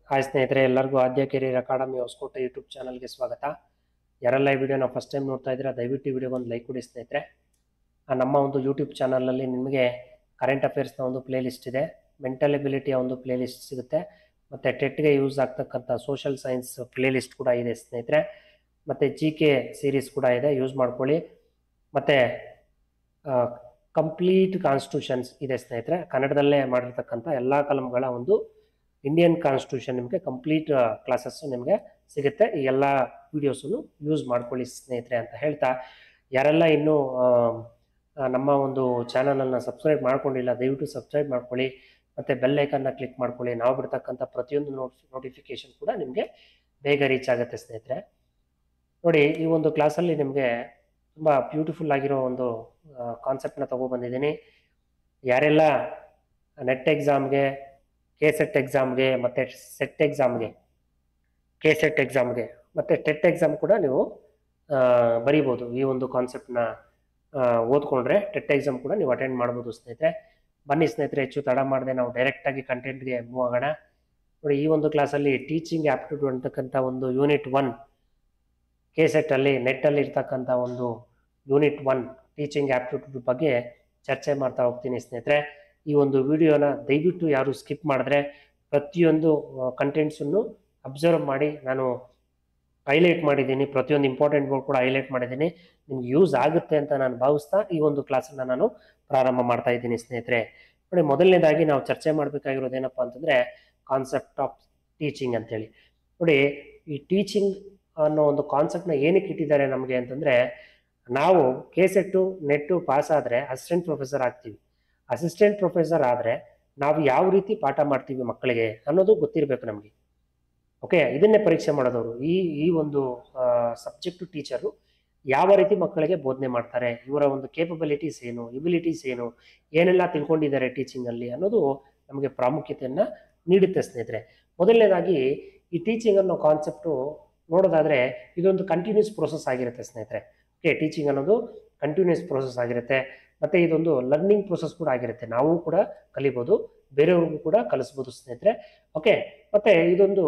Hi ಸ್ನೇಹಿತರೆ, ಎಲ್ಲರಿಗೂ ಆದ್ಯ career academy Hosakote YouTube ಚಾನಲ್ಗೆ ಸ್ವಾಗತ. ಯಾರೆಲ್ಲ ಈ ವಿಡಿಯೋನ ಫಸ್ಟ್ ಟೈಮ್ ನೋಡ್ತಾ ಇದ್ದೀರಾ ದಯವಿಟ್ಟು ಈ ವಿಡಿಯೋಗೆ ಒಂದು ಲೈಕ್ ಕೊಡಿ ಸ್ನೇಹಿತರೆ. ನಮ್ಮ ಒಂದು ಯೂಟ್ಯೂಬ್ ಚಾನಲಲ್ಲಿ ನಿಮಗೆ ಕರೆಂಟ್ ಅಫೇರ್ಸ್ನ ಒಂದು ಪ್ಲೇ ಲಿಸ್ಟ್ ಇದೆ, ಮೆಂಟಲ್ ಎಬಿಲಿಟಿಯ ಒಂದು ಪ್ಲೇ ಲಿಸ್ಟ್ ಸಿಗುತ್ತೆ, ಮತ್ತು ಟೆಟ್ಗೆ ಯೂಸ್ ಆಗ್ತಕ್ಕಂಥ ಸೋಷಲ್ ಸೈನ್ಸ್ ಪ್ಲೇ ಲಿಸ್ಟ್ ಕೂಡ ಇದೆ ಸ್ನೇಹಿತರೆ, ಮತ್ತು GK ಸೀರೀಸ್ ಕೂಡ ಇದೆ, ಯೂಸ್ ಮಾಡ್ಕೊಳ್ಳಿ. ಮತ್ತು ಕಂಪ್ಲೀಟ್ ಕಾನ್ಸ್ಟಿಟ್ಯೂಷನ್ಸ್ ಇದೆ ಸ್ನೇಹಿತರೆ, ಕನ್ನಡದಲ್ಲೇ ಮಾಡಿರ್ತಕ್ಕಂಥ ಎಲ್ಲ ಕಾಲಮ್ಗಳ ಒಂದು ಇಂಡಿಯನ್ ಕಾನ್ಸ್ಟಿಟ್ಯೂಷನ್ ನಿಮಗೆ ಕಂಪ್ಲೀಟ್ ಕ್ಲಾಸಸ್ಸು ನಿಮಗೆ ಸಿಗುತ್ತೆ. ಈ ಎಲ್ಲ ವೀಡಿಯೋಸನ್ನು ಯೂಸ್ ಮಾಡ್ಕೊಳ್ಳಿ ಸ್ನೇಹಿತರೆ ಅಂತ ಹೇಳ್ತಾ, ಯಾರೆಲ್ಲ ಇನ್ನೂ ನಮ್ಮ ಒಂದು ಚಾನಲನ್ನು ಸಬ್ಸ್ಕ್ರೈಬ್ ಮಾಡ್ಕೊಂಡಿಲ್ಲ ದಯವಿಟ್ಟು ಸಬ್ಸ್ಕ್ರೈಬ್ ಮಾಡ್ಕೊಳ್ಳಿ, ಮತ್ತು ಬೆಲ್ ಐಕನ್ನ ಕ್ಲಿಕ್ ಮಾಡ್ಕೊಳ್ಳಿ. ನಾವು ಬಿಡ್ತಕ್ಕಂಥ ಪ್ರತಿಯೊಂದು ನೋಟಿಫಿಕೇಶನ್ ಕೂಡ ನಿಮಗೆ ಬೇಗ ರೀಚ್ ಆಗುತ್ತೆ ಸ್ನೇಹಿತರೆ. ನೋಡಿ, ಈ ಒಂದು ಕ್ಲಾಸಲ್ಲಿ ನಿಮಗೆ ತುಂಬ ಬ್ಯೂಟಿಫುಲ್ ಆಗಿರೋ ಒಂದು ಕಾನ್ಸೆಪ್ಟನ್ನ ತೊಗೊಬಂದಿದ್ದೀನಿ. ಯಾರೆಲ್ಲ ನೆಟ್ ಎಕ್ಸಾಮ್ಗೆ, KSET ಎಕ್ಸಾಮ್ಗೆ, ಮತ್ತು ಸೆಟ್ ಎಕ್ಸಾಮ್ಗೆ, KSET ಎಕ್ಸಾಮ್ಗೆ ಮತ್ತು ಟೆಟ್ ಎಕ್ಸಾಮ್ ಕೂಡ ನೀವು ಬರೀಬೋದು. ಈ ಒಂದು ಕಾನ್ಸೆಪ್ಟನ್ನ ಓದ್ಕೊಂಡ್ರೆ ಟೆಟ್ ಎಕ್ಸಾಮ್ ಕೂಡ ನೀವು ಅಟೆಂಡ್ ಮಾಡ್ಬೋದು ಸ್ನೇಹಿತರೆ. ಬನ್ನಿ ಸ್ನೇಹಿತರೆ, ಹೆಚ್ಚು ತಡ ಮಾಡದೆ ನಾವು ಡೈರೆಕ್ಟಾಗಿ ಕಂಟೆಂಟ್ಗೆ ಮೂವ್ ಆಗೋಣ. ನೋಡಿ, ಈ ಒಂದು ಕ್ಲಾಸಲ್ಲಿ ಟೀಚಿಂಗ್ ಆ್ಯಪ್ಟಿಟ್ಯೂಡ್ ಅಂತಕ್ಕಂಥ ಒಂದು ಯೂನಿಟ್ 1 KSET ನೆಟ್ಟಲ್ಲಿ ಇರ್ತಕ್ಕಂಥ ಒಂದು ಯೂನಿಟ್ 1 ಟೀಚಿಂಗ್ ಆ್ಯಪ್ಟಿಟ್ಯೂಡ್ ಬಗ್ಗೆ ಚರ್ಚೆ ಮಾಡ್ತಾ ಹೋಗ್ತೀನಿ ಸ್ನೇಹಿತರೆ. ಈ ಒಂದು ವಿಡಿಯೋನ ದಯವಿಟ್ಟು ಯಾರು ಸ್ಕಿಪ್ ಮಾಡಿದ್ರೆ ಪ್ರತಿಯೊಂದು ಕಂಟೆಂಟ್ಸನ್ನು ಅಬ್ಸರ್ವ್ ಮಾಡಿ ನಾನು ಹೈಲೈಟ್ ಮಾಡಿದ್ದೀನಿ, ಪ್ರತಿಯೊಂದು ಇಂಪಾರ್ಟೆಂಟ್ ಬೋರ್ಡ್ ಕೂಡ ಹೈಲೈಟ್ ಮಾಡಿದ್ದೀನಿ. ನಿಮ್ಗೆ ಯೂಸ್ ಆಗುತ್ತೆ ಅಂತ ನಾನು ಭಾವಿಸ್ತಾ ಈ ಒಂದು ಕ್ಲಾಸನ್ನು ನಾನು ಪ್ರಾರಂಭ ಮಾಡ್ತಾ ಇದ್ದೀನಿ ಸ್ನೇಹಿತರೆ. ನೋಡಿ, ಮೊದಲನೇದಾಗಿ ನಾವು ಚರ್ಚೆ ಮಾಡಬೇಕಾಗಿರೋದು ಏನಪ್ಪ ಅಂತಂದರೆ ಕಾನ್ಸೆಪ್ಟ್ ಆಫ್ ಟೀಚಿಂಗ್ ಅಂತೇಳಿ. ನೋಡಿ, ಈ ಟೀಚಿಂಗ್ ಅನ್ನೋ ಒಂದು ಕಾನ್ಸೆಪ್ಟ್ನ ಏನಕ್ಕೆ ಇಟ್ಟಿದ್ದಾರೆ ನಮಗೆ ಅಂತಂದರೆ, ನಾವು KSET ನೆಟ್ಟು ಪಾಸ್ ಆದರೆ ಅಸಿಸ್ಟೆಂಟ್ ಪ್ರೊಫೆಸರ್ ಆಗ್ತೀವಿ. ಅಸಿಸ್ಟೆಂಟ್ ಪ್ರೊಫೆಸರ್ ಆದರೆ ನಾವು ಯಾವ ರೀತಿ ಪಾಠ ಮಾಡ್ತೀವಿ ಮಕ್ಕಳಿಗೆ ಅನ್ನೋದು ಗೊತ್ತಿರಬೇಕು ನಮಗೆ. ಓಕೆ, ಇದನ್ನೇ ಪರೀಕ್ಷೆ ಮಾಡೋದವರು. ಈ ಒಂದು ಸಬ್ಜೆಕ್ಟು ಟೀಚರು ಯಾವ ರೀತಿ ಮಕ್ಕಳಿಗೆ ಬೋಧನೆ ಮಾಡ್ತಾರೆ, ಇವರ ಒಂದು ಕೇಪಬಿಲಿಟೀಸ್ ಏನು, ಎಬಿಲಿಟೀಸ್ ಏನು, ಏನೆಲ್ಲ ತಿಳ್ಕೊಂಡಿದ್ದಾರೆ ಟೀಚಿಂಗಲ್ಲಿ ಅನ್ನೋದು ನಮಗೆ ಪ್ರಾಮುಖ್ಯತೆಯನ್ನು ನೀಡುತ್ತೆ ಸ್ನೇಹಿತರೆ. ಮೊದಲನೇದಾಗಿ ಈ ಟೀಚಿಂಗ್ ಅನ್ನೋ ಕಾನ್ಸೆಪ್ಟು ನೋಡೋದಾದರೆ ಇದೊಂದು ಕಂಟಿನ್ಯೂಸ್ ಪ್ರೋಸೆಸ್ ಆಗಿರುತ್ತೆ ಸ್ನೇಹಿತರೆ. ಓಕೆ, ಟೀಚಿಂಗ್ ಅನ್ನೋದು ಕಂಟಿನ್ಯೂಸ್ ಪ್ರೋಸೆಸ್ ಆಗಿರುತ್ತೆ, ಮತ್ತು ಇದೊಂದು ಲರ್ನಿಂಗ್ ಪ್ರೋಸೆಸ್ ಕೂಡ ಆಗಿರುತ್ತೆ. ನಾವು ಕೂಡ ಕಲಿಬೋದು, ಬೇರೆಯವ್ರಿಗೂ ಕೂಡ ಕಲಿಸ್ಬೋದು ಸ್ನೇಹಿತರೆ. ಓಕೆ, ಮತ್ತು ಇದೊಂದು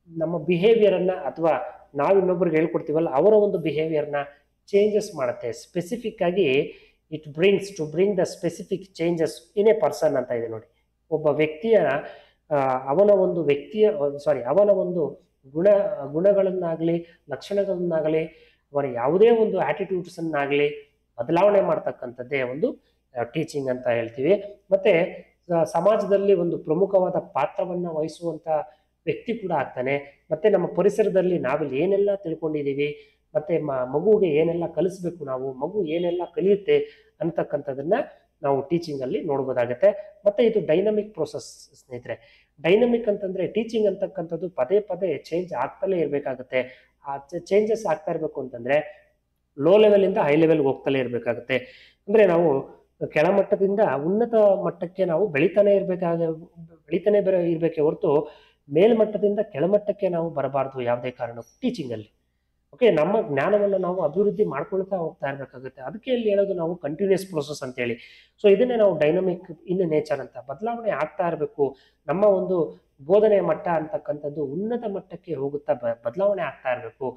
ನಮ್ಮ ಬಿಹೇವಿಯರನ್ನು ಅಥವಾ ನಾವು ಇನ್ನೊಬ್ರಿಗೆ ಹೇಳ್ಕೊಡ್ತೀವಲ್ಲ ಅವರ ಒಂದು ಬಿಹೇವಿಯರ್ನ ಚೇಂಜಸ್ ಮಾಡುತ್ತೆ. ಸ್ಪೆಸಿಫಿಕ್ ಆಗಿ it bring the specific changes in a person ಅಂತ ಇದೆ. ನೋಡಿ, ಒಬ್ಬ ವ್ಯಕ್ತಿಯ ಅವನ ಒಂದು ಗುಣಗಳನ್ನಾಗಲಿ ಲಕ್ಷಣಗಳನ್ನಾಗಲಿ ಅವರ ಯಾವುದೇ ಒಂದು ಆ್ಯಟಿಟ್ಯೂಡ್ಸನ್ನಾಗಲಿ ಬದಲಾವಣೆ ಮಾಡ್ತಕ್ಕಂಥದ್ದೇ ಒಂದು ಟೀಚಿಂಗ್ ಅಂತ ಹೇಳ್ತೀವಿ. ಮತ್ತು ಸಮಾಜದಲ್ಲಿ ಒಂದು ಪ್ರಮುಖವಾದ ಪಾತ್ರವನ್ನು ವಹಿಸುವಂಥ ವ್ಯಕ್ತಿ ಕೂಡ ಆಗ್ತಾನೆ. ಮತ್ತು ನಮ್ಮ ಪರಿಸರದಲ್ಲಿ ನಾವಿಲ್ಲಿ ಏನೆಲ್ಲ ತಿಳ್ಕೊಂಡಿದ್ದೀವಿ, ಮತ್ತು ಮಗುವಿಗೆ ಏನೆಲ್ಲ ಕಲಿಸ್ಬೇಕು, ನಾವು ಮಗು ಏನೆಲ್ಲ ಕಲಿಯುತ್ತೆ ಅಂತಕ್ಕಂಥದ್ದನ್ನು ನಾವು ಟೀಚಿಂಗಲ್ಲಿ ನೋಡ್ಬೋದಾಗತ್ತೆ. ಮತ್ತು ಇದು ಡೈನಮಿಕ್ ಪ್ರೋಸೆಸ್ ಸ್ನೇಹಿತರೆ. ಡೈನಮಿಕ್ ಅಂತಂದರೆ ಟೀಚಿಂಗ್ ಅಂತಕ್ಕಂಥದ್ದು ಪದೇ ಪದೇ ಚೇಂಜ್ ಆಗ್ತಲೇ ಇರಬೇಕಾಗುತ್ತೆ. ಆ ಚೇಂಜಸ್ ಆಗ್ತಾ ಇರಬೇಕು ಅಂತಂದರೆ ಲೋ ಲೆವೆಲಿಂದ ಹೈ ಲೆವೆಲ್ಗೆ ಹೋಗ್ತಲೇ ಇರಬೇಕಾಗುತ್ತೆ. ಅಂದರೆ ನಾವು ಕೆಳಮಟ್ಟದಿಂದ ಉನ್ನತ ಮಟ್ಟಕ್ಕೆ ನಾವು ಬೆಳಿತಾನೆ ಇರಬೇಕೇ ಹೊರತು ಮೇಲ್ಮಟ್ಟದಿಂದ ಕೆಳಮಟ್ಟಕ್ಕೆ ನಾವು ಬರಬಾರ್ದು ಯಾವುದೇ ಕಾರಣಕ್ಕೂ ಟೀಚಿಂಗಲ್ಲಿ. ಓಕೆ, ನಮ್ಮ ಜ್ಞಾನವನ್ನು ನಾವು ಅಭಿವೃದ್ಧಿ ಮಾಡ್ಕೊಳ್ತಾ ಹೋಗ್ತಾ ಇರಬೇಕಾಗುತ್ತೆ. ಅದಕ್ಕೆ ಇಲ್ಲಿ ಹೇಳೋದು ನಾವು ಕಂಟಿನ್ಯೂಸ್ ಪ್ರೋಸೆಸ್ ಅಂತೇಳಿ. ಸೊ ಇದನ್ನೇ ನಾವು ಡೈನಮಿಕ್ ಇನ್ ನೇಚರ್ ಅಂತ. ಬದಲಾವಣೆ ಆಗ್ತಾ ಇರಬೇಕು. ನಮ್ಮ ಒಂದು ಬೋಧನೆಯ ಮಟ್ಟ ಅಂತಕ್ಕಂಥದ್ದು ಉನ್ನತ ಮಟ್ಟಕ್ಕೆ ಹೋಗುತ್ತಾ ಬದಲಾವಣೆ ಆಗ್ತಾ ಇರಬೇಕು.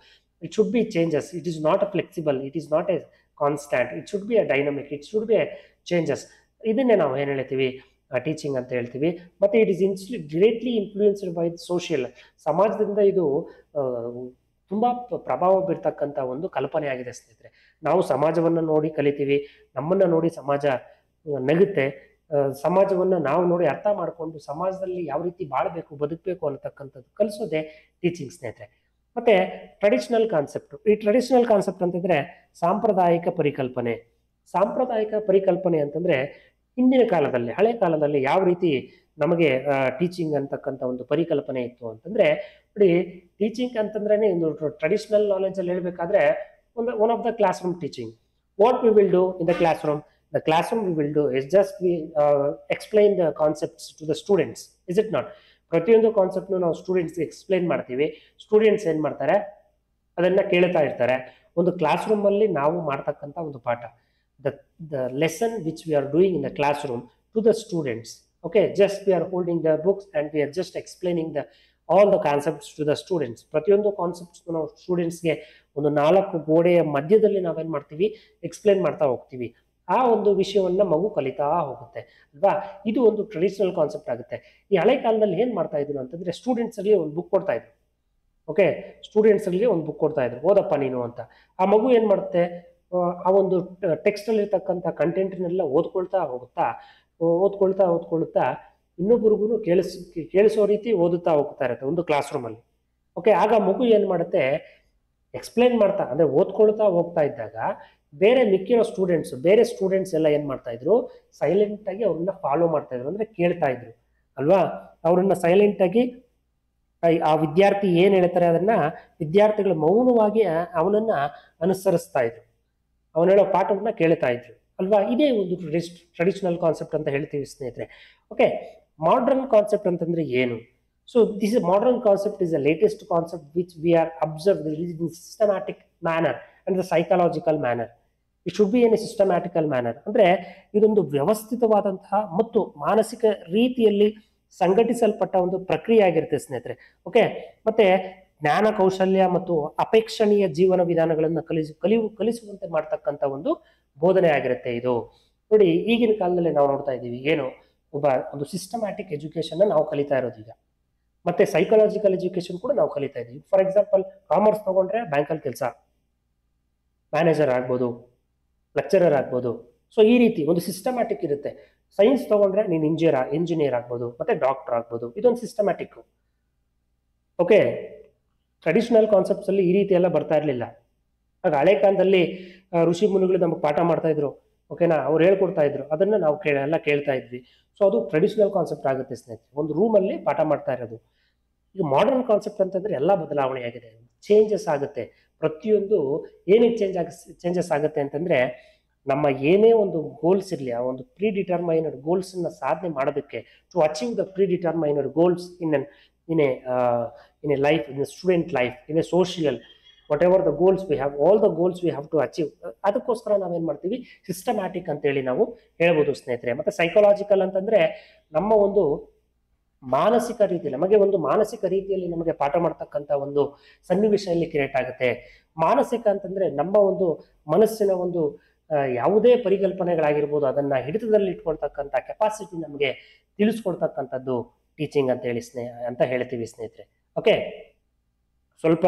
It should be changes. It is not a flexible, it is not a constant, it should be a dynamic, it should be a changes. ಇದನ್ನೇ ನಾವು ಏನು ಹೇಳ್ತೀವಿ, ಟೀಚಿಂಗ್ ಅಂತ ಹೇಳ್ತೀವಿ. ಮತ್ತು it is greatly influenced by social. ಸಮಾಜದಿಂದ ಇದು ತುಂಬ ಪ್ರಭಾವ ಬೀರ್ತಕ್ಕಂಥ ಒಂದು ಕಲ್ಪನೆ ಆಗಿದೆ ಸ್ನೇಹಿತರೆ. ನಾವು ಸಮಾಜವನ್ನು ನೋಡಿ ಕಲಿತೀವಿ, ನಮ್ಮನ್ನು ನೋಡಿ ಸಮಾಜ ನಗುತ್ತೆ. ಸಮಾಜವನ್ನು ನಾವು ನೋಡಿ ಅರ್ಥ ಮಾಡಿಕೊಂಡು ಸಮಾಜದಲ್ಲಿ ಯಾವ ರೀತಿ ಬಾಳಬೇಕು, ಬದುಕಬೇಕು ಅನ್ನತಕ್ಕಂಥದ್ದು ಕಲಿಸೋದೇ ಟೀಚಿಂಗ್ ಸ್ನೇಹಿತರೆ. ಮತ್ತು ಟ್ರೆಡಿಷನಲ್ ಕಾನ್ಸೆಪ್ಟು. ಈ ಟ್ರೆಡಿಷನಲ್ ಕಾನ್ಸೆಪ್ಟ್ ಅಂತಂದರೆ ಸಾಂಪ್ರದಾಯಿಕ ಪರಿಕಲ್ಪನೆ. ಸಾಂಪ್ರದಾಯಿಕ ಪರಿಕಲ್ಪನೆ ಅಂತಂದರೆ ಹಿಂದಿನ ಕಾಲದಲ್ಲಿ, ಹಳೆ ಕಾಲದಲ್ಲಿ ಯಾವ ರೀತಿ ನಮಗೆ ಟೀಚಿಂಗ್ ಅಂತಕ್ಕಂಥ ಒಂದು ಪರಿಕಲ್ಪನೆ ಇತ್ತು ಅಂತಂದರೆ, ನೋಡಿ, ಟೀಚಿಂಗ್ ಅಂತಂದ್ರೆ ಒಂದು ಟ್ರೆಡಿಷನಲ್ ನಾಲೆಜಲ್ಲಿ ಹೇಳಬೇಕಾದ್ರೆ one of the class room teaching. What we will do in the class room? The classroom we will do is just we explain the concepts to the students, is it not? ಪ್ರತಿಯೊಂದು ಕಾನ್ಸೆಪ್ಟ್ನು ನಾವು ಸ್ಟೂಡೆಂಟ್ಸ್ಗೆ explain ಮಾಡ್ತೀವಿ. Students ಏನು ಮಾಡ್ತಾರೆ, ಅದನ್ನು ಕೇಳ್ತಾ ಇರ್ತಾರೆ. ಒಂದು ಕ್ಲಾಸ್ ರೂಮಲ್ಲಿ ನಾವು ಮಾಡ್ತಕ್ಕಂಥ ಒಂದು ಪಾಠ, the lesson which we are doing in the classroom to the students, Okay, just we are holding the books and we are just explaining all the concepts to the students. ಪ್ರತಿಯೊಂದು concepts ನಾವು ಸ್ಟೂಡೆಂಟ್ಸ್ಗೆ ಒಂದು 4 ಗೋಡೆಯ ಮಧ್ಯದಲ್ಲಿ ನಾವೇನ್ ಮಾಡ್ತೀವಿ, explain ಮಾಡ್ತಾ ಹೋಗ್ತೀವಿ. ಆ ಒಂದು ವಿಷಯವನ್ನ ಮಗು ಕಲಿತಾ ಹೋಗುತ್ತೆ ಅಲ್ವಾ. ಇದು ಒಂದು ಟ್ರೆಡಿಷನಲ್ ಕಾನ್ಸೆಪ್ಟ್ ಆಗುತ್ತೆ. ಈ ಹಳೆ ಕಾಲದಲ್ಲಿ ಏನ್ ಮಾಡ್ತಾ ಇದ್ರು ಅಂತಂದ್ರೆ ಸ್ಟೂಡೆಂಟ್ಸ್ ಅಲ್ಲಿ ಒಂದು ಬುಕ್ ಕೊಡ್ತಾ ಇದ್ರು. ಓಕೆ, ಸ್ಟೂಡೆಂಟ್ಸ್ ಅಲ್ಲಿ ಒಂದು ಬುಕ್ ಕೊಡ್ತಾ ಇದ್ರು, ಓದಪ್ಪ ನೀನು ಅಂತ. ಆ ಮಗು ಏನ್ ಮಾಡುತ್ತೆ, ಆ ಒಂದು ಟೆಕ್ಸ್ಟ್ ಅಲ್ಲಿ ಇರ್ತಕ್ಕಂಥ ಕಂಟೆಂಟ್ನೆಲ್ಲ ಓದ್ಕೊಳ್ತಾ ಓದ್ಕೊಳ್ತಾ ಇನ್ನೊಬ್ಬರಿಗೂ ಕೇಳಿಸೋ ರೀತಿ ಓದುತ್ತಾ ಹೋಗ್ತಾ ಇರುತ್ತೆ ಒಂದು ಕ್ಲಾಸ್ ರೂಮ್ ಅಲ್ಲಿ. ಓಕೆ, ಆಗ ಮಗು ಏನ್ ಮಾಡುತ್ತೆ, ಎಕ್ಸ್ಪ್ಲೈನ್ ಮಾಡ್ತಾ ಅಂದ್ರೆ ಓದ್ಕೊಳ್ತಾ ಹೋಗ್ತಾ ಇದ್ದಾಗ ಮಿಕ್ಕಿರೋ ಬೇರೆ ಸ್ಟೂಡೆಂಟ್ಸ್ ಎಲ್ಲ ಏನ್ ಮಾಡ್ತಾ ಇದ್ರು, ಸೈಲೆಂಟ್ ಆಗಿ ಅವ್ರನ್ನ ಫಾಲೋ ಮಾಡ್ತಾ ಇದ್ರು, ಅಂದ್ರೆ ಕೇಳ್ತಾ ಇದ್ರು ಅಲ್ವಾ. ಅವ್ರನ್ನ ಸೈಲೆಂಟ್ ಆಗಿ ಆ ವಿದ್ಯಾರ್ಥಿ ಏನ್ ಹೇಳ್ತಾರೆ ಅದನ್ನ ವಿದ್ಯಾರ್ಥಿಗಳು ಮೌನವಾಗಿ ಅವನನ್ನ ಅನುಸರಿಸ್ತಾ ಇದ್ರು, ಅವನ ಹೇಳೋ ಪಾಠವನ್ನ ಕೇಳ್ತಾ ಇದ್ರು ಅಲ್ವಾ. ಇದೇ ಒಂದು ಟ್ರೆಡಿಷನಲ್ ಕಾನ್ಸೆಪ್ಟ್ ಅಂತ ಹೇಳ್ತೀವಿ ಸ್ನೇಹಿತರೆ. ಓಕೆ, ಮಾಡರ್ನ್ ಕಾನ್ಸೆಪ್ಟ್ ಅಂತಂದ್ರೆ ಏನು? So this modern concept is the latest concept which we are observe in systematic manner and the psychological manner. It should be an systematical manner. ಅಂದ್ರೆ ಇದೊಂದು ವ್ಯವಸ್ಥಿತವಾದಂತಹ ಮತ್ತು ಮಾನಸಿಕ ರೀತಿಯಲ್ಲಿ ಸಂಘಟಿಸಲ್ಪಟ್ಟ ಒಂದು ಪ್ರಕ್ರಿಯೆ ಆಗಿರುತ್ತೆ ಸ್ನೇಹಿತರೆ. ಓಕೆ, ಮತ್ತೆ ಜ್ಞಾನ ಕೌಶಲ್ಯ ಮತ್ತು ಅಪೇಕ್ಷಣೀಯ ಜೀವನ ವಿಧಾನಗಳನ್ನ ಕಲಿಸುವಂತೆ ಮಾಡ್ತಕ್ಕಂಥ ಒಂದು ಬೋಧನೆ ಆಗಿರುತ್ತೆ ಇದು. ನೋಡಿ, ಈಗಿನ ಕಾಲದಲ್ಲಿ ನಾವು ನೋಡ್ತಾ ಇದ್ದೀವಿ ಏನು, ಒಂದು ಸಿಸ್ಟಮ್ಯಾಟಿಕ್ ಎಜುಕೇಶನ್ ನಾವು ಕಲಿತಾ ಇರೋದು ಈಗ. ಮತ್ತೆ ಸೈಕಾಲಜಿಕಲ್ ಎಜುಕೇಶನ್ ಕೂಡ ನಾವು ಕಲಿತಾ ಇದ್ದೀವಿ. ಫಾರ್ ಎಕ್ಸಾಂಪಲ್, ಕಾಮರ್ಸ್ ತಗೊಂಡ್ರೆ ಬ್ಯಾಂಕಲ್ಲಿ ಕೆಲಸ, ಮ್ಯಾನೇಜರ್ ಆಗ್ಬೋದು, ಲೆಕ್ಚರರ್ ಆಗ್ಬೋದು. ಸೊ ಈ ರೀತಿ ಒಂದು ಸಿಸ್ಟಮ್ಯಾಟಿಕ್ ಇರುತ್ತೆ. ಸೈನ್ಸ್ ತಗೊಂಡ್ರೆ ನೀನು ಇಂಜಿನಿಯರ್ ಆಗ್ಬೋದು, ಮತ್ತೆ ಡಾಕ್ಟರ್ ಆಗ್ಬೋದು. ಇದೊಂದು ಸಿಸ್ಟಮ್ಯಾಟಿಕ್. ಓಕೆ, ಟ್ರೆಡಿಷನಲ್ ಕಾನ್ಸೆಪ್ಟ್ಸ್ ಅಲ್ಲಿ ಈ ರೀತಿ ಎಲ್ಲ ಬರ್ತಾ ಇರಲಿಲ್ಲ. ಆಗ ಹಳೆ ಕಾಲದಲ್ಲಿ ಋಷಿ ಮುನಿಗಳು ನಮಗೆ ಪಾಠ ಮಾಡ್ತಾ ಇದ್ರು. ಓಕೆನಾ, ಅವ್ರು ಹೇಳ್ಕೊಡ್ತಾ ಇದ್ರು, ಅದನ್ನ ನಾವು ಎಲ್ಲ ಕೇಳ್ತಾ ಇದ್ವಿ. ಸೊ ಅದು ಟ್ರೆಡಿಷನಲ್ ಕಾನ್ಸೆಪ್ಟ್ ಆಗುತ್ತೆ ಸ್ನೇಹಿತರೆ, ಒಂದು ರೂಮಲ್ಲಿ ಪಾಠ ಮಾಡ್ತಾ ಇರೋದು. ಈಗ ಮಾಡರ್ನ್ ಕಾನ್ಸೆಪ್ಟ್ ಅಂತಂದ್ರೆ ಎಲ್ಲ ಬದಲಾವಣೆ ಆಗಿದೆ, ಚೇಂಜಸ್ ಆಗುತ್ತೆ. ಪ್ರತಿಯೊಂದು ಏನಕ್ಕೆ ಚೇಂಜಸ್ ಆಗುತ್ತೆ ಅಂತಂದ್ರೆ, ನಮ್ಮ ಏನೇ ಒಂದು ಗೋಲ್ಸ್ ಇರಲಿ, ಆ ಒಂದು ಪ್ರೀಡಿಟರ್ಮೈನ್ಡ್ ಗೋಲ್ಸ್ ನ ಸಾಧನೆ ಮಾಡೋದಕ್ಕೆ, to achieve the predetermined goals in a life, in a student life, in a social, whatever the goals we have, all the goals we have to achieve. ಅದಕ್ಕೋಸ್ಕರ ನಾವೇನ್ ಮಾಡ್ತೀವಿ, ಸಿಸ್ಟಮ್ಯಾಟಿಕ್ ಅಂತ ಹೇಳಿ ನಾವು ಹೇಳ್ಬೋದು ಸ್ನೇಹಿತರೆ. ಮತ್ತೆ ಸೈಕಾಲಜಿಕಲ್ ಅಂತಂದ್ರೆ ನಮ್ಮ ಒಂದು ಮಾನಸಿಕ ರೀತಿಯಲ್ಲಿ, ಮಾನಸಿಕ ರೀತಿಯಲ್ಲಿ ನಮಗೆ ಪಾಠ ಮಾಡ್ತಕ್ಕಂಥ ಒಂದು ಸನ್ನಿವೇಶ ಇಲ್ಲಿ ಕ್ರಿಯೇಟ್ ಆಗುತ್ತೆ. ಮಾನಸಿಕ ಅಂತಂದ್ರೆ ನಮ್ಮ ಒಂದು ಮನಸ್ಸಿನ ಒಂದು ಯಾವುದೇ ಪರಿಕಲ್ಪನೆಗಳಾಗಿರ್ಬೋದು, ಅದನ್ನ ಹಿಡಿತದಲ್ಲಿ ಇಟ್ಕೊಳ್ತಕ್ಕಂಥ ಕೆಪಾಸಿಟಿ ನಮಗೆ ತಿಳಿಸ್ಕೊಡ್ತಕ್ಕಂಥದ್ದು ಟೀಚಿಂಗ್ ಅಂತ ಹೇಳ್ತೀವಿ ಸ್ನೇಹಿತರೆ. ಓಕೆ, ಸ್ವಲ್ಪ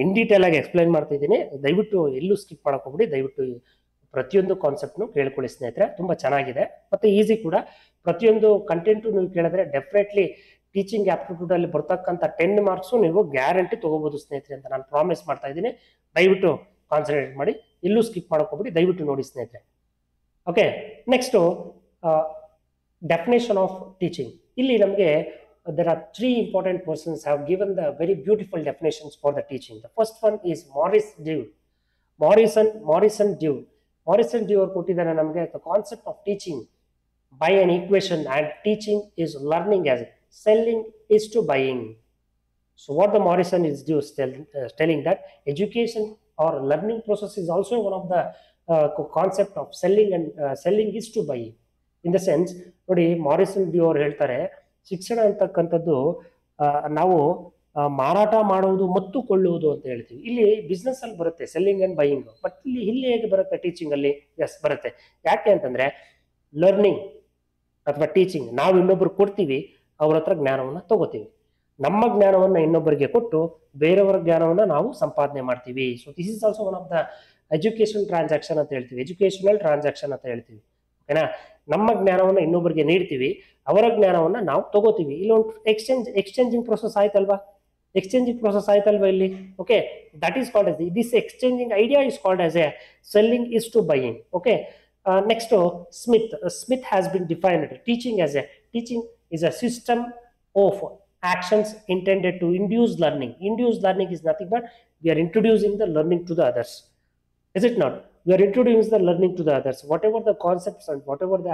ಇನ್ ಡೀಟೇಲ್ ಆಗಿ ಎಕ್ಸ್ಪ್ಲೈನ್ ಮಾಡ್ತಿದ್ದೀನಿ, ದಯವಿಟ್ಟು ಎಲ್ಲೂ ಸ್ಕಿಪ್ ಮಾಡಕ್ ಹೋಗ್ಬಿಡಿ. ದಯವಿಟ್ಟು ಪ್ರತಿಯೊಂದು ಕಾನ್ಸೆಪ್ಟ್ನು ಕೇಳ್ಕೊಳ್ಳಿ ಸ್ನೇಹಿತರೆ, ತುಂಬಾ ಚೆನ್ನಾಗಿದೆ ಮತ್ತೆ ಈಸಿ ಕೂಡ. ಪ್ರತಿಯೊಂದು ಕಂಟೆಂಟು ನೀವು ಕೇಳಿದ್ರೆ ಡೆಫಿನೆಟ್ಲಿ ಟೀಚಿಂಗ್ ಆಪ್ಟಿಟ್ಯೂಡ್ ಅಲ್ಲಿ ಬರ್ತಕ್ಕಂಥ 10 ಮಾರ್ಕ್ಸು ನೀವು ಗ್ಯಾರಂಟಿ ತಗೋಬಹುದು ಸ್ನೇಹಿತರೆ ಅಂತ ನಾನು ಪ್ರಾಮಿಸ್ ಮಾಡ್ತಾ ಇದ್ದೀನಿ. ದಯವಿಟ್ಟು ಕಾನ್ಸಂಟ್ರೇಟ್ ಮಾಡಿ, ಎಲ್ಲೂ ಸ್ಕಿಪ್ ಮಾಡಕ್ ಹೋಗ್ಬಿಡಿ, ದಯವಿಟ್ಟು ನೋಡಿ ಸ್ನೇಹಿತರೆ. Okay, next definition of teaching. Illi namge there are 3 important persons have given the very beautiful definitions for the teaching. The first one is Morrison Dewey kottidare namge the concept of teaching by an equation, and teaching is learning as selling is to buying. So what the Morrison is telling that education or learning process is also one of the concept of selling, and selling is to buy. In the sense ನೋಡಿ, Morrison due ಅವ್ರು ಹೇಳ್ತಾರೆ, ಶಿಕ್ಷಣ ಅಂತಕ್ಕಂಥದ್ದು ನಾವು ಮಾರಾಟ ಮಾಡುವುದು ಮತ್ತು ಕೊಳ್ಳುವುದು ಅಂತ ಹೇಳ್ತೀವಿ. ಇಲ್ಲಿ ಬಿಸ್ನೆಸ್ ಅಲ್ಲಿ ಬರುತ್ತೆ ಸೆಲ್ಲಿಂಗ್ ಅಂಡ್ ಬೈಯಿಂಗ್, ಬಟ್ ಇಲ್ಲಿ ಹೇಗೆ ಬರುತ್ತೆ ಟೀಚಿಂಗ್ ಅಲ್ಲಿ? ಎಸ್ ಬರುತ್ತೆ. ಯಾಕೆ ಅಂತಂದ್ರೆ ಲರ್ನಿಂಗ್ ಅಥವಾ ಟೀಚಿಂಗ್ ನಾವು ಇನ್ನೊಬ್ರು ಕೊಡ್ತೀವಿ, ಅವ್ರ ಹತ್ರ ಜ್ಞಾನವನ್ನ ತಗೋತೀವಿ. ನಮ್ಮ ಜ್ಞಾನವನ್ನ ಇನ್ನೊಬ್ಬರಿಗೆ ಕೊಟ್ಟು ಬೇರೆಯವರ ಜ್ಞಾನವನ್ನ ನಾವು ಸಂಪಾದನೆ ಮಾಡ್ತೀವಿ. So this is also one of the educational transaction ಅಂತ ಹೇಳ್ತೀವಿ. ಓಕೆನಾ, ನಮ್ಮ ಜ್ಞಾನವನ್ನ ಇನ್ನೊಬ್ಬರಿಗೆ ನೀಡ್ತೀವಿ, ಅವರ ಜ್ಞಾನವನ್ನ ನಾವು ತಗೋತೀವಿ. ಇಲ್ಲೊಂದು ಎಕ್ಸ್ಚೇಂಜಿಂಗ್ ಪ್ರೊಸೆಸ್ ಆಯ್ತಲ್ವಾ ಇಲ್ಲಿ. Okay, that is called as this exchanging idea is called as a selling is to buying. Okay, next Smith has been defined teaching is a system of actions intended to induce learning. Learning is nothing but we are introducing the learning to the others, is it not? We are introducing the learning to the others, whatever the concepts and whatever the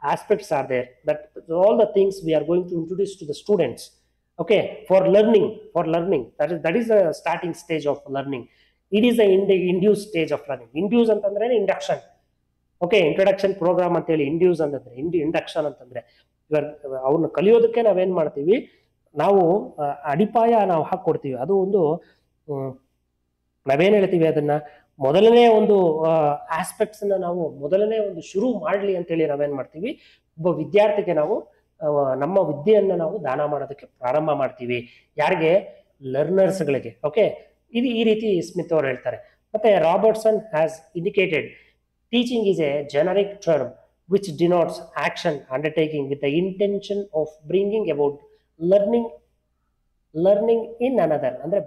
aspects are there, that all the things we are going to introduce to the students. Okay, for learning, that is the starting stage of learning. It is the induced stage of learning. Induce antandre induction. Okay, introduction programme ಅಂತೇಳಿ induce ಅಂತಂದ್ರೆ induction ಅಂತಂದ್ರೆ ಇವಾಗ ಅವ್ರನ್ನ ಕಲಿಯೋದಕ್ಕೆ ನಾವೇನ್ ಮಾಡ್ತೀವಿ, ನಾವು ಅಡಿಪಾಯ ನಾವು ಹಾಕೊಡ್ತೀವಿ. ಅದು ಒಂದು ನಾವೇನ್ ಹೇಳ್ತೀವಿ ಅದನ್ನ ಮೊದಲನೇ ಒಂದು ಆಸ್ಪೆಕ್ಟ್ಸ್ ನಾವು ಮೊದಲನೇ ಒಂದು ಶುರು ಮಾಡ್ಲಿ ಅಂತೇಳಿ ನಾವೇನ್ ಮಾಡ್ತೀವಿ, ಒಬ್ಬ ವಿದ್ಯಾರ್ಥಿಗೆ ನಾವು ನಮ್ಮ ವಿದ್ಯೆಯನ್ನ ನಾವು ದಾನ ಮಾಡೋದಕ್ಕೆ ಪ್ರಾರಂಭ ಮಾಡ್ತೀವಿ. ಯಾರಿಗೆ? ಲರ್ನರ್ಸ್ಗಳಿಗೆ. ಓಕೆ, ಇದು ಈ ರೀತಿ ಸ್ಮಿತ್ ಅವರು ಹೇಳ್ತಾರೆ. ಮತ್ತೆ Robertson has indicated teaching is A generic term which denotes action undertaking with the intention of bringing about learning in another. ಅಂದ್ರೆ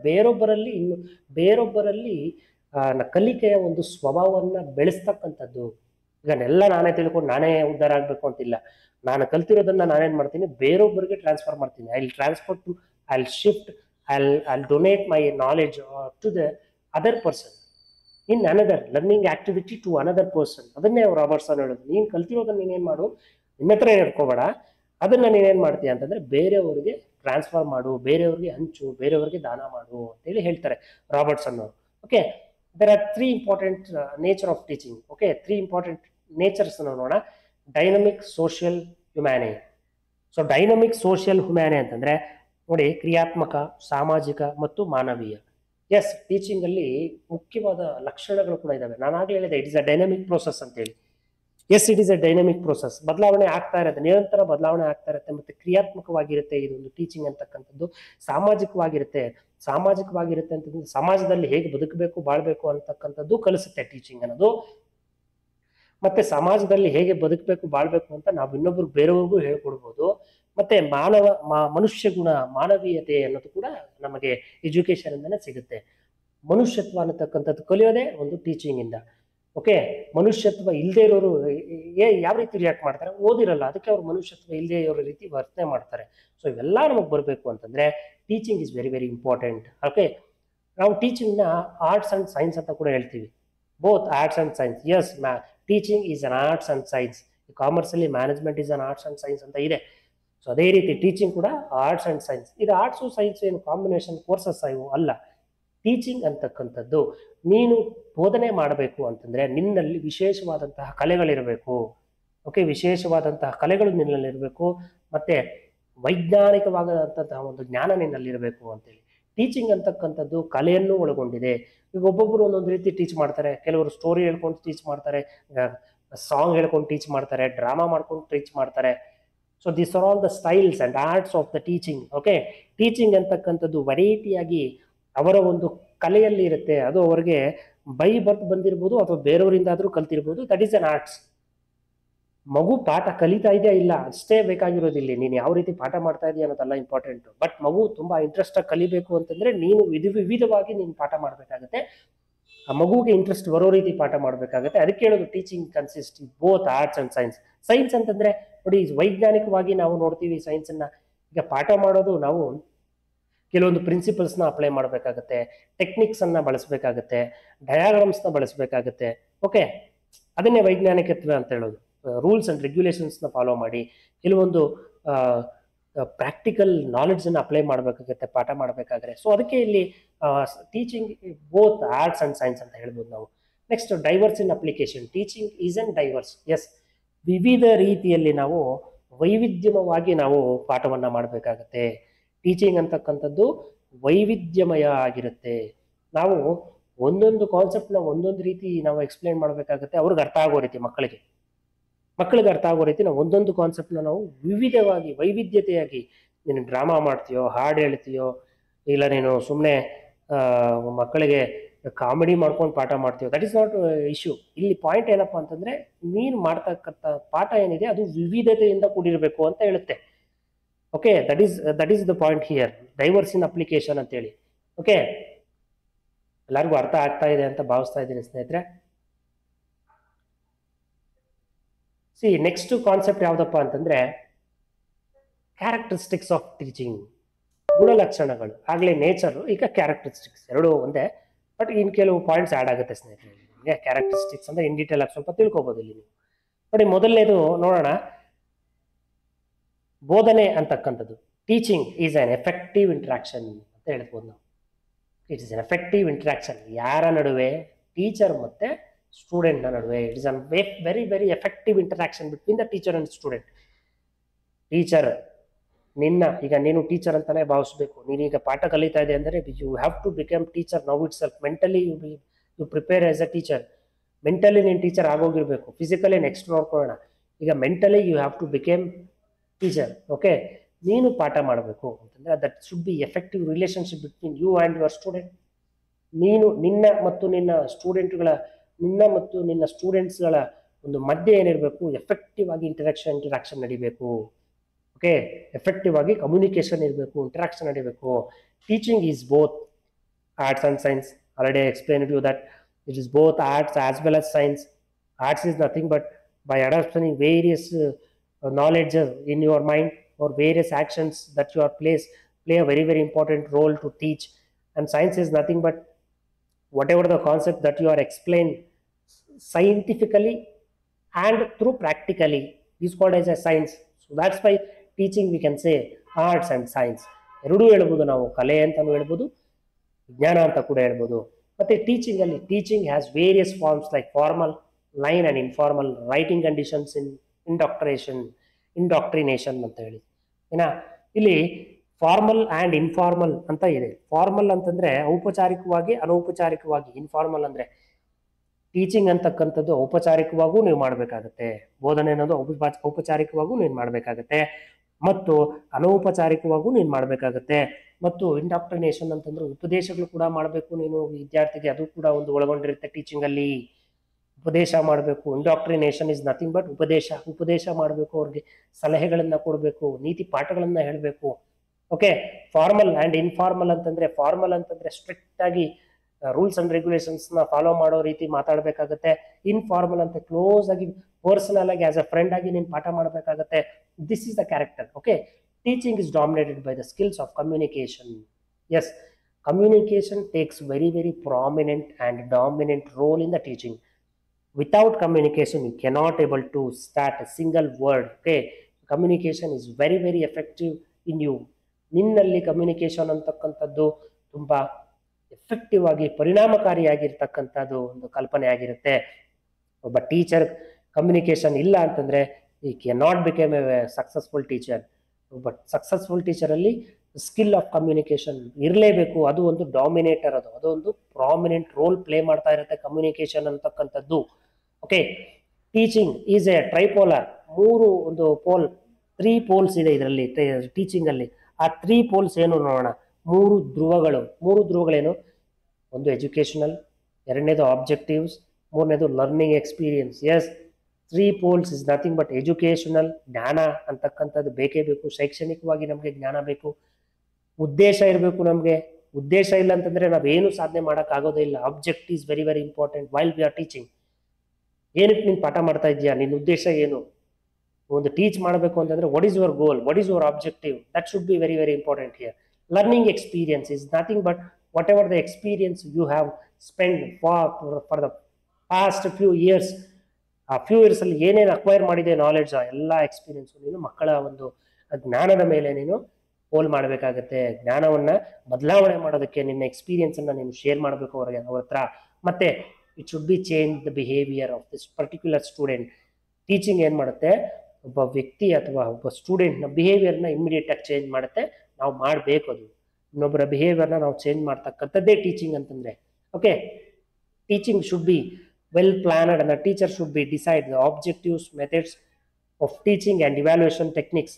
ಬೇರೊಬ್ಬರಲ್ಲಿ ಕಲಿಕೆಯ ಒಂದು ಸ್ವಭಾವವನ್ನ ಬೆಳೆಸ್ತಕ್ಕಂಥದ್ದು. ಈಗ ಎಲ್ಲ ನಾನೇ ತಿಳ್ಕೊಂಡು ನಾನೇ ಉದ್ಧಾರ ಆಗ್ಬೇಕು ಅಂತಿಲ್ಲ. ನಾನು ಕಲ್ತಿರೋದನ್ನ ನಾನೇನ್ ಮಾಡ್ತೀನಿ, ಬೇರೊಬ್ಬರಿಗೆ ಟ್ರಾನ್ಸ್ಫರ್ ಮಾಡ್ತೀನಿ. I shift, I donate my knowledge to the other person in another learning activity to another person. ಅದನ್ನೇ ರಾಬರ್ಟ್ಸನ್ ಹೇಳೋದು. ನೀನ್ ಕಲ್ತಿರೋದನ್ನ ನೀನೇನ್ ಮಾಡು, ನಿನ್ನ ಹತ್ರ ಇಟ್ಕೋಬೇಡ, ಅದನ್ನ ನೀನೇನ್ ಮಾಡ್ತೀಯ ಅಂತಂದ್ರೆ ಬೇರೆಯವರಿಗೆ ಟ್ರಾನ್ಸ್ಫರ್ ಮಾಡು, ಬೇರೆಯವ್ರಿಗೆ ಹಂಚು, ಬೇರೆಯವ್ರಿಗೆ ದಾನ ಮಾಡು ಅಂತೇಳಿ ಹೇಳ್ತಾರೆ ರಾಬರ್ಟ್ಸನ್ ಅವರು. Okay, there are three important nature of teaching. Okay, three important natures ನೋಡೋಣ. Dynamic, social, humane. So dynamic, social, humane ಅಂತಂದ್ರೆ ನೋಡಿ, ಕ್ರಿಯಾತ್ಮಕ, ಸಾಮಾಜಿಕ ಮತ್ತು ಮಾನವೀಯ. ಎಸ್, ಟೀಚಿಂಗ್ ಅಲ್ಲಿ ಮುಖ್ಯವಾದ ಲಕ್ಷಣಗಳು ಕೂಡ ಇದಾವೆ. ನಾನು ಆಗ್ಲೇ ಹೇಳಿದೆ, it is a dynamic process ಅಂತ ಹೇಳಿ. Yes, it is a dynamic process. ಬದಲಾವಣೆ ಆಗ್ತಾ ಇರುತ್ತೆ, ನಿರಂತರ ಬದಲಾವಣೆ ಆಗ್ತಾ ಇರುತ್ತೆ. ಮತ್ತೆ ಕ್ರಿಯಾತ್ಮಕವಾಗಿರುತ್ತೆ ಇದೊಂದು ಟೀಚಿಂಗ್ ಅಂತಕ್ಕಂಥದ್ದು. ಸಾಮಾಜಿಕವಾಗಿರುತ್ತೆ ಅಂತಂದ್ರೆ ಸಮಾಜದಲ್ಲಿ ಹೇಗೆ ಬದುಕಬೇಕು, ಬಾಳ್ಬೇಕು ಅಂತಕ್ಕಂಥದ್ದು ಕಲಿಸುತ್ತೆ ಟೀಚಿಂಗ್ ಅನ್ನೋದು. ಮತ್ತೆ ಸಮಾಜದಲ್ಲಿ ಹೇಗೆ ಬದುಕಬೇಕು, ಬಾಳ್ಬೇಕು ಅಂತ ನಾವು ಇನ್ನೊಬ್ರು ಬೇರೆಯವ್ರಿಗೂ ಹೇಳ್ಕೊಡ್ಬೋದು. ಮತ್ತೆ ಮನುಷ್ಯ ಗುಣ, ಮಾನವೀಯತೆ ಅನ್ನೋದು ಕೂಡ ನಮಗೆ ಎಜುಕೇಶನ್ ಇಂದನೇ ಸಿಗುತ್ತೆ. ಮನುಷ್ಯತ್ವ ಅನ್ನತಕ್ಕಂಥದ್ದು ಕಲಿಯೋದೇ ಒಂದು ಟೀಚಿಂಗ್ ಇಂದ. ಓಕೆ, ಮನುಷ್ಯತ್ವ ಇಲ್ಲದೆ ಇರೋರು ಯಾವ ರೀತಿ ರಿಯಾಕ್ಟ್ ಮಾಡ್ತಾರೆ, ಓದಿರಲ್ಲ, ಅದಕ್ಕೆ ಅವ್ರು ಮನುಷ್ಯತ್ವ ಇಲ್ಲದೆ ಇರೋ ರೀತಿ ವರ್ತನೆ ಮಾಡ್ತಾರೆ. ಸೊ ಇವೆಲ್ಲ ನಮಗೆ ಬರಬೇಕು ಅಂತಂದ್ರೆ teaching is very very important. Okay, ನಾವು ಟೀಚಿಂಗ್ನ ಆರ್ಟ್ಸ್ ಅಂಡ್ ಸೈನ್ಸ್ ಅಂತ ಕೂಡ ಹೇಳ್ತೀವಿ. Both arts and science. Yes, teaching is an arts and science. Commerce ಅಲ್ಲಿ management is an arts and science ಅಂತ ಇದೆ. ಸೊ ಅದೇ ರೀತಿ ಟೀಚಿಂಗ್ ಕೂಡ ಆರ್ಟ್ಸ್ ಅಂಡ್ ಸೈನ್ಸ್. ಇದು ಆರ್ಟ್ಸು ಸೈನ್ಸ್ ಏನು ಕಾಂಬಿನೇಷನ್ ಕೋರ್ಸಸ್ ಅಲ್ಲ. ಟೀಚಿಂಗ್ ಅಂತಕ್ಕಂಥದ್ದು ನೀನು ಬೋಧನೆ ಮಾಡಬೇಕು ಅಂತಂದ್ರೆ ನಿನ್ನಲ್ಲಿ ವಿಶೇಷವಾದಂತಹ ಕಲೆಗಳಿರಬೇಕು. ಓಕೆ, ವಿಶೇಷವಾದಂತಹ ಕಲೆಗಳು ನಿನ್ನಲ್ಲಿರಬೇಕು. ಮತ್ತೆ ವೈಜ್ಞಾನಿಕವಾದಂತಹ ಒಂದು ಜ್ಞಾನ ನಿನ್ನಲ್ಲಿರಬೇಕು ಅಂತೇಳಿ. ಟೀಚಿಂಗ್ ಅಂತಕ್ಕಂಥದ್ದು ಕಲೆಯನ್ನು ಒಳಗೊಂಡಿದೆ. ಈಗ ಒಬ್ಬೊಬ್ಬರು ಒಂದೊಂದು ರೀತಿ ಟೀಚ್ ಮಾಡ್ತಾರೆ. ಕೆಲವರು ಸ್ಟೋರಿ ಹೇಳ್ಕೊಂಡು ಟೀಚ್ ಮಾಡ್ತಾರೆ, ಸಾಂಗ್ ಹೇಳ್ಕೊಂಡು ಟೀಚ್ ಮಾಡ್ತಾರೆ, ಡ್ರಾಮಾ ಮಾಡ್ಕೊಂಡು ಟೀಚ್ ಮಾಡ್ತಾರೆ. So this are all the styles and arts of the teaching. Okay, teaching ಅಂತಕ್ಕಂಥದ್ದು ವೆರೈಟಿಯಾಗಿ ಅವರ ಒಂದು ಕಲೆಯಲ್ಲಿ ಇರುತ್ತೆ. ಅದು ಅವರಿಗೆ ಬೈ ಬರ್ತ್ ಬಂದಿರ್ಬೋದು ಅಥವಾ ಬೇರೆಯವರಿಂದ ಆದ್ರೂ ಕಲ್ತಿರ್ಬೋದು. That is an arts. ಮಗು ಪಾಠ ಕಲಿತಾ ಇದೆಯಾ ಇಲ್ಲ ಅಷ್ಟೇ ಬೇಕಾಗಿರೋದಿಲ್ಲ, ನೀನು ಯಾವ ರೀತಿ ಪಾಠ ಮಾಡ್ತಾ ಇದೆಯಾ ಅನ್ನೋದೆಲ್ಲ ಇಂಪಾರ್ಟೆಂಟ್. ಬಟ್ ಮಗು ತುಂಬಾ ಇಂಟ್ರೆಸ್ಟ್ ಆಗಿ ಕಲಿಬೇಕು ಅಂತಂದ್ರೆ ನೀನು ವಿವಿಧವಾಗಿ ನೀನು ಪಾಠ ಮಾಡ್ಬೇಕಾಗತ್ತೆ. ಆ ಮಗುವಿಗೆ ಇಂಟ್ರೆಸ್ಟ್ ಬರೋ ರೀತಿ ಪಾಠ ಮಾಡ್ಬೇಕಾಗತ್ತೆ. ಅದಕ್ಕೆ ಹೇಳೋದು teaching consist both arts and science. Science ಅಂತಂದ್ರೆ ನೋಡಿ, ವೈಜ್ಞಾನಿಕವಾಗಿ ನಾವು ನೋಡ್ತೀವಿ ಸೈನ್ಸ್ ಅನ್ನ. ಈಗ ಪಾಠ ಮಾಡೋದು ನಾವು ಕೆಲವೊಂದು ಪ್ರಿನ್ಸಿಪಲ್ಸ್ನ ಅಪ್ಲೈ ಮಾಡಬೇಕಾಗತ್ತೆ, ಟೆಕ್ನಿಕ್ಸ್ ಅನ್ನ ಬಳಸಬೇಕಾಗತ್ತೆ, ಡಯಾಗ್ರಾಮ್ಸ್ನ ಬಳಸಬೇಕಾಗತ್ತೆ. ಓಕೆ, ಅದನ್ನೇ ವೈಜ್ಞಾನಿಕತ್ವ ಅಂತ ಹೇಳೋದು. ರೂಲ್ಸ್ ಅಂಡ್ ರೆಗ್ಯುಲೇಷನ್ಸ್ನ ಫಾಲೋ ಮಾಡಿ ಕೆಲವೊಂದು ಪ್ರಾಕ್ಟಿಕಲ್ ನಾಲೆಡ್ಜನ್ನು ಅಪ್ಲೈ ಮಾಡಬೇಕಾಗತ್ತೆ ಪಾಠ ಮಾಡಬೇಕಾದ್ರೆ. ಸೊ ಅದಕ್ಕೆ ಇಲ್ಲಿ teaching both arts and science ಅಂತ ಹೇಳ್ಬೋದು ನಾವು. Next, diverse in application. Teaching is an diverse. Yes, ವಿವಿಧ ರೀತಿಯಲ್ಲಿ ನಾವು ವೈವಿಧ್ಯಮಯವಾಗಿ ನಾವು ಪಾಠವನ್ನ ಮಾಡಬೇಕಾಗತ್ತೆ. ಟೀಚಿಂಗ್ ಅಂತಕ್ಕಂಥದ್ದು ವೈವಿಧ್ಯಮಯ ಆಗಿರುತ್ತೆ. ನಾವು ಒಂದೊಂದು ಕಾನ್ಸೆಪ್ಟ್ನ ಒಂದೊಂದು ರೀತಿ ನಾವು ಎಕ್ಸ್ಪ್ಲೇನ್ ಮಾಡಬೇಕಾಗತ್ತೆ. ಅವ್ರಿಗೆ ಅರ್ಥ ಆಗೋ ರೀತಿ, ಮಕ್ಕಳಿಗೆ ಅರ್ಥ ಆಗೋ ರೀತಿ ನಾವು ಒಂದೊಂದು ಕಾನ್ಸೆಪ್ಟ್ನ ನಾವು ವಿವಿಧವಾಗಿ ವೈವಿಧ್ಯತೆಯಾಗಿ, ನೀನು ಡ್ರಾಮಾ ಮಾಡ್ತೀಯೋ, ಹಾಡು ಹೇಳ್ತೀಯೋ, ಇಲ್ಲ ನೀನು ಸುಮ್ಮನೆ ಮಕ್ಕಳಿಗೆ ಕಾಮಿಡಿ ಮಾಡ್ಕೊಂಡು ಪಾಠ ಮಾಡ್ತೀವೋ, ದಟ್ ಈಸ್ ನಾಟ್ ಇಶ್ಯೂ. ಇಲ್ಲಿ ಪಾಯಿಂಟ್ ಏನಪ್ಪಾ ಅಂತಂದ್ರೆ ನೀನು ಮಾಡ್ತಕ್ಕಂಥ ಪಾಠ ಏನಿದೆ ಅದು ವಿವಿಧತೆಯಿಂದ ಕೂಡಿರಬೇಕು ಅಂತ ಹೇಳುತ್ತೆ. Okay, that is the point here, diverse in application ಅಂತೇಳಿ. ಓಕೆ, ಎಲ್ಲರಿಗೂ ಅರ್ಥ ಆಗ್ತಾ ಇದೆ ಅಂತ ಭಾವಿಸ್ತಾ ಇದ್ದೀನಿ ಸ್ನೇಹಿತರೆ. ಸಿ, ನೆಕ್ಸ್ಟ್ ಕಾನ್ಸೆಪ್ಟ್ ಯಾವ್ದಪ್ಪ ಅಂತಂದ್ರೆ ಕ್ಯಾರೆಕ್ಟರಿಸ್ಟಿಕ್ಸ್ ಆಫ್ ಟೀಚಿಂಗ್. ಗುಣಲಕ್ಷಣಗಳು. ಆಗ್ಲೇ ನೇಚರ್, ಈಗ ಕ್ಯಾರೆಕ್ಟರಿಸ್ಟಿಕ್ಸ್ ಎರಡೂ ಒಂದೇ. ಬಟ್ ಇನ್ ಕೆಲವು ಪಾಯಿಂಟ್ಸ್ ಆಡ್ ಆಗುತ್ತೆ ಸ್ನೇಹಿತರೆ. ನಿಮಗೆ ಕ್ಯಾರೆಕ್ಟರಿಸ್ಟಿಕ್ಸ್ ಅಂದ್ರೆ ಇನ್ ಡೀಟೇಲ್ ಆಗಿ ಸ್ವಲ್ಪ ತಿಳ್ಕೊಬಹುದು ಇಲ್ಲಿ ನೀವು. ನೋಡಿ, ಮೊದಲನೇದು ನೋಡೋಣ, ಬೋಧನೆ ಅಂತಕ್ಕಂಥದ್ದು. Teaching is an effective interaction ಅಂತ ಹೇಳ್ಬೋದು ನಾವು. It is an effective interaction ಯಾರ ನಡುವೆ? ಟೀಚರ್ ಮತ್ತೆ ಸ್ಟೂಡೆಂಟ್ ನಡುವೆ. It is a very very effective interaction between the teacher and student. Teacher ಈಗ ನೀನು ಟೀಚರ್ ಅಂತಾನೆ ಭಾವಿಸ್ಬೇಕು. ನೀನೀಗ ಪಾಠ ಕಲಿತಾ ಇದೆ ಅಂದರೆ you have to become teacher now itself. Mentally you prepare as a teacher. Mentally ನೀನು ಟೀಚರ್ ಆಗೋಗಿರ್ಬೇಕು. ಫಿಸಿಕಲಿ ನೆಕ್ಸ್ಟ್ ನೋಡ್ಕೊಳ್ಳೋಣ. ಈಗ mentally you have to become teacher. Okay, ನೀನು ಪಾಠ ಮಾಡಬೇಕು ಅಂತಂದ್ರೆ that should be effective relationship between you and your student. ನಿನ್ನ ಮತ್ತು ನಿನ್ನ ಸ್ಟೂಡೆಂಟ್ಸ್ಗಳ ಒಂದು ಮಧ್ಯೆ ಏನಿರಬೇಕು, ಎಫೆಕ್ಟಿವ್ ಆಗಿ ಇಂಟರಾಕ್ಷನ್ ನಡಿಬೇಕು. ಓಕೆ, ಎಫೆಕ್ಟಿವ್ ಆಗಿ ಕಮ್ಯುನಿಕೇಶನ್ ಇರಬೇಕು, ಇಂಟರಾಕ್ಷನ್ ನಡಿಬೇಕು. Teaching is both arts and science. Already I explained you that it is both arts as well as science. Arts is nothing but by adopting various knowledge in your mind or various actions that you are play a very very important role to teach. And science is nothing but whatever the concept that you are explained scientifically and through practically is called as a science. So that's why teaching we can say arts and science. ಎರಡೂ ಹೇಳ್ಬೋದು ನಾವು, ಕಲೆ ಅಂತಾನು ಹೇಳ್ಬೋದು, ವಿಜ್ಞಾನ ಅಂತ ಕೂಡ ಹೇಳ್ಬೋದು. ಮತ್ತೆ teaching has various forms like formal, line and informal, writing conditions, indoctrination ಅಂತ ಹೇಳಿ. ಇಲ್ಲಿ ಫಾರ್ಮಲ್ ಆ್ಯಂಡ್ ಇನ್ಫಾರ್ಮಲ್ ಅಂತ ಇದೆ. ಫಾರ್ಮಲ್ ಅಂತಂದ್ರೆ ಔಪಚಾರಿಕವಾಗಿ, ಅನೌಪಚಾರಿಕವಾಗಿ. ಇನ್ಫಾರ್ಮಲ್ ಅಂದ್ರೆ ಟೀಚಿಂಗ್ ಅಂತಕ್ಕಂಥದ್ದು ಔಪಚಾರಿಕವಾಗೂ ನೀವು ಮಾಡಬೇಕಾಗತ್ತೆ, ಬೋಧನೆ ಅನ್ನೋದು ಔಪಚಾರಿಕವಾಗೂ ನೀನು ಮಾಡಬೇಕಾಗತ್ತೆ, ಮತ್ತು ಅನೌಪಚಾರಿಕವಾಗೂ ನೀನು ಮಾಡಬೇಕಾಗತ್ತೆ. ಮತ್ತು ಇಂಡಾಕ್ಟ್ರಿನೇಷನ್ ಅಂತಂದ್ರೆ ಉಪದೇಶಗಳು ಕೂಡ ಮಾಡಬೇಕು ನೀನು ವಿದ್ಯಾರ್ಥಿಗೆ. ಅದು ಕೂಡ ಒಂದು ಒಳಗೊಂಡಿರುತ್ತೆ ಟೀಚಿಂಗ್ ಅಲ್ಲಿ. ಉಪದೇಶ ಮಾಡಬೇಕು. ಇಂಡಾಕ್ಟ್ರಿನೇಷನ್ ಇಸ್ ನಥಿಂಗ್ ಬಟ್ ಉಪದೇಶ ಮಾಡಬೇಕು, ಅವ್ರಿಗೆ ಸಲಹೆಗಳನ್ನ ಕೊಡಬೇಕು, ನೀತಿ ಪಾಠಗಳನ್ನ ಹೇಳಬೇಕು. ಓಕೆ, ಫಾರ್ಮಲ್ ಆ್ಯಂಡ್ ಇನ್ಫಾರ್ಮಲ್ ಅಂತಂದ್ರೆ, ಫಾರ್ಮಲ್ ಅಂತಂದ್ರೆ ಸ್ಟ್ರಿಕ್ಟ್ ಆಗಿ ರೂಲ್ಸ್ ಅಂಡ್ ರೆಗ್ಯುಲೇಷನ್ಸ್ ನ ಫಾಲೋ ಮಾಡೋ ರೀತಿ ಮಾತಾಡಬೇಕಾಗತ್ತೆ. ಇನ್ಫಾರ್ಮಲ್ ಅಂತ ಕ್ಲೋಸ್ ಆಗಿ ಪರ್ಸನಲ್ ಆಗಿ ಆಸ್ ಅ ಫ್ರೆಂಡ್ ಆಗಿ ನೀನು ಪಾಠ ಮಾಡಬೇಕಾಗತ್ತೆ. This is the character. Okay, teaching is dominated by the skills of communication. Yes, communication takes very very prominent and dominant role in the teaching. Without communication you cannot able to start a single word. Okay, communication is very very effective in you. ನಿನ್ನಲ್ಲಿ communication ಅಂತಕ್ಕಂಥದ್ದು ತುಂಬಾ effective ಆಗಿ ಪರಿಣಾಮಕಾರಿಯಾಗಿರ್ತಕ್ಕಂಥದ್ದು ಒಂದು ಕಲ್ಪನೆ ಆಗಿರುತ್ತೆ. ಒಬ್ಬ teacher communication ಇಲ್ಲ ಅಂತಂದ್ರೆ ಈ cannot become A successful teacher. ಒಬ್ಬ ಸಕ್ಸಸ್ಫುಲ್ ಟೀಚರ್ ಅಲ್ಲಿ ಸ್ಕಿಲ್ ಆಫ್ ಕಮ್ಯುನಿಕೇಶನ್ ಇರಲೇಬೇಕು. ಅದು ಒಂದು ಡಾಮಿನೇಟರ್, ಅದೊಂದು ಪ್ರಾಮಿನೆಂಟ್ ರೋಲ್ ಪ್ಲೇ ಮಾಡ್ತಾ ಇರುತ್ತೆ ಕಮ್ಯುನಿಕೇಶನ್ ಅಂತಕ್ಕಂಥದ್ದು. Okay, teaching is a tripolar. Three poles ಇದೆ ಇದರಲ್ಲಿ ಟೀಚಿಂಗ್ ಅಲ್ಲಿ. ಆ 3 ಪೋಲ್ಸ್ ಏನು ನೋಡೋಣ. 3 ಧ್ರುವಗಳೇನು? ಒಂದು ಎಜುಕೇಶನಲ್, ಎರಡನೇದು ಆಬ್ಜೆಕ್ಟಿವ್ಸ್, ಮೂರನೇದು learning experience. Yes, 3 poles is nothing but educational. ಜ್ಞಾನ ಅಂತಕ್ಕಂಥದ್ದು ಬೇಕೇ ಬೇಕು. ಶೈಕ್ಷಣಿಕವಾಗಿ ನಮಗೆ ಜ್ಞಾನ ಬೇಕು, ಉದ್ದೇಶ ಇರಬೇಕು ನಮಗೆ. ಉದ್ದೇಶ ಇಲ್ಲ ಅಂತಂದ್ರೆ ನಾವೇನು ಸಾಧನೆ ಮಾಡೋಕ್ಕಾಗೋದೇ ಇಲ್ಲ. Object is very very important while we are teaching. ಏನಕ್ಕೆ ನೀನು ಪಾಠ ಮಾಡ್ತಾ ಇದೆಯಾ, ನಿನ್ನ ಉದ್ದೇಶ ಏನು? ಒಂದು ಟೀಚ್ ಮಾಡಬೇಕು ಅಂತಂದ್ರೆ what is your goal, what is your objective, that should be very very important here. Learning experience is nothing but whatever the experience you have spend for the past few years. ಆ few years ಅಲ್ಲಿ ಏನೇನು acquire ಮಾಡಿದೆ knowledge, ಎಲ್ಲ experience ನೀನು ಮಕ್ಕಳ ಒಂದು ಜ್ಞಾನದ ಮೇಲೆ ನೀನು ಹೋಲ್ ಮಾಡಬೇಕಾಗತ್ತೆ. ಜ್ಞಾನವನ್ನ ಬದಲಾವಣೆ ಮಾಡೋದಕ್ಕೆ ನಿನ್ನ ಎಕ್ಸ್ಪೀರಿಯನ್ಸ್ ಅನ್ನ ನೀನು ಶೇರ್ ಮಾಡಬೇಕು ಅವ್ರ ಹತ್ರ. ಮತ್ತೆ it should B change the behaviour of this particular student. Teaching ಏನ್ ಮಾಡುತ್ತೆ, ಒಬ್ಬ ವ್ಯಕ್ತಿ ಅಥವಾ ಒಬ್ಬ ಸ್ಟೂಡೆಂಟ್ನ ಬಿಹೇವಿಯರ್ನ ಇಮಿಡಿಯೇಟ್ ಆಗಿ ಚೇಂಜ್ ಮಾಡುತ್ತೆ. ನಾವು ಮಾಡಬೇಕು ಅದು. ಇನ್ನೊಬ್ಬರ ಬಿಹೇವಿಯರ್ನ ನಾವು ಚೇಂಜ್ ಮಾಡ್ತಕ್ಕಂಥದ್ದೇ ಟೀಚಿಂಗ್ ಅಂತಂದ್ರೆ. Okay, teaching should be well planned and the teacher should be decide the objectives, methods of teaching and evaluation techniques.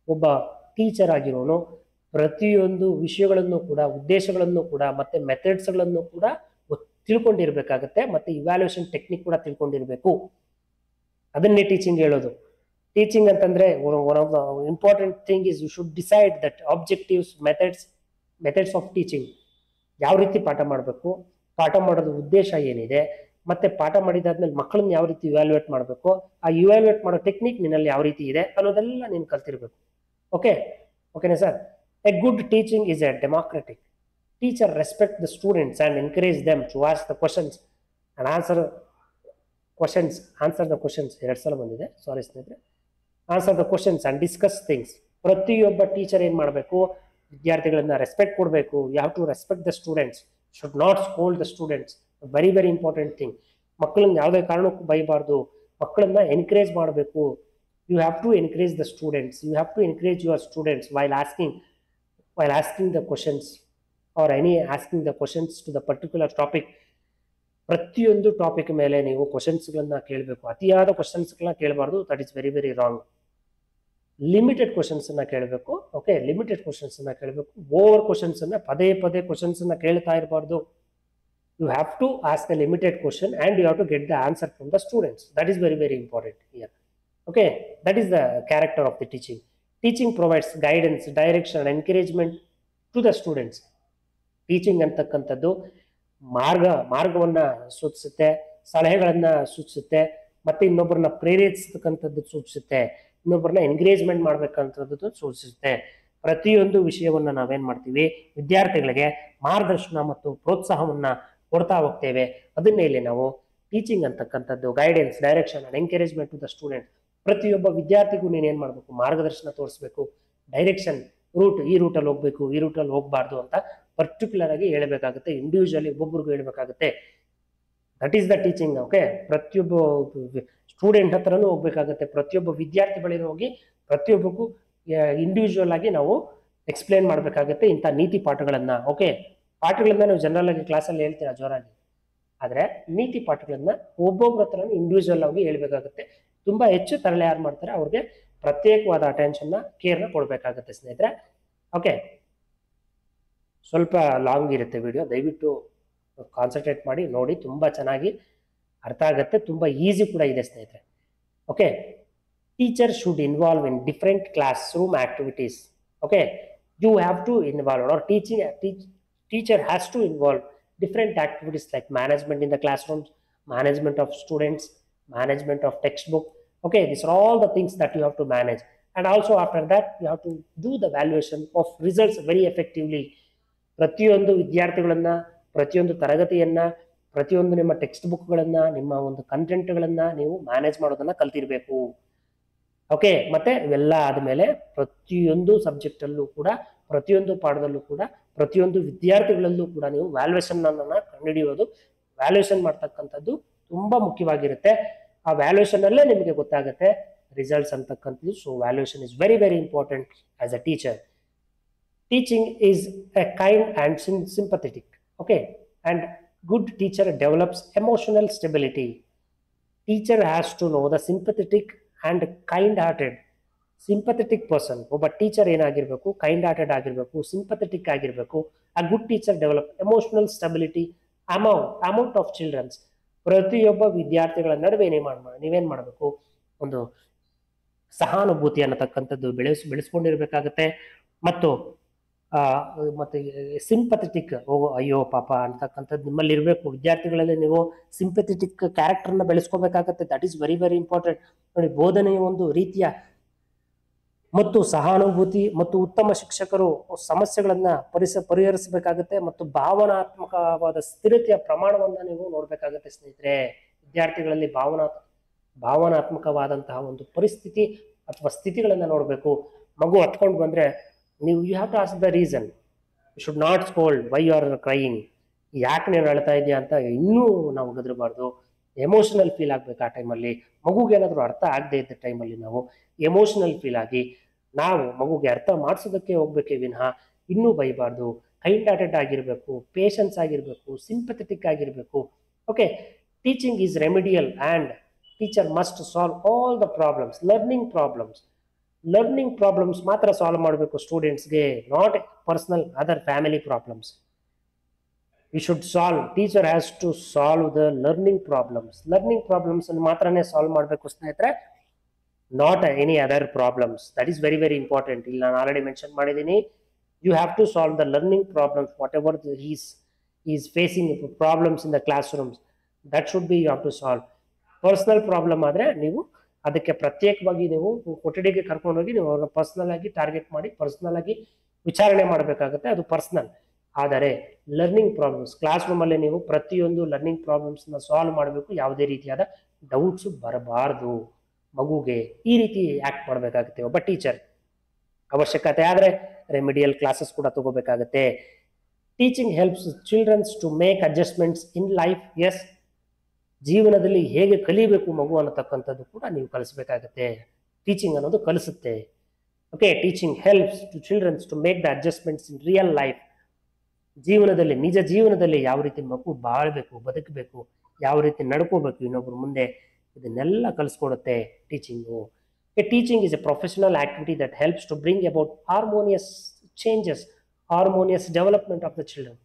ಒಬ್ಬ ಟೀಚರ್ ಆಗಿರೋನು ಪ್ರತಿಯೊಂದು ವಿಷಯಗಳನ್ನು ಕೂಡ, ಉದ್ದೇಶಗಳನ್ನು ಕೂಡ, ಮತ್ತೆ ಮೆಥಡ್ಸ್ಗಳನ್ನು ಕೂಡ ತಿಳ್ಕೊಂಡಿರ್ಬೇಕಾಗತ್ತೆ. ಮತ್ತೆ ಇವ್ಯಾಲ್ಯೂಯೇಷನ್ ಟೆಕ್ನಿಕ್ ಕೂಡ ತಿಳ್ಕೊಂಡಿರ್ಬೇಕು. ಅದನ್ನೇ ಟೀಚಿಂಗ್ ಹೇಳೋದು. ಟೀಚಿಂಗ್ ಅಂತಂದ್ರೆ one of the important thing is you should decide that objectives, methods of teaching. ಯಾವ ರೀತಿ ಪಾಠ ಮಾಡಬೇಕು, ಪಾಠ ಮಾಡೋದು ಉದ್ದೇಶ ಏನಿದೆ, ಮತ್ತೆ ಪಾಠ ಮಾಡಿದಾದ್ಮೇಲೆ ಮಕ್ಕಳನ್ನ ಯಾವ ರೀತಿ ಇವ್ಯಾಲ್ಯೂಯೇಟ್ ಮಾಡಬೇಕು, ಆ ಇವ್ಯಾಲ್ಯೂಯೇಟ್ ಮಾಡೋ ಟೆಕ್ನಿಕ್ ನಿನ್ನಲ್ಲಿ ಯಾವ ರೀತಿ ಇದೆ ಅನ್ನೋದೆಲ್ಲ ನೀನು ಕಲ್ತಿರ್ಬೇಕು. ಓಕೆನಾ sir? A good teaching is a democratic. Teacher respect the students and encourage them to ask the questions and answer the questions. 2 ಸಲ ಬಂದಿದೆ, ಸಾರಿ ಸ್ನೇಹಿತರೆ. Answer the questions and discuss things. ಪ್ರತಿಯೊಬ್ಬ ಟೀಚರ್ ಏನ್ ಮಾಡಬೇಕು, ವಿದ್ಯಾರ್ಥಿಗಳನ್ನ ರೆಸ್ಪೆಕ್ಟ್ ಕೊಡಬೇಕು. You have to respect the students, should not scold the students. Very very important thing. ಮಕ್ಕಳನ್ನ ಯಾವುದೇ ಕಾರಣಕ್ಕೂ ಬೈಬಾರ್ದು, ಮಕ್ಕಳನ್ನ ಎನ್ಕರೇಜ್ ಮಾಡಬೇಕು. You have to encourage the students, you have to encourage your students while asking the questions or asking the questions to the particular topic. ಪ್ರತಿಯೊಂದು topic ಮೇಲೆ ನೀವು ಕ್ವಶನ್ಸ್ಗಳನ್ನ ಕೇಳಬೇಕು. ಅತಿಯಾದ ಕ್ವಶನ್ಸ್ಗಳನ್ನ ಕೇಳಬಾರ್ದು, that is very very wrong. Limited questions ಅನ್ನ ಕೇಳಬೇಕು. ಓಕೆ, ಲಿಮಿಟೆಡ್ ಕ್ವಶನ್ಸ್ ಅನ್ನ ಕೇಳಬೇಕು. ಓವರ್ ಕ್ವಶನ್ಸ್ ಅನ್ನ ಪದೇ ಪದೇ ಕ್ವಶನ್ಸ್ ಅನ್ನ ಕೇಳ್ತಾ ಇರಬಾರ್ದು. You have to ask a limited question and you have to get the answer from the students. That is very very important here. Okay, that is the character of the teaching. Teaching provides guidance, direction, encouragement to the students. Teaching ಅಂತಕ್ಕಂಥದ್ದು ಮಾರ್ಗವನ್ನ ಸೂಚಿಸುತ್ತೆ, ಸಲಹೆಗಳನ್ನ ಸೂಚಿಸುತ್ತೆ, ಮತ್ತೆ ಇನ್ನೊಬ್ಬರನ್ನ ಪ್ರೇರೇಪಿಸತಕ್ಕಂಥದ್ದು ಸೂಚಿಸುತ್ತೆ, ಇನ್ನೊಬ್ಬರನ್ನ encouragement ಮಾಡ್ಬೇಕಂತದ್ದು ಸೂಚಿಸುತ್ತೆ. ಪ್ರತಿಯೊಂದು ವಿಷಯವನ್ನ ನಾವೇನ್ ಮಾಡ್ತೀವಿ, ವಿದ್ಯಾರ್ಥಿಗಳಿಗೆ ಮಾರ್ಗದರ್ಶನ ಮತ್ತು ಪ್ರೋತ್ಸಾಹವನ್ನ ಕೊಡ್ತಾ ಹೋಗ್ತೇವೆ. ಅದನ್ನೇ ಇಲ್ಲಿ ನಾವು ಟೀಚಿಂಗ್ ಅಂತಕ್ಕಂಥದ್ದು guidance, direction and encouragement to the student. ಪ್ರತಿಯೊಬ್ಬ ವಿದ್ಯಾರ್ಥಿಗೂ ನೀನೇನ್ ಮಾಡ್ಬೇಕು, ಮಾರ್ಗದರ್ಶನ ತೋರಿಸ್ಬೇಕು, ಡೈರೆಕ್ಷನ್, ರೂಟ್, ಈ ರೂಟಲ್ಲಿ ಹೋಗ್ಬೇಕು, ಈ ರೂಟಲ್ಲಿ ಹೋಗ್ಬಾರ್ದು ಅಂತ ಪರ್ಟಿಕ್ಯುಲರ್ ಆಗಿ ಹೇಳಬೇಕಾಗುತ್ತೆ. ಇಂಡಿವಿಜುವಲಿ ಒಬ್ಬೊಬ್ರಿಗೂ ಹೇಳಬೇಕಾಗುತ್ತೆ. That is the teaching. Okay, ಪ್ರತಿಯೊಬ್ಬ ಸ್ಟೂಡೆಂಟ್ ಹತ್ರನೂ ಹೋಗ್ಬೇಕಾಗುತ್ತೆ, ಪ್ರತಿಯೊಬ್ಬ ವಿದ್ಯಾರ್ಥಿ ಬಳಿ ಹೋಗಿ ಪ್ರತಿಯೊಬ್ಬಕ್ಕೂ ಇಂಡಿವಿಜುವಲ್ ಆಗಿ ನಾವು ಎಕ್ಸ್ಪ್ಲೇನ್ ಮಾಡಬೇಕಾಗುತ್ತೆ ಇಂಥ ನೀತಿ ಪಾಠಗಳನ್ನ. ಓಕೆ, ಪಾಠಗಳನ್ನ ನಾವು ಜನರಲ್ ಆಗಿ ಕ್ಲಾಸಲ್ಲಿ ಹೇಳ್ತೀರಾ ಜೋರಾಗಿ, ಆದ್ರೆ ನೀತಿ ಪಾಠಗಳನ್ನ ಒಬ್ಬೊಬ್ಬರ ಹತ್ರನೂ ಇಂಡಿವಿಜುವಲ್ ಆಗಿ ಹೇಳ್ಬೇಕಾಗುತ್ತೆ. ತುಂಬಾ ಹೆಚ್ಚು ತರಲೆ ಯಾರು ಮಾಡ್ತಾರೆ ಅವ್ರಿಗೆ ಪ್ರತ್ಯೇಕವಾದ ಅಟೆನ್ಷನ್ ಕೇರ್ನ ಕೊಡ್ಬೇಕಾಗುತ್ತೆ ಸ್ನೇಹಿತರೆ. ಓಕೆ, ಸ್ವಲ್ಪ ಲಾಂಗ್ ಇರುತ್ತೆ ವಿಡಿಯೋ, ದಯವಿಟ್ಟು ಕಾನ್ಸಂಟ್ರೇಟ್ ಮಾಡಿ ನೋಡಿ, ತುಂಬಾ ಚೆನ್ನಾಗಿ ಅರ್ಥ ಆಗುತ್ತೆ, ತುಂಬಾ ಈಸಿ ಕೂಡ ಇದೆ ಸ್ನೇಹಿತರೆ. Okay, teacher should involve in different classroom activities. Okay, you have to involve or teacher has to involve different activities like management in the classrooms, management of students, management of textbook. Okay, these are all the things that you have to manage. And also after that you have to do the valuation of results very effectively. ಪ್ರತಿಯೊಂದು ವಿದ್ಯಾರ್ಥಿಗಳನ್ನ, ಪ್ರತಿಯೊಂದು ತರಗತಿಯನ್ನ, ಪ್ರತಿಯೊಂದು ನಿಮ್ಮ text ಬುಕ್ಗಳನ್ನ, ನಿಮ್ಮ ಒಂದು ಕಂಟೆಂಟ್ಗಳನ್ನ ನೀವು manage ಮಾಡೋದನ್ನ ಕಲ್ತಿರ್ಬೇಕು. Okay, ಮತ್ತೆ ಇವೆಲ್ಲ ಆದಮೇಲೆ ಪ್ರತಿಯೊಂದು ಸಬ್ಜೆಕ್ಟ್ ಅಲ್ಲೂ ಕೂಡ, ಪ್ರತಿಯೊಂದು ಪಾಠದಲ್ಲೂ ಕೂಡ, ಪ್ರತಿಯೊಂದು ವಿದ್ಯಾರ್ಥಿಗಳಲ್ಲೂ ಕೂಡ ನೀವು ವ್ಯಾಲ್ಯೂಯೇಷನ್ ಅನ್ನ ಕಂಡುಹಿಡಿಯೋದು, ವ್ಯಾಲ್ಯೂಯೇಷನ್ ಮಾಡ್ತಕ್ಕಂಥದ್ದು ತುಂಬಾ ಮುಖ್ಯವಾಗಿರುತ್ತೆ. ಆ ವ್ಯಾಲ್ಯೂಯೇಷನ್ ಅಲ್ಲೇ ನಿಮಗೆ ಗೊತ್ತಾಗುತ್ತೆ ರಿಸಲ್ಟ್ಸ್ ಅಂತಕ್ಕಂಥದ್ದು. So valuation is very very important as a teacher. Teaching is a kind and sympathetic. Okay, and good teacher develops emotional stability. Teacher has to know the sympathetic and kind hearted. Sympathetic person, ಒಬ್ಬ teacher ಏನಾಗಿರ್ಬೇಕು, kind hearted ಆಗಿರ್ಬೇಕು, sympathetic ಆಗಿರ್ಬೇಕು. A good teacher develop emotional stability amount of childrens. ಪ್ರತಿಯೊಬ್ಬ ವಿದ್ಯಾರ್ಥಿಗಳ ನಡುವೆ ನೀವೇನ್ ಮಾಡಬೇಕು, ಒಂದು ಸಹಾನುಭೂತಿ ಅನ್ನತಕ್ಕಂಥದ್ದು ಬೆಳೆಸ್ಕೊಂಡಿರ್ಬೇಕಾಗತ್ತೆ. ಮತ್ತು ಮತ್ತೆ ಸಿಂಪಥೆಟಿಕ್, ಅಯ್ಯೋ ಪಾಪ ಅಂತಕ್ಕಂಥದ್ದು ನಿಮ್ಮಲ್ಲಿ ಇರಬೇಕು. ವಿದ್ಯಾರ್ಥಿಗಳಲ್ಲಿ ನೀವು ಸಿಂಪಥೆಟಿಕ್ ಕ್ಯಾರೆಕ್ಟರ್ನ ಬೆಳೆಸ್ಕೋಬೇಕಾಗತ್ತೆ. That is very very important. ನೋಡಿ, ಬೋಧನೆಯ ಒಂದು ರೀತಿಯ ಮತ್ತು ಸಹಾನುಭೂತಿ ಮತ್ತು ಉತ್ತಮ ಶಿಕ್ಷಕರು ಸಮಸ್ಯೆಗಳನ್ನ ಪರಿಹರಿಸಬೇಕಾಗುತ್ತೆ. ಮತ್ತು ಭಾವನಾತ್ಮಕವಾದ ಸ್ಥಿರತೆಯ ಪ್ರಮಾಣವನ್ನ ನೀವು ನೋಡ್ಬೇಕಾಗತ್ತೆ ಸ್ನೇಹಿತರೆ. ವಿದ್ಯಾರ್ಥಿಗಳಲ್ಲಿ ಭಾವನಾತ್ಮಕವಾದಂತಹ ಒಂದು ಪರಿಸ್ಥಿತಿ ಅಥವಾ ಸ್ಥಿತಿಗಳನ್ನ ನೋಡ್ಬೇಕು. ಮಗು ಹತ್ಕೊಂಡು ಬಂದ್ರೆ ನೀವು you have to ask the reason. You should not scold why you are crying. ಯಾಕೆ ನೀನು ಅಳ್ತಾ ಇದೆಯಾ ಅಂತ ಇನ್ನೂ ನಾವು ಗದರಬಾರ್ದು. ಎಮೋಷನಲ್ ಫೀಲ್ ಆಗ್ಬೇಕು ಆ ಟೈಮಲ್ಲಿ. ಮಗುಗೆ ಏನಾದರೂ ಅರ್ಥ ಆಗದೆ ಇದ್ದ ಟೈಮಲ್ಲಿ ನಾವು ಎಮೋಷನಲ್ ಫೀಲ್ ಆಗಿ ನಾವು ಮಗುಗೆ ಅರ್ಥ ಮಾಡಿಸೋದಕ್ಕೆ ಹೋಗ್ಬೇಕೇ ವಿನಃ ಇನ್ನೂ ಬೈಬಾರ್ದು. ಕೈಂಡ್ ಹಾರ್ಟೆಡ್ ಆಗಿರಬೇಕು, ಪೇಷನ್ಸ್ ಆಗಿರಬೇಕು, ಸಿಂಪಥೆಟಿಕ್ ಆಗಿರಬೇಕು. Okay, teaching is remedial and teacher must solve all the problems. Learning problems ಮಾತ್ರ ಸಾಲ್ವ್ ಮಾಡಬೇಕು ಸ್ಟೂಡೆಂಟ್ಸ್ಗೆ, not personal other family problems. We should solve, teacher has to solve the learning problems ಅನ್ನು ಮಾತ್ರನೇ solve ಮಾಡಬೇಕು ಸ್ನೇಹಿತರೆ, not any other problems. That is very very important. ಇಲ್ಲಿ ನಾನು already mention ಮಾಡಿದ್ದೀನಿ, you have to solve the learning problems. Whatever is facing problems in the classrooms, that should be you have to solve. Personal problem ಆದರೆ ನೀವು ಅದಕ್ಕೆ ಪ್ರತ್ಯೇಕವಾಗಿ ನೀವು ಕೊಠಡಿಗೆ ಕರ್ಕೊಂಡೋಗಿ ನೀವು ಅವ್ರನ್ನ ಪರ್ಸನಲ್ ಆಗಿ ಟಾರ್ಗೆಟ್ ಮಾಡಿ ಪರ್ಸನಲ್ ಆಗಿ ವಿಚಾರಣೆ ಮಾಡಬೇಕಾಗುತ್ತೆ, ಅದು ಪರ್ಸನಲ್. ಆದರೆ ಲರ್ನಿಂಗ್ ಪ್ರಾಬ್ಲಮ್ಸ್ ಕ್ಲಾಸ್ ರೂಮಲ್ಲಿ ನೀವು ಪ್ರತಿಯೊಂದು ಲರ್ನಿಂಗ್ ಪ್ರಾಬ್ಲಮ್ಸ್ನ ಸಾಲ್ವ್ ಮಾಡಬೇಕು. ಯಾವುದೇ ರೀತಿಯಾದ ಡೌಟ್ಸ್ ಬರಬಾರ್ದು ಮಗುಗೆ. ಈ ರೀತಿ ಆಕ್ಟ್ ಮಾಡಬೇಕಾಗುತ್ತೆ ಒಬ್ಬ ಟೀಚರ್. ಅವಶ್ಯಕತೆ ಆದರೆ ರೆಮಿಡಿಯಲ್ ಕ್ಲಾಸಸ್ ಕೂಡ ಜೀವನದಲ್ಲಿ ಹೇಗೆ ಕಲಿಬೇಕು ಮಗು ಅನ್ನತಕ್ಕಂಥದ್ದು ಕೂಡ ನೀವು ಕಲಿಸ್ಬೇಕಾಗತ್ತೆ. ಟೀಚಿಂಗ್ ಅನ್ನೋದು ಕಲಿಸುತ್ತೆ. Okay, teaching helps to childrens to make the adjustments in real life. ಜೀವನದಲ್ಲಿ, ನಿಜ ಜೀವನದಲ್ಲಿ ಯಾವ ರೀತಿ ಮಗು ಬಾಳ್ಬೇಕು, ಬದುಕಬೇಕು, ಯಾವ ರೀತಿ ನಡ್ಕೋಬೇಕು ಇನ್ನೊಬ್ರ ಮುಂದೆ, ಇದನ್ನೆಲ್ಲ ಕಲಿಸ್ಕೊಡುತ್ತೆ teaching. Teaching is a professional activity that helps to bring about harmonious changes, harmonious development of the children.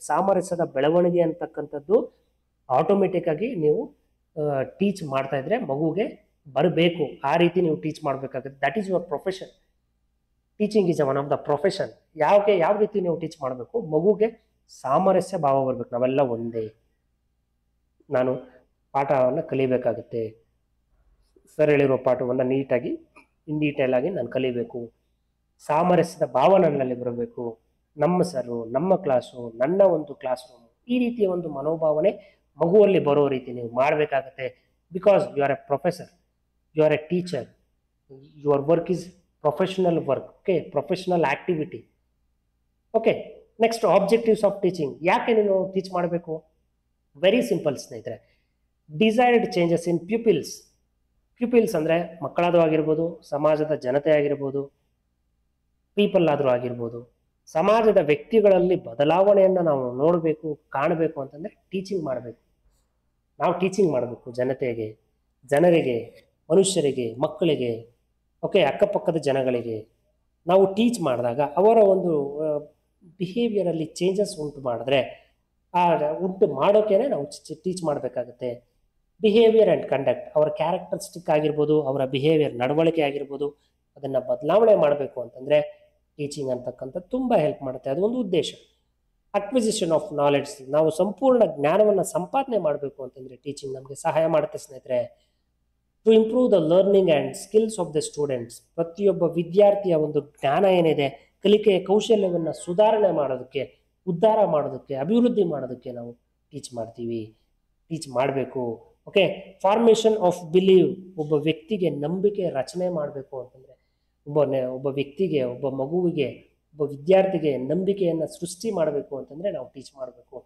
ಸಾಮರಸ್ಯದ ಬೆಳವಣಿಗೆ ಅಂತಕ್ಕಂಥದ್ದು ಆಟೋಮೆಟಿಕ್ ಆಗಿ ನೀವು ಟೀಚ್ ಮಾಡ್ತಾ ಇದ್ರೆ ಮಗುಗೆ ಬರಬೇಕು. ಆ ರೀತಿ ನೀವು ಟೀಚ್ ಮಾಡಬೇಕಾಗುತ್ತೆ. That is your profession. Teaching is one of the profession. ಯಾವ ರೀತಿ ನೀವು ಟೀಚ್ ಮಾಡಬೇಕು, ಮಗುಗೆ ಸಾಮರಸ್ಯ ಭಾವ ಬರ್ಬೇಕು. ನಾವೆಲ್ಲ ಒಂದೇ, ನಾನು ಪಾಠವನ್ನು ಕಲಿಬೇಕಾಗುತ್ತೆ, ಸರ್ ಹೇಳಿರೋ ಪಾಠವನ್ನು ನೀಟಾಗಿ ಇನ್ ಡೀಟೇಲ್ ಆಗಿ ನಾನು ಕಲಿಬೇಕು. ಸಾಮರಸ್ಯದ ಭಾವ ನನ್ನಲ್ಲಿ ಬರಬೇಕು. ನಮ್ಮ ಸರು, ನಮ್ಮ ಕ್ಲಾಸು, ನನ್ನ ಒಂದು ಕ್ಲಾಸ್ ರೂಮ್, ಈ ರೀತಿಯ ಒಂದು ಮನೋಭಾವನೆ ಮಗುವಲ್ಲಿ ಬರೋ ರೀತಿ ನೀವು ಮಾಡಬೇಕಾಗತ್ತೆ. Because you are a professor, you are a teacher, your work is professional work. Okay, professional activity. Okay, next objectives of teaching. ಯಾಕೆ ನೀನು ಟೀಚ್ ಮಾಡಬೇಕು? ವೆರಿ ಸಿಂಪಲ್ ಸ್ನೇಹಿತರೆ. ಡಿಸೈರ್ಡ್ ಚೇಂಜಸ್ ಇನ್ ಪ್ಯೂಪಿಲ್ಸ್ ಅಂದರೆ ಮಕ್ಕಳಾದರೂ ಆಗಿರ್ಬೋದು, ಸಮಾಜದ ಜನತೆ ಆಗಿರ್ಬೋದು, ಪೀಪಲ್ ಆದರೂ ಆಗಿರ್ಬೋದು, ಸಮಾಜದ ವ್ಯಕ್ತಿಗಳಲ್ಲಿ ಬದಲಾವಣೆಯನ್ನು ನಾವು ನೋಡಬೇಕು, ಕಾಣಬೇಕು ಅಂತಂದರೆ ಟೀಚಿಂಗ್ ಮಾಡಬೇಕು. ನಾವು ಟೀಚಿಂಗ್ ಮಾಡಬೇಕು ಜನರಿಗೆ, ಮನುಷ್ಯರಿಗೆ, ಮಕ್ಕಳಿಗೆ, ಓಕೆ, ಅಕ್ಕಪಕ್ಕದ ಜನಗಳಿಗೆ. ನಾವು ಟೀಚ್ ಮಾಡಿದಾಗ ಅವರ ಒಂದು ಬಿಹೇವಿಯರಲ್ಲಿ ಚೇಂಜಸ್ ಉಂಟು ಮಾಡಿದ್ರೆ, ಉಂಟು ಮಾಡೋಕ್ಕೇನೆ ನಾವು ಟೀಚ್ ಮಾಡಬೇಕಾಗುತ್ತೆ. ಬಿಹೇವಿಯರ್ ಆ್ಯಂಡ್ ಕಂಡಕ್ಟ್, ಅವರ ಕ್ಯಾರೆಕ್ಟರಿಸ್ಟಿಕ್ ಆಗಿರ್ಬೋದು, ಅವರ ಬಿಹೇವಿಯರ್ ನಡವಳಿಕೆ ಆಗಿರ್ಬೋದು, ಅದನ್ನು ಬದಲಾವಣೆ ಮಾಡಬೇಕು ಅಂತಂದರೆ ಟೀಚಿಂಗ್ ಅಂತಕ್ಕಂಥದ್ದು ತುಂಬ ಹೆಲ್ಪ್ ಮಾಡುತ್ತೆ. ಅದು ಒಂದು ಉದ್ದೇಶ. ಅಕ್ವಿಸಿಷನ್ ಆಫ್ ನಾಲೆಡ್ಜ್, ನಾವು ಸಂಪೂರ್ಣ ಜ್ಞಾನವನ್ನು ಸಂಪಾದನೆ ಮಾಡಬೇಕು ಅಂತಂದರೆ ಟೀಚಿಂಗ್ ನಮಗೆ ಸಹಾಯ ಮಾಡುತ್ತೆ ಸ್ನೇಹಿತರೆ. To improve the learning and skills of the students, ಪ್ರತಿಯೊಬ್ಬ ವಿದ್ಯಾರ್ಥಿಯ ಒಂದು ಜ್ಞಾನ ಏನಿದೆ, ಕಲಿಕೆಯ ಕೌಶಲ್ಯವನ್ನು ಸುಧಾರಣೆ ಮಾಡೋದಕ್ಕೆ, ಉದ್ಧಾರ ಮಾಡೋದಕ್ಕೆ, ಅಭಿವೃದ್ಧಿ ಮಾಡೋದಕ್ಕೆ ನಾವು ಟೀಚ್ ಮಾಡಬೇಕು. ಓಕೆ, ಫಾರ್ಮೇಷನ್ ಆಫ್ ಬಿಲೀವ್, ಒಬ್ಬ ವ್ಯಕ್ತಿಗೆ ನಂಬಿಕೆ ರಚನೆ ಮಾಡಬೇಕು ಅಂತಂದರೆ, ಒಬ್ಬ ವ್ಯಕ್ತಿಗೆ, ಒಬ್ಬ ಮಗುವಿಗೆ, ಒಬ್ಬ ವಿದ್ಯಾರ್ಥಿಗೆ ನಂಬಿಕೆಯನ್ನು ಸೃಷ್ಟಿ ಮಾಡಬೇಕು ಅಂತಂದರೆ ನಾವು ಟೀಚ್ ಮಾಡಬೇಕು.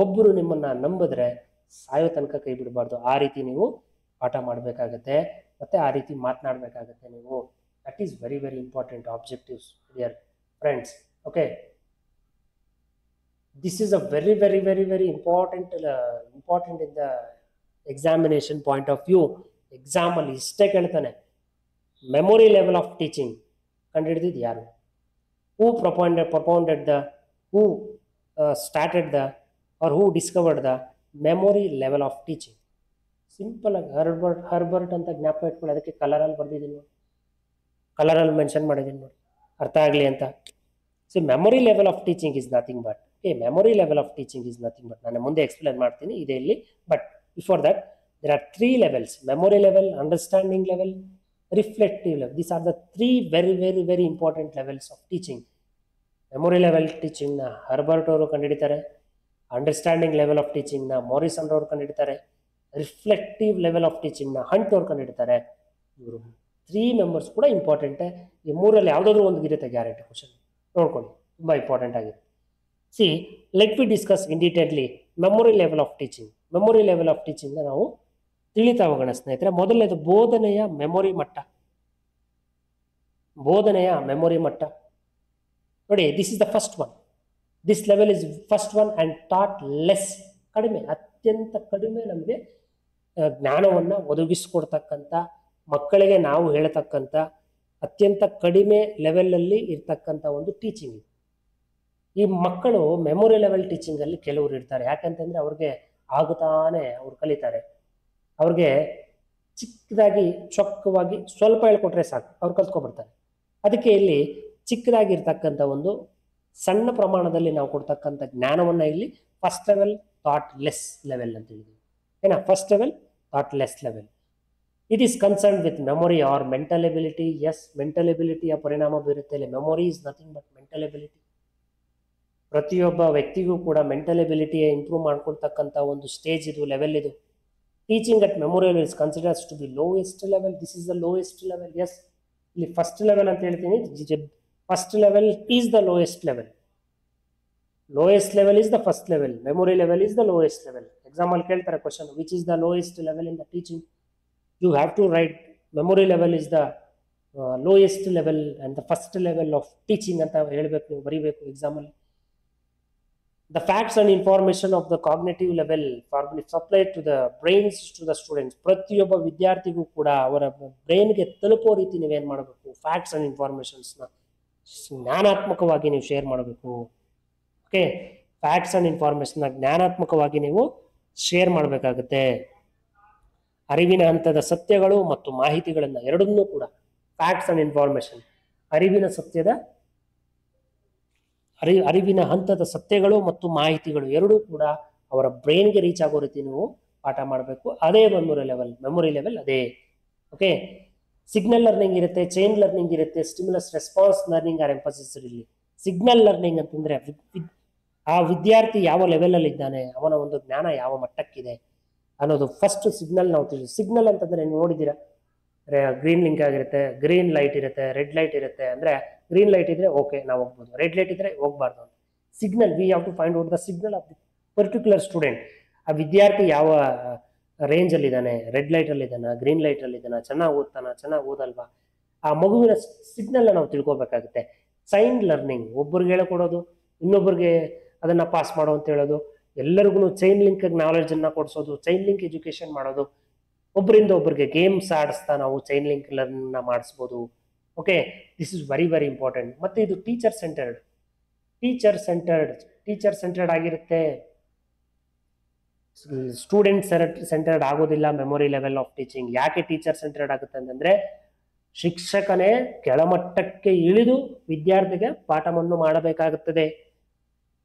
ಒಬ್ಬರು ನಿಮ್ಮನ್ನು ನಂಬಿದ್ರೆ ಸಾಯೋ ತನಕ ಕೈ ಬಿಡಬಾರ್ದು. ಆ ರೀತಿ ನೀವು ಪಾಠ ಮಾಡಬೇಕಾಗತ್ತೆ, ಮತ್ತು ಆ ರೀತಿ ಮಾತನಾಡಬೇಕಾಗತ್ತೆ ನೀವು. That is very very important objectives dear friends. Okay, this is a very very very very important in the examination point of view. ಎಕ್ಸಾಮಲ್ಲಿ ಇಷ್ಟೇ ಕೇಳ್ತಾನೆ, ಮೆಮೊರಿ ಲೆವೆಲ್ ಆಫ್ ಟೀಚಿಂಗ್ ಕಂಡುಹಿಡಿದಿದ್ದು ಯಾರು? Who started the or who discovered the memory level of teaching? Simple ಆಗಿ Herbart ಅಂತ ಜ್ಞಾಪಕ ಇಟ್ಕೊಳ್ಳಿ. ಅದಕ್ಕೆ ಕಲರಲ್ಲಿ ಬರ್ದಿದ್ದೀನಿ ನೋಡಿ, ಕಲರಲ್ಲಿ ಮೆನ್ಷನ್ ಮಾಡಿದ್ದೀನಿ ನೋಡಿ, ಅರ್ಥ ಆಗಲಿ ಅಂತ. So memory level of teaching is nothing but, memory level of teaching is nothing but, ನಾನು ಮುಂದೆ ಎಕ್ಸ್ಪ್ಲೇನ್ ಮಾಡ್ತೀನಿ ಇದೆ ಇಲ್ಲಿ. But before that there are 3 levels: memory level, understanding level, reflective level. These are the 3 very very very important levels of teaching. Memory level teaching na Herbert ಅವರು ಕಂಡುಹಿಡಿತಾರೆ, understanding level of teaching ನ Morrison ಅವರು ಕಂಡುಹಿಡಿತಾರೆ, reflective level of teaching ನ Hunt ಅವರು ಕಂಡುಹಿಡಿತಾರೆ. ಇವರು 3 members ಕೂಡ important. ಈ ಮೂರಲ್ಲಿ ಯಾವುದಾದ್ರೂ ಒಂದು ಇರುತ್ತೆ ಗ್ಯಾರಂಟಿ, ಕ್ವಶನ್ ನೋಡ್ಕೊಳ್ಳಿ, ತುಂಬ ಇಂಪಾರ್ಟೆಂಟ್ ಆಗಿದೆ. See, let we discuss in ಡೀಟೇಲ್ಲಿ memory level of teaching. Memory level of ಟೀಚಿಂಗ್ನ ನಾವು ತಿಳಿತಾ ಹೋಗೋಣ ಸ್ನೇಹಿತರೆ. ಮೊದಲನೇದು ಬೋಧನೆಯ ಮೆಮೊರಿ ಮಟ್ಟ. ನೋಡಿ, this is the first one. This level is first one and thought less. ಕಡಿಮೆ, ಅತ್ಯಂತ ಕಡಿಮೆ ನಮಗೆ ಜ್ಞಾನವನ್ನು ಒದಗಿಸ್ಕೊಡ್ತಕ್ಕಂಥ, ಮಕ್ಕಳಿಗೆ ನಾವು ಹೇಳ್ತಕ್ಕಂಥ ಅತ್ಯಂತ ಕಡಿಮೆ ಲೆವೆಲಲ್ಲಿ ಇರ್ತಕ್ಕಂಥ ಒಂದು ಟೀಚಿಂಗ್. ಈ ಮಕ್ಕಳು ಮೆಮೊರಿ ಲೆವೆಲ್ ಟೀಚಿಂಗಲ್ಲಿ ಕೆಲವರು ಇರ್ತಾರೆ. ಯಾಕಂತಂದರೆ ಅವ್ರಿಗೆ ಆಗುತ್ತಾನೆ ಅವ್ರು ಕಲಿತಾರೆ. ಅವ್ರಿಗೆ ಚಿಕ್ಕದಾಗಿ ಚೊಕ್ಕವಾಗಿ ಸ್ವಲ್ಪ ಹೇಳ್ಕೊಟ್ರೆ ಸಾಕು, ಅವ್ರು ಕಲ್ತ್ಕೊಬಿಡ್ತಾರೆ. ಅದಕ್ಕೆ ಇಲ್ಲಿ ಚಿಕ್ಕದಾಗಿರ್ತಕ್ಕಂಥ ಒಂದು ಸಣ್ಣ ಪ್ರಮಾಣದಲ್ಲಿ ನಾವು ಕೊಡ್ತಕ್ಕಂಥ ಜ್ಞಾನವನ್ನು ಇಲ್ಲಿ first level thought less level ಅಂತ ಹೇಳಿದ್ವಿ. ಏನ first level thought less level. It is concern with memory or mental ability. Yes, mental ಎಬಿಲಿಟಿಯ ಪರಿಣಾಮ ಬೀರುತ್ತೆ ಇಲ್ಲಿ. Memory is nothing but mental ability. ಪ್ರತಿಯೊಬ್ಬ ವ್ಯಕ್ತಿಗೂ ಕೂಡ ಮೆಂಟಲ್ ಎಬಿಲಿಟಿ ಇಂಪ್ರೂವ್ ಮಾಡ್ಕೊಳ್ತಕ್ಕಂಥ ಒಂದು ಸ್ಟೇಜ್ ಇದು, ಲೆವೆಲ್ ಇದು. Teaching at memory level is considers to be lowest level. This is the lowest level. Yes, ಇಲ್ಲಿ ಫಸ್ಟ್ ಲೆವೆಲ್ ಅಂತ ಹೇಳ್ತೀನಿ. First level is the lowest level. Lowest level is the first level, memory level is the lowest level. Example ಕೇಳ್ತಾರೆ question, which is the lowest level in the teaching, you have to write memory level is the lowest level and the first level of teaching ಅಂತ ಹೇಳ್ಬೇಕು, ನೀವು ಬರೀಬೇಕು ಎಕ್ಸಾಮಲ್ಲಿ. The facts and information of the cognitive level supplied to the brains to the students. ಪ್ರತಿಯೊಬ್ಬ ವಿದ್ಯಾರ್ಥಿಗೂ ಕೂಡ ಅವರ ಬ್ರೈನ್ಗೆ ತಲುಪೋ ರೀತಿ ನೀವೇನು ಮಾಡಬೇಕು, ಫ್ಯಾಕ್ಟ್ಸ್ ಅಂಡ್ ಇನ್ಫಾರ್ಮೇಷನ್ಸ್ನ ಜ್ಞಾನಾತ್ಮಕವಾಗಿ ನೀವು ಶೇರ್ ಮಾಡಬೇಕು. ಓಕೆ, ಫ್ಯಾಕ್ಟ್ಸ್ ಅಂಡ್ ಇನ್ಫಾರ್ಮೇಷನ್ನ ಜ್ಞಾನಾತ್ಮಕವಾಗಿ ನೀವು ಶೇರ್ ಮಾಡಬೇಕಾಗುತ್ತೆ. ಅರಿವಿನ ಹಂತದ ಸತ್ಯಗಳು ಮತ್ತು ಮಾಹಿತಿಗಳನ್ನು ಎರಡನ್ನೂ ಕೂಡ, ಫ್ಯಾಕ್ಟ್ಸ್ ಅಂಡ್ ಇನ್ಫಾರ್ಮೇಷನ್, ಅರಿವಿನ ಹಂತದ ಸತ್ಯಗಳು ಮತ್ತು ಮಾಹಿತಿಗಳು ಎರಡೂ ಕೂಡ ಅವರ ಬ್ರೈನ್ಗೆ ರೀಚ್ ಆಗೋ ರೀತಿ ನೀವು ಪಾಠ ಮಾಡಬೇಕು. ಅದೇ ಮೆಮೊರಿ ಲೆವೆಲ್ ಅದೇ. ಓಕೆ, ಸಿಗ್ನಲ್ ಲರ್ನಿಂಗ್ ಇರುತ್ತೆ, ಚೈನ್ ಲರ್ನಿಂಗ್ ಇರುತ್ತೆ, stimulus response learning are emphasis ಇಲ್ಲಿ. ಸಿಗ್ನಲ್ ಲರ್ನಿಂಗ್ ಅಂತಂದ್ರೆ ಆ ವಿದ್ಯಾರ್ಥಿ ಯಾವ ಲೆವೆಲಲ್ಲಿ ಇದ್ದಾನೆ, ಅವನ ಒಂದು ಜ್ಞಾನ ಯಾವ ಮಟ್ಟಕ್ಕಿದೆ ಅನ್ನೋದು ಫಸ್ಟ್ ಸಿಗ್ನಲ್ ನಾವು ತಿಳಿಸಿ. ಸಿಗ್ನಲ್ ಅಂತಂದ್ರೆ ನೀವು ನೋಡಿದ್ದೀರಾ, ಗ್ರೀನ್ ಲಿಂಕ್ ಆಗಿರುತ್ತೆ, ಗ್ರೀನ್ ಲೈಟ್ ಇರುತ್ತೆ, ರೆಡ್ ಲೈಟ್ ಇರುತ್ತೆ. ಅಂದ್ರೆ ಗ್ರೀನ್ ಲೈಟ್ ಇದ್ರೆ ಓಕೆ ನಾವು ಹೋಗ್ಬೋದು, ರೆಡ್ ಲೈಟ್ ಇದ್ರೆ ಹೋಗ್ಬಾರ್ದು ಅಂತ. Signal, we have to find out the signal of the particular student. ಆ ವಿದ್ಯಾರ್ಥಿ ಯಾವ ರೇಂಜ್ ಅಲ್ಲಿ ಇದ್ದಾನೆ, ರೆಡ್ ಲೈಟ್ ಅಲ್ಲಿ ಇದ್ದಾನ, ಗ್ರೀನ್ ಲೈಟ್ ಅಲ್ಲಿ ಇದ್ದಾನ, ಚೆನ್ನಾಗಿ ಓದ್ತಾನ, ಚೆನ್ನಾಗಿ ಓದಲ್ವಾ, ಆ ಮಗುವಿನ ಸಿಗ್ನಲ್ ನಾವು ತಿಳ್ಕೊಬೇಕಾಗುತ್ತೆ. ಸೈನ್ ಲರ್ನಿಂಗ್, ಒಬ್ಬರಿಗೆ ಹೇಳ್ಕೊಡೋದು, ಇನ್ನೊಬ್ಬರಿಗೆ ಅದನ್ನ ಪಾಸ್ ಮಾಡೋ ಅಂತ ಹೇಳೋದು, ಎಲ್ಲರಿಗೂ ಚೈನ್ ಲಿಂಕ್ ನಾಲೆಡ್ಜ್ ಅನ್ನ ಕೊಡಿಸೋದು, ಚೈನ್ ಲಿಂಕ್ ಎಜುಕೇಶನ್ ಮಾಡೋದು. ಒಬ್ಬರಿಂದ ಒಬ್ಬರಿಗೆ ಗೇಮ್ಸ್ ಆಡಿಸ್ತಾ ನಾವು ಚೈನ್ ಲಿಂಕ್ ಲರ್ನ್ ಮಾಡಿಸ್ಬೋದು. Okay, this is very very important. ಮತ್ತೆ ಇದು ಟೀಚರ್ ಸೆಂಟರ್ಡ್ ಆಗಿರುತ್ತೆ, ಸ್ಟೂಡೆಂಟ್ ಸೆಂಟರ್ಡ್ ಆಗೋದಿಲ್ಲ ಮೆಮೊರಿ ಲೆವೆಲ್ ಆಫ್ ಟೀಚಿಂಗ್. ಯಾಕೆ ಟೀಚರ್ ಸೆಂಟರ್ಡ್ ಆಗುತ್ತೆ ಅಂತಂದ್ರೆ, ಶಿಕ್ಷಕನೇ ಕೆಳಮಟ್ಟಕ್ಕೆ ಇಳಿದು ವಿದ್ಯಾರ್ಥಿಗೆ ಪಾಠವನ್ನು ಮಾಡಬೇಕಾಗುತ್ತದೆ.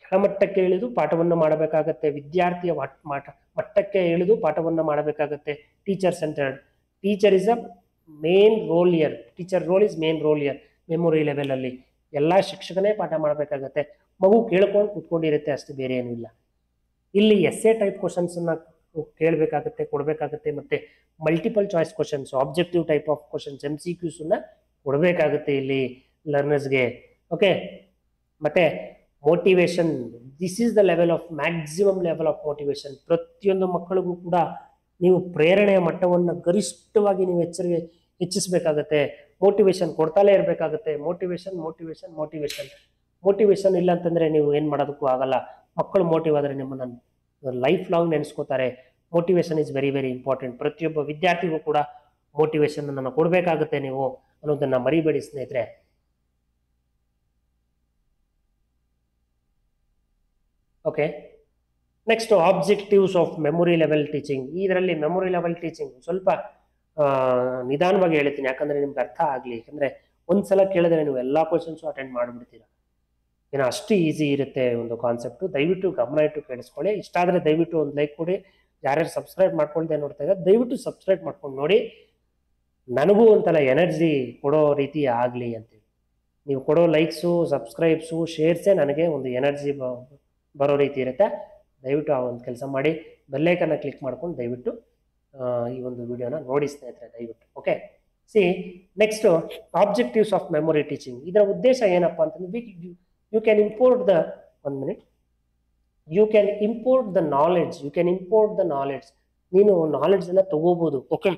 ಕೆಳಮಟ್ಟಕ್ಕೆ ಇಳಿದು ಪಾಠವನ್ನು ಮಾಡಬೇಕಾಗತ್ತೆ, ವಿದ್ಯಾರ್ಥಿಯ ಮಟ್ಟಕ್ಕೆ ಇಳಿದು ಪಾಠವನ್ನು ಮಾಡಬೇಕಾಗತ್ತೆ. Teacher centered, teacher is a main role here, teacher role is main role here. Memory level ಅಲ್ಲಿ ಎಲ್ಲ ಶಿಕ್ಷಕನೇ ಪಾಠ ಮಾಡಬೇಕಾಗತ್ತೆ, ಮಗು ಕೇಳ್ಕೊಂಡು ಕುತ್ಕೊಂಡಿರುತ್ತೆ ಅಷ್ಟು, ಬೇರೆ ಏನೂ ಇಲ್ಲ. ಇಲ್ಲಿ ಎಸ್ಸೆ ಟೈಪ್ ಕ್ವಶನ್ಸ್ ಅನ್ನ ಕೇಳಬೇಕಾಗತ್ತೆ, ಕೊಡಬೇಕಾಗತ್ತೆ. ಮತ್ತೆ multiple choice questions, objective type of questions, MCQs ಅನ್ನ ಕೊಡಬೇಕಾಗುತ್ತೆ ಇಲ್ಲಿ ಲರ್ನರ್ಸ್ಗೆ. ಓಕೆ, ಮತ್ತೆ motivation, this is the level of maximum level of motivation. ಪ್ರತಿಯೊಂದು ಮಕ್ಕಳಿಗೂ ಕೂಡ ನೀವು ಪ್ರೇರಣೆಯ ಮಟ್ಟವನ್ನು ಗರಿಷ್ಠವಾಗಿ ನೀವು ಹೆಚ್ಚಿಸಬೇಕಾಗತ್ತೆ. ಮೋಟಿವೇಶನ್ ಕೊಡ್ತಾಲೇ ಇರಬೇಕಾಗುತ್ತೆ. ಮೋಟಿವೇಶನ್ ಇಲ್ಲ ಅಂತಂದ್ರೆ ನೀವು ಏನ್ ಮಾಡೋದಕ್ಕೂ ಆಗಲ್ಲ. ಮಕ್ಕಳು ಮೋಟಿವ್ ಆದ್ರೆ ನಿಮ್ಮನ್ನ ಲೈಫ್ ಲಾಂಗ್ ನೆನೆಸ್ಕೋತಾರೆ. Motivation is very very important. ಪ್ರತಿಯೊಬ್ಬ ವಿದ್ಯಾರ್ಥಿಗೂ ಕೂಡ ಮೋಟಿವೇಶನ್ ಅನ್ನು ಕೊಡಬೇಕಾಗುತ್ತೆ ನೀವು ಅನ್ನೋದನ್ನ ಮರಿಬೇಡಿ ಸ್ನೇಹಿತರೆ. Okay, next objectives of memory level teaching. ಇದರಲ್ಲಿ ಮೆಮೊರಿ ಲೆವೆಲ್ ಟೀಚಿಂಗ್ ಸ್ವಲ್ಪ ನಿಧಾನವಾಗಿ ಹೇಳ್ತೀನಿ, ಯಾಕಂದ್ರೆ ನಿಮ್ಗೆ ಅರ್ಥ ಆಗ್ಲಿ. ಯಾಕಂದ್ರೆ ಒಂದ್ಸಲ ಕೇಳಿದ್ರೆ ನೀವು ಎಲ್ಲಾ ಕ್ವಶನ್ಸ್ ಅಟೆಂಡ್ ಮಾಡ್ಬಿಡ್ತೀರಾ, ಏನೋ ಅಷ್ಟು ಈಸಿ ಇರುತ್ತೆ ಒಂದು ಕಾನ್ಸೆಪ್ಟ್. ದಯವಿಟ್ಟು ಗಮನ ಇಟ್ಟು ಕೇಳಿಸ್ಕೊಳ್ಳಿ. ಇಷ್ಟ ಆದ್ರೆ ದಯವಿಟ್ಟು ಒಂದು ಲೈಕ್ ಕೊಡಿ. ಯಾರ್ಯಾರು ಸಬ್ಸ್ಕ್ರೈಬ್ ಮಾಡ್ಕೊಳ್ದೆ ನೋಡ್ತಾ ಇದ್ದಾರೆ ದಯವಿಟ್ಟು ಸಬ್ಸ್ಕ್ರೈಬ್ ಮಾಡ್ಕೊಂಡು ನೋಡಿ, ನನಗೂ ಒಂಥರ ಎನರ್ಜಿ ಕೊಡೋ ರೀತಿ ಆಗ್ಲಿ ಅಂತೇಳಿ. ನೀವು ಕೊಡೋ ಲೈಕ್ಸು, ಸಬ್ಸ್ಕ್ರೈಬ್ಸು, ಶೇರ್ಸೇ ನನಗೆ ಒಂದು ಎನರ್ಜಿ ಬರೋ ರೀತಿ ಇರುತ್ತೆ. ದಯವಿಟ್ಟು ಆ ಒಂದು ಕೆಲಸ ಮಾಡಿ, ಬೆಲ್ಲೈಕನ್ನ ಕ್ಲಿಕ್ ಮಾಡ್ಕೊಂಡು ದಯವಿಟ್ಟು ಈ ಒಂದು ವಿಡಿಯೋನ ನೋಡಿ ಸ್ನೇಹಿತರೆ, ದಯವಿಟ್ಟು. Okay, see next objectives of memory teaching. ಇದರ ಉದ್ದೇಶ ಏನಪ್ಪಾ ಅಂತಂದ್ರೆ, you can import the knowledge. ನೀನು ನಾಲೆಡ್ಜ್ ಅನ್ನ ತಗೋಬಹುದು. ಓಕೆ,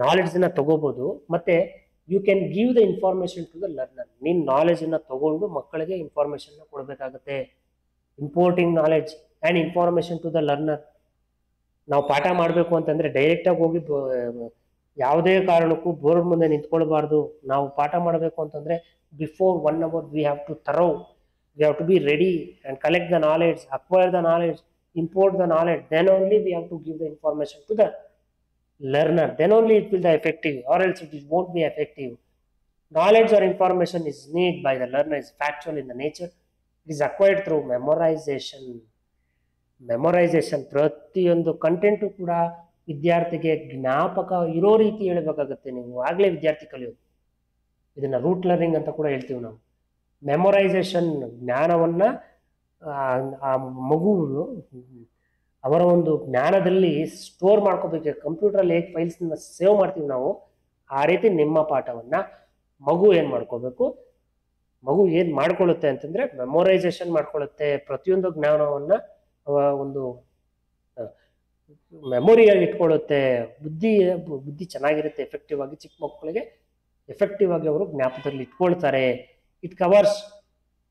ನಾಲೆಡ್ಜ್ ಅನ್ನ ತಗೋಬಹುದು. ಮತ್ತೆ you can give the information to the learner. ನೀನ್ ನಾಲೆಡ್ಜ್ ಅನ್ನ ತಗೊಂಡು ಮಕ್ಕಳಿಗೆ ಇನ್ಫಾರ್ಮೇಶನ್ ಕೊಡಬೇಕಾಗುತ್ತೆ. Importing knowledge and information to the learner. ನಾವು ಪಾಠ ಮಾಡಬೇಕು ಅಂತಂದ್ರೆ ಡೈರೆಕ್ಟಾಗಿ ಹೋಗಿ ಯಾವುದೇ ಕಾರಣಕ್ಕೂ ಬೋರ್ಡ್ ಮುಂದೆ ನಿಂತ್ಕೊಳ್ಬಾರ್ದು. ನಾವು ಪಾಠ ಮಾಡಬೇಕು ಅಂತಂದ್ರೆ before 1 hour we have to be ready and collect the knowledge, acquire the knowledge, import the knowledge. Then only we have to give the information to the learner. Then only it will be effective, or else it won't be effective. Knowledge or information is needed by the learner, is factual in the nature. It is acquired through memorization. ಪ್ರತಿಯೊಂದು content ಕೂಡ ವಿದ್ಯಾರ್ಥಿಗೆ ಜ್ಞಾಪಕ ಇರೋ ರೀತಿ ಹೇಳಬೇಕಾಗತ್ತೆ. ನೀವು ಆಗ್ಲೇ ವಿದ್ಯಾರ್ಥಿ ಕಲಿಯೋದು. ಇದನ್ನ ರೂಟ್ ಲರ್ನಿಂಗ್ ಅಂತ ಕೂಡ ಹೇಳ್ತೀವಿ ನಾವು. ಮೆಮೊರೈಸೇಷನ್, ಜ್ಞಾನವನ್ನ ಆ ಮಗು ಅವರ ಒಂದು ಜ್ಞಾನದಲ್ಲಿ ಸ್ಟೋರ್ ಮಾಡ್ಕೋಬೇಕು. ಕಂಪ್ಯೂಟರಲ್ಲಿ ಹೇಗೆ ಫೈಲ್ಸ್ನ ಸೇವ್ ಮಾಡ್ತೀವಿ ನಾವು, ಆ ರೀತಿ ನಿಮ್ಮ ಪಾಠವನ್ನ ಮಗು ಏನ್ ಮಾಡ್ಕೋಬೇಕು, ಮಗು ಏನು ಮಾಡ್ಕೊಳ್ಳುತ್ತೆ ಅಂತಂದ್ರೆ ಮೆಮೊರೈಸೇಷನ್ ಮಾಡ್ಕೊಳ್ಳುತ್ತೆ, ಪ್ರತಿಯೊಂದು ಜ್ಞಾನವನ್ನ ಒಂದು ಮೆಮೊರಿಯಾಗಿ ಇಟ್ಕೊಳ್ಳುತ್ತೆ, ಬುದ್ಧಿ ಚೆನ್ನಾಗಿರುತ್ತೆ, ಎಫೆಕ್ಟಿವ್ ಆಗಿ ಚಿಕ್ಕ ಮಕ್ಕಳಿಗೆ ಎಫೆಕ್ಟಿವ್ ಆಗಿ ಅವರು ಜ್ಞಾಪಕದಲ್ಲಿ ಇಟ್ಕೊಳ್ತಾರೆ. It covers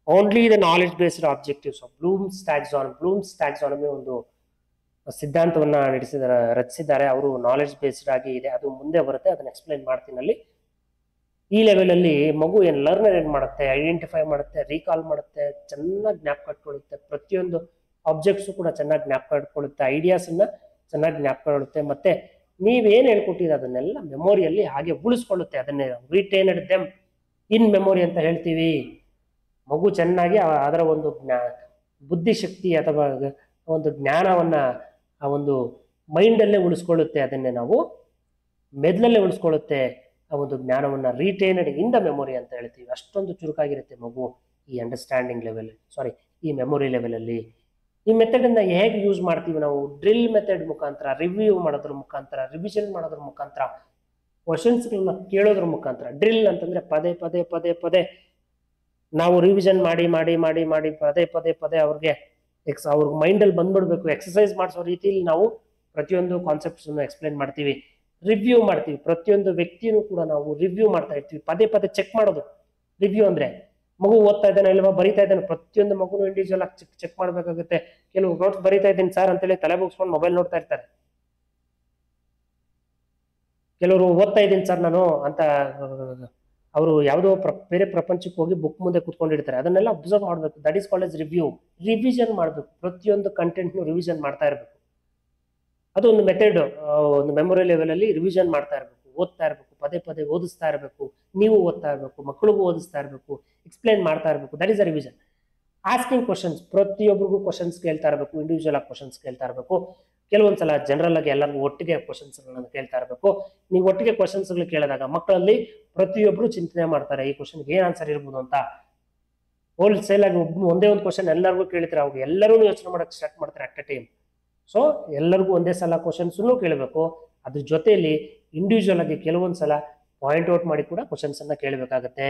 only the knowledge based objectives of Bloom's taxonomy ಒಂದು ಸಿದ್ಧಾಂತವನ್ನ ರಚಿಸಿದ್ದಾರೆ ಅವರು. ನಾಲೆಜ್ ಬೇಸ್ಡ್ ಆಗಿ ಇದೆ, ಅದು ಮುಂದೆ ಬರುತ್ತೆ, ಅದನ್ನ ಎಕ್ಸ್ಪ್ಲೈನ್ ಮಾಡ್ತೀನಿ ಅಲ್ಲಿ. ಈ ಲೆವೆಲ್ ಅಲ್ಲಿ ಮಗು ಲರ್ನರ್ ಏನ್ ಮಾಡುತ್ತೆ, ಐಡೆಂಟಿಫೈ ಮಾಡುತ್ತೆ, ರೀಕಾಲ್ ಮಾಡುತ್ತೆ, ಚೆನ್ನಾಗಿ ಜ್ಞಾಪಕ ಇಟ್ಕೊಳ್ಳುತ್ತೆ, ಪ್ರತಿಯೊಂದು ಆಬ್ಜೆಕ್ಟ್ಸ್ ಕೂಡ ಚೆನ್ನಾಗಿ ಜ್ಞಾಪಕ ಇಟ್ಕೊಳ್ಳುತ್ತೆ, ಐಡಿಯಾಸ್ ಅನ್ನ ಚೆನ್ನಾಗಿ ಜ್ಞಾಪಕ ಇಡುತ್ತೆ, ಮತ್ತೆ ನೀವೇನ್ ಹೇಳ್ಕೊಟ್ಟಿದ್ರೆ ಅದನ್ನೆಲ್ಲ ಮೆಮೊರಿಯಲ್ಲಿ ಹಾಗೆ ಉಳಿಸ್ಕೊಳ್ಳುತ್ತೆ. ಅದನ್ನೇ ರಿಟೈನ್ಡ್ ದೆಮ್ ಇನ್ ಮೆಮೊರಿ ಅಂತ ಹೇಳ್ತೀವಿ. ಮಗು ಚೆನ್ನಾಗಿ ಅದರ ಒಂದು ಬುದ್ಧಿಶಕ್ತಿ ಅಥವಾ ಒಂದು ಜ್ಞಾನವನ್ನ ಆ ಒಂದು ಮೈಂಡಲ್ಲೇ ಉಳಿಸ್ಕೊಳ್ಳುತ್ತೆ, ಅದನ್ನೇ ನಾವು ಮೆದ್ಲಲ್ಲೇ ಉಳಿಸ್ಕೊಳ್ಳುತ್ತೆ, ಆ ಒಂದು ಜ್ಞಾನವನ್ನ ರಿಟೈನ್ಡ್ ಇನ್ ದ ಮೆಮೊರಿ ಅಂತ ಹೇಳ್ತೀವಿ. ಅಷ್ಟೊಂದು ಚುರುಕಾಗಿರುತ್ತೆ ಮಗು ಈ ಅಂಡರ್ಸ್ಟ್ಯಾಂಡಿಂಗ್ ಲೆವೆಲ್, ಈ ಮೆಮೊರಿ ಲೆವೆಲ್ ಅಲ್ಲಿ. ಈ ಮೆಥಡ್ ಅನ್ನ ಹೇಗೆ ಯೂಸ್ ಮಾಡ್ತೀವಿ ನಾವು? ಡ್ರಿಲ್ ಮೆಥಡ್ ಮುಖಾಂತರ, ರಿವ್ಯೂ ಮಾಡೋದ್ರ ಮುಖಾಂತರ, ರಿವಿಷನ್ ಮಾಡೋದ್ರ ಮುಖಾಂತರ, ಕ್ವಶನ್ಸ್ಗಳನ್ನ ಕೇಳೋದ್ರ ಮುಖಾಂತರ. ಡ್ರಿಲ್ ಅಂತಂದ್ರೆ ಪದೇ ಪದೇ ಪದೇ ಪದೇ ನಾವು ರಿವಿಷನ್ ಮಾಡಿ ಮಾಡಿ ಮಾಡಿ ಮಾಡಿ ಪದೇ ಪದೇ ಪದೇ ಅವ್ರಿಗೆ ಮೈಂಡಲ್ಲಿ ಬಂದ್ಬಿಡ್ಬೇಕು. ಎಕ್ಸಸೈಸ್ ಮಾಡಿಸೋ ರೀತಿಯಲ್ಲಿ ನಾವು ಪ್ರತಿಯೊಂದು ಕಾನ್ಸೆಪ್ಟ್ಸ್ ಎಕ್ಸ್ಪ್ಲೈನ್ ಮಾಡ್ತೀವಿ. ರಿವ್ಯೂ ಮಾಡ್ತೀವಿ, ಪ್ರತಿಯೊಂದು ವ್ಯಕ್ತಿನೂ ಕೂಡ ನಾವು ರಿವ್ಯೂ ಮಾಡ್ತಾ ಇರ್ತೀವಿ, ಪದೇ ಪದೇ ಚೆಕ್ ಮಾಡೋದು. ರಿವ್ಯೂ ಅಂದ್ರೆ ಮಗು ಓದ್ತಾ ಇದ್ದಾನೆ ಇಲ್ವಾ, ಬರಿತಾ ಇದ್ದಾನೆ, ಪ್ರತಿಯೊಂದು ಮಗುನು ಇಂಡಿವಿಜುವಲ್ ಆಗಿ ಚೆಕ್ ಮಾಡ್ಬೇಕಾಗುತ್ತೆ. ಕೆಲವು ನೋಟ್ಸ್ ಬರಿತಾ ಇದ್ದೀನಿ ಸರ್ ಅಂತೇಳಿ ತಲೆ ಮುಗಿಸ್ಕೊಂಡು ಮೊಬೈಲ್ ನೋಡ್ತಾ ಇರ್ತಾರೆ. ಕೆಲವರು ಓದ್ತಾ ಇದ್ದೀನಿ ಸರ್ ನಾನು ಅಂತ ಅವರು ಯಾವುದೋ ಬೇರೆ ಪ್ರಪಂಚಕ್ಕೆ ಹೋಗಿ ಬುಕ್ ಮುಂದೆ ಕುತ್ಕೊಂಡಿರ್ತಾರೆ. ಅದನ್ನೆಲ್ಲ ಅಬ್ಸರ್ವ್ ಮಾಡಬೇಕು. That is called as review. Revision ಮಾಡಬೇಕು, ಪ್ರತಿಯೊಂದು ಕಂಟೆಂಟ್ನು ರಿವಿಷನ್ ಮಾಡ್ತಾ ಇರಬೇಕು. ಅದು ಒಂದು ಮೆಥಡ್. ಒಂದು ಮೆಮೊರಿ ಲೆವೆಲ್ ಅಲ್ಲಿ ರಿವಿಷನ್ ಮಾಡ್ತಾ ಇರಬೇಕು, ಓದ್ತಾ ಇರಬೇಕು, ಪದೇ ಪದೇ ಓದಿಸ್ತಾ ಇರಬೇಕು, ನೀವು ಓದ್ತಾ ಇರಬೇಕು, ಮಕ್ಕಳಿಗೂ ಓದಿಸ್ತಾ ಇರಬೇಕು, ಎಕ್ಸ್ಪ್ಲೈನ್ ಮಾಡ್ತಾ ಇರಬೇಕು. That is a revision. Asking questions, ಪ್ರತಿಯೊಬ್ಬರಿಗೂ ಕ್ವಶನ್ಸ್ ಕೇಳ್ತಾ ಇರಬೇಕು, ಇಂಡಿವಿಜುವಲ್ ಆಗಿ ಕ್ವಶನ್ಸ್ ಕೇಳ್ತಾ ಇರಬೇಕು. ಕೆಲವೊಂದ್ಸಲ ಜನರಲ್ ಆಗಿ ಎಲ್ಲರಿಗೂ ಒಟ್ಟಿಗೆ ಕ್ವಶನ್ಸ್ಗಳನ್ನ ಕೇಳ್ತಾ ಇರಬೇಕು. ನೀವು ಒಟ್ಟಿಗೆ ಕ್ವಶನ್ಸ್ಗಳು ಕೇಳಿದಾಗ ಮಕ್ಕಳಲ್ಲಿ ಪ್ರತಿಯೊಬ್ಬರು ಚಿಂತನೆ ಮಾಡ್ತಾರೆ, ಈ ಕ್ವಶನ್ಗೆ ಏನ್ ಆನ್ಸರ್ ಇರ್ಬೋದು ಅಂತ. ಹೋಲ್ಸೇಲ್ ಆಗಿ ಒಂದೇ ಒಂದು ಕ್ವಶನ್ ಎಲ್ಲರಿಗೂ ಕೇಳಿದ್ರೆ ಅವಾಗ ಎಲ್ಲರೂ ಯೋಚನೆ ಮಾಡಕ್ಕೆ ಸ್ಟಾರ್ಟ್ ಮಾಡ್ತಾರೆ ಅಟ್ ಎ ಟೈಮ್. ಸೊ ಎಲ್ಲರಿಗೂ ಒಂದೇ ಸಲ ಕ್ವಶನ್ಸ್ನು ಕೇಳಬೇಕು. ಅದ್ರ ಜೊತೆಯಲ್ಲಿ ಇಂಡಿವಿಜುವಲ್ ಆಗಿ ಕೆಲವೊಂದ್ಸಲ ಪಾಯಿಂಟ್ ಔಟ್ ಮಾಡಿ ಕೂಡ ಕ್ವಶನ್ಸ್ ಅನ್ನ ಕೇಳಬೇಕಾಗತ್ತೆ.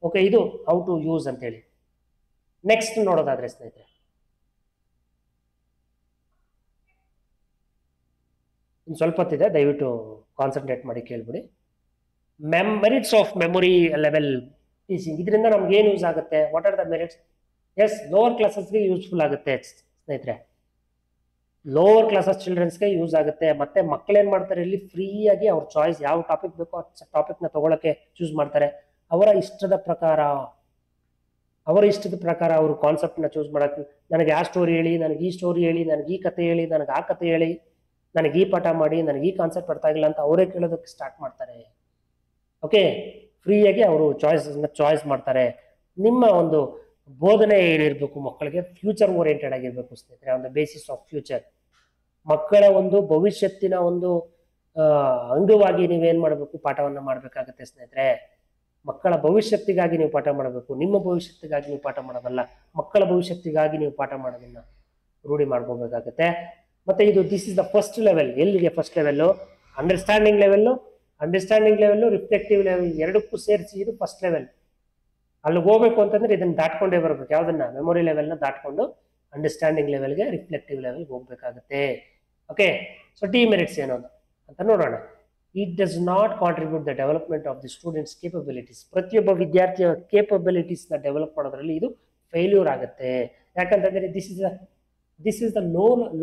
ಓಕೆ, ಇದು ಹೌ ಟು ಯೂಸ್ ಅಂತೇಳಿ. ನೆಕ್ಸ್ಟ್ ನೋಡೋದಾದ್ರೆ ಸ್ನೇಹಿತರೆ, ಇನ್ನು ಸ್ವಲ್ಪ ಹೊತ್ತಿದೆ, ದಯವಿಟ್ಟು ಕಾನ್ಸಂಟ್ರೇಟ್ ಮಾಡಿ ಕೇಳ್ಬಿಡಿ. Merits of memory level teaching, ಇದರಿಂದ ನಮ್ಗೆ ಏನು ಯೂಸ್ ಆಗುತ್ತೆ? What are the merits? Yes, lower ಕ್ಲಾಸಸ್ಗೆ ಯೂಸ್ಫುಲ್ ಆಗುತ್ತೆ ಸ್ನೇಹಿತರೆ. ಲೋವರ್ ಕ್ಲಾಸಸ್ ಚಿಲ್ಡ್ರನ್ಸ್ಗೆ ಯೂಸ್ ಆಗುತ್ತೆ. ಮತ್ತೆ ಮಕ್ಕಳೇನ್ ಮಾಡ್ತಾರೆ, ಇಲ್ಲಿ ಫ್ರೀಯಾಗಿ ಅವ್ರ ಚಾಯ್ಸ್ ಯಾವ ಟಾಪಿಕ್ ಬೇಕೋ ಆ ಟಾಪಿಕ್ನ ತಗೊಳಕ್ಕೆ ಚೂಸ್ ಮಾಡ್ತಾರೆ. ಅವರ ಇಷ್ಟದ ಪ್ರಕಾರ ಅವರು ಕಾನ್ಸೆಪ್ಟ್ನ ಚೂಸ್ ಮಾಡಕ್ಕೆ, ನನಗೆ ಆ ಸ್ಟೋರಿ ಹೇಳಿ, ನನಗೆ ಈ ಸ್ಟೋರಿ ಹೇಳಿ, ನನಗೆ ಈ ಕತೆ ಹೇಳಿ, ನನಗೆ ಆ ಕತೆ ಹೇಳಿ, ನನಗೆ ಈ ಪಾಠ ಮಾಡಿ, ನನಗೆ ಈ ಕಾನ್ಸೆಪ್ಟ್ ಅರ್ಥ ಆಗಿಲ್ಲ ಅಂತ ಅವರೇ ಕೇಳೋದಕ್ಕೆ ಸ್ಟಾರ್ಟ್ ಮಾಡ್ತಾರೆ. ಓಕೆ, ಫ್ರೀಯಾಗಿ ಅವರು ಚಾಯ್ಸ್ ಮಾಡ್ತಾರೆ. ನಿಮ್ಮ ಒಂದು ಬೋಧನೆ ಏನಿರಬೇಕು ಮಕ್ಕಳಿಗೆ, ಫ್ಯೂಚರ್ ಓರಿಯೆಂಟೆಡ್ ಆಗಿರ್ಬೇಕು ಸ್ನೇಹಿತರೆ. On the basis of future, ಮಕ್ಕಳ ಒಂದು ಭವಿಷ್ಯತ್ತಿನ ಒಂದು ಅಂಗವಾಗಿ ನೀವೇನ್ ಮಾಡಬೇಕು, ಪಾಠವನ್ನ ಮಾಡಬೇಕಾಗತ್ತೆ ಸ್ನೇಹಿತರೆ. ಮಕ್ಕಳ ಭವಿಷ್ಯತ್ತಿಗಾಗಿ ನೀವು ಪಾಠ ಮಾಡಬೇಕು, ನಿಮ್ಮ ಭವಿಷ್ಯತ್ತಿಗಾಗಿ ನೀವು ಪಾಠ ಮಾಡೋದಲ್ಲ, ಮಕ್ಕಳ ಭವಿಷ್ಯತ್ತಿಗಾಗಿ ನೀವು ಪಾಠ ಮಾಡೋದನ್ನ ರೂಢಿ ಮಾಡ್ಕೋಬೇಕಾಗತ್ತೆ. ಮತ್ತೆ ಇದು this is the first level. ಎಲ್ಲಿಗೆ first level? Understanding level, reflective level ಎರಡಕ್ಕೂ ಸೇರಿಸಿ ಇದು ಫಸ್ಟ್ ಲೆವೆಲ್. ಅಲ್ಲಿಗೆ ಹೋಗ್ಬೇಕು ಅಂತಂದ್ರೆ ಇದನ್ನ ದಾಟ್ಕೊಂಡೇ ಬರ್ಬೇಕು. ಯಾವ್ದನ್ನ? ಮೆಮೊರಿ ಲೆವೆಲ್ನ ದಾಟ್ಕೊಂಡು ಅಂಡರ್ಸ್ಟ್ಯಾಂಡಿಂಗ್ ಲೆವೆಲ್ಗೆ, ರಿಫ್ಲೆಕ್ಟಿವ್ ಲೆವೆಲ್ಗೆ ಹೋಗ್ಬೇಕಾಗುತ್ತೆ. ಓಕೆ, ಸೊ ಡಿಮೆರಿಟ್ಸ್ ಏನು ಅಂತ ನೋಡೋಣ. It does not contribute the development of the students capabilities. ಪ್ರತಿಯೊಬ್ಬ ವಿದ್ಯಾರ್ಥಿಯ ಕೇಪಬಿಲಿಟೀಸ್ನ ಡೆವಲಪ್ ಮಾಡೋದ್ರಲ್ಲಿ ಇದು ಫೇಲ್ಯೂರ್ ಆಗುತ್ತೆ. ಯಾಕಂತಂದ್ರೆ this is the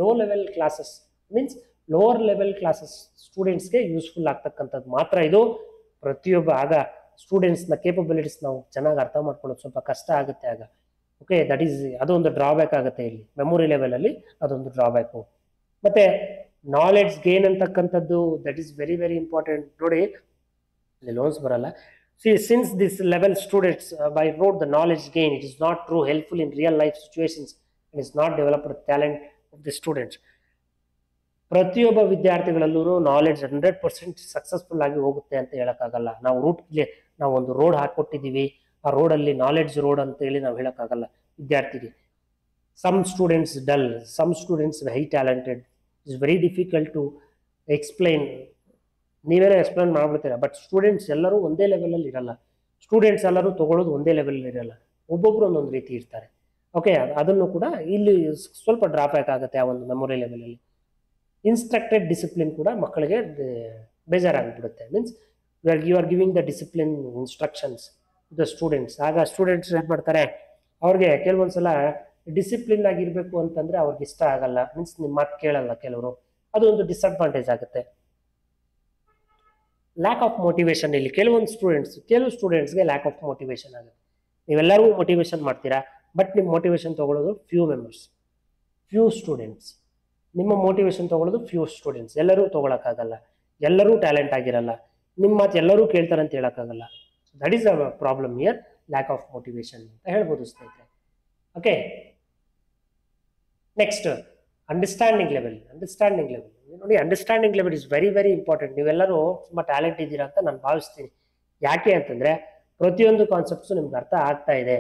low level classes, means lower level classes ಸ್ಟೂಡೆಂಟ್ಸ್ಗೆ ಯೂಸ್ಫುಲ್ ಆಗ್ತಕ್ಕಂಥದ್ದು ಮಾತ್ರ ಇದು. ಪ್ರತಿಯೊಬ್ಬ ಆಗ ಸ್ಟೂಡೆಂಟ್ಸ್ನ ಕೇಪಬಿಲಿಟೀಸ್ ನಾವು ಚೆನ್ನಾಗಿ ಅರ್ಥ ಮಾಡ್ಕೊಳ್ಳೋದು ಸ್ವಲ್ಪ ಕಷ್ಟ ಆಗುತ್ತೆ ಆಗ. ಓಕೆ, ದಟ್ ಈಸ್ ಅದೊಂದು ಡ್ರಾಬ್ಯಾಕ್ ಆಗುತ್ತೆ ಇಲ್ಲಿ ಮೆಮೊರಿ ಲೆವೆಲ್ ಅಲ್ಲಿ, ಅದೊಂದು ಡ್ರಾಬ್ಯಾಕು. ಮತ್ತೆ ನಾಲೆಡ್ಜ್ ಗೇನ್ ಅಂತಕ್ಕಂಥದ್ದು, that is very very important. ನೋಡಿ ಇಲ್ಲಿ ಲೋನ್ಸ್ ಬರಲ್ಲ. Since this level students by rote the knowledge gain, it is not true helpful in real life situations and is not developed talent of the students. ಪ್ರತಿಯೊಬ್ಬ ವಿದ್ಯಾರ್ಥಿಗಳಲ್ಲೂ knowledge 100% successful ಆಗಿ ಹೋಗುತ್ತೆ ಅಂತ ಹೇಳಕ್ಕಾಗಲ್ಲ. ನಾವು ಒಂದು ರೋಡ್ ಹಾಕೊಟ್ಟಿದ್ದೀವಿ, ಆ ರೋಡಲ್ಲಿ ನಾಲೆಡ್ಜ್ ರೋಡ್ ಅಂತ ಹೇಳಿ ನಾವು ಹೇಳಕ್ಕಾಗಲ್ಲ ವಿದ್ಯಾರ್ಥಿಗೆ. Some students dull, some students high talented. It's very difficult to explain. ನೀವೇನೋ ಎಕ್ಸ್ಪ್ಲೈನ್ ಮಾಡ್ಬಿಡ್ತೀರಾ, ಬಟ್ ಸ್ಟೂಡೆಂಟ್ಸ್ ಎಲ್ಲರೂ ಒಂದೇ ಲೆವೆಲಲ್ಲಿ ಇರಲ್ಲ. ಸ್ಟೂಡೆಂಟ್ಸ್ ಎಲ್ಲರೂ ತಗೊಳ್ಳೋದು ಒಂದೇ ಲೆವೆಲ್ ಇರಲ್ಲ, ಒಬ್ಬೊಬ್ರು ಒಂದೊಂದು ರೀತಿ ಇರ್ತಾರೆ. ಓಕೆ, ಅದನ್ನು ಕೂಡ ಇಲ್ಲಿ ಸ್ವಲ್ಪ ಡ್ರಾಬ್ಯಾಕ್ ಆಗುತ್ತೆ ಆ ಒಂದು ಮೆಮೊರಿ ಲೆವೆಲಲ್ಲಿ. ಇನ್ಸ್ಟ್ರಕ್ಟೆಡ್ ಡಿಸಿಪ್ಲಿನ್ ಕೂಡ ಮಕ್ಕಳಿಗೆ ಬೇಜಾರಾಗಿಬಿಡುತ್ತೆ. Means you are giving the discipline instructions the students. ಆಗ ಸ್ಟೂಡೆಂಟ್ಸ್ ಏನು ಮಾಡ್ತಾರೆ, ಅವ್ರಿಗೆ ಕೆಲವೊಂದ್ಸಲ ಡಿಸಿಪ್ಲಿನ್ ಆಗಿರಬೇಕು ಅಂತಂದ್ರೆ ಅವ್ರಿಗೆ ಇಷ್ಟ ಆಗಲ್ಲ. ಮೀನ್ಸ್ ನಿಮ್ಮ ಮಾತು ಕೇಳಲ್ಲ ಕೆಲವರು, ಅದು ಒಂದು ಡಿಸ್ಅಡ್ವಾಂಟೇಜ್ ಆಗುತ್ತೆ. ಲ್ಯಾಕ್ ಆಫ್ ಮೋಟಿವೇಶನ್, ಇಲ್ಲಿ ಕೆಲವು ಸ್ಟೂಡೆಂಟ್ಸ್ಗೆ ಲ್ಯಾಕ್ ಆಫ್ ಮೋಟಿವೇಶನ್ ಆಗುತ್ತೆ. ನೀವೆಲ್ಲರಿಗೂ ಮೋಟಿವೇಶನ್ ಮಾಡ್ತೀರಾ, ಬಟ್ ನಿಮ್ಮ ಮೋಟಿವೇಶನ್ ತಗೊಳ್ಳೋದು ಫ್ಯೂ ಸ್ಟೂಡೆಂಟ್ಸ್. ನಿಮ್ಮ ಮೋಟಿವೇಶನ್ ತಗೊಳ್ಳೋದು ಫ್ಯೂ ಸ್ಟೂಡೆಂಟ್ಸ್. ಎಲ್ಲರೂ ತಗೊಳಕ್ಕಾಗಲ್ಲ, ಎಲ್ಲರೂ ಟ್ಯಾಲೆಂಟ್ ಆಗಿರಲ್ಲ, ನಿಮ್ಮ ಮಾತು ಎಲ್ಲರೂ ಕೇಳ್ತಾರೆ ಅಂತ ಹೇಳಕ್ಕಾಗಲ್ಲ. That is a problem here, lack of motivation ಅಂತ ಹೇಳ್ಬೋದು ಸ್ನೇಹಿತರೆ. Okay, next understanding level. ನೋಡಿ, understanding level is very very important. ನೀವೆಲ್ಲರೂ ತುಂಬಾ ಟ್ಯಾಲೆಂಟ್ ಇದ್ದೀರಾ ಅಂತ ನಾನು ಭಾವಿಸ್ತೀನಿ. ಯಾಕೆ ಅಂತಂದ್ರೆ ಪ್ರತಿಯೊಂದು ಕಾನ್ಸೆಪ್ಟ್ಸು ನಿಮ್ಗೆ ಅರ್ಥ ಆಗ್ತಾ ಇದೆ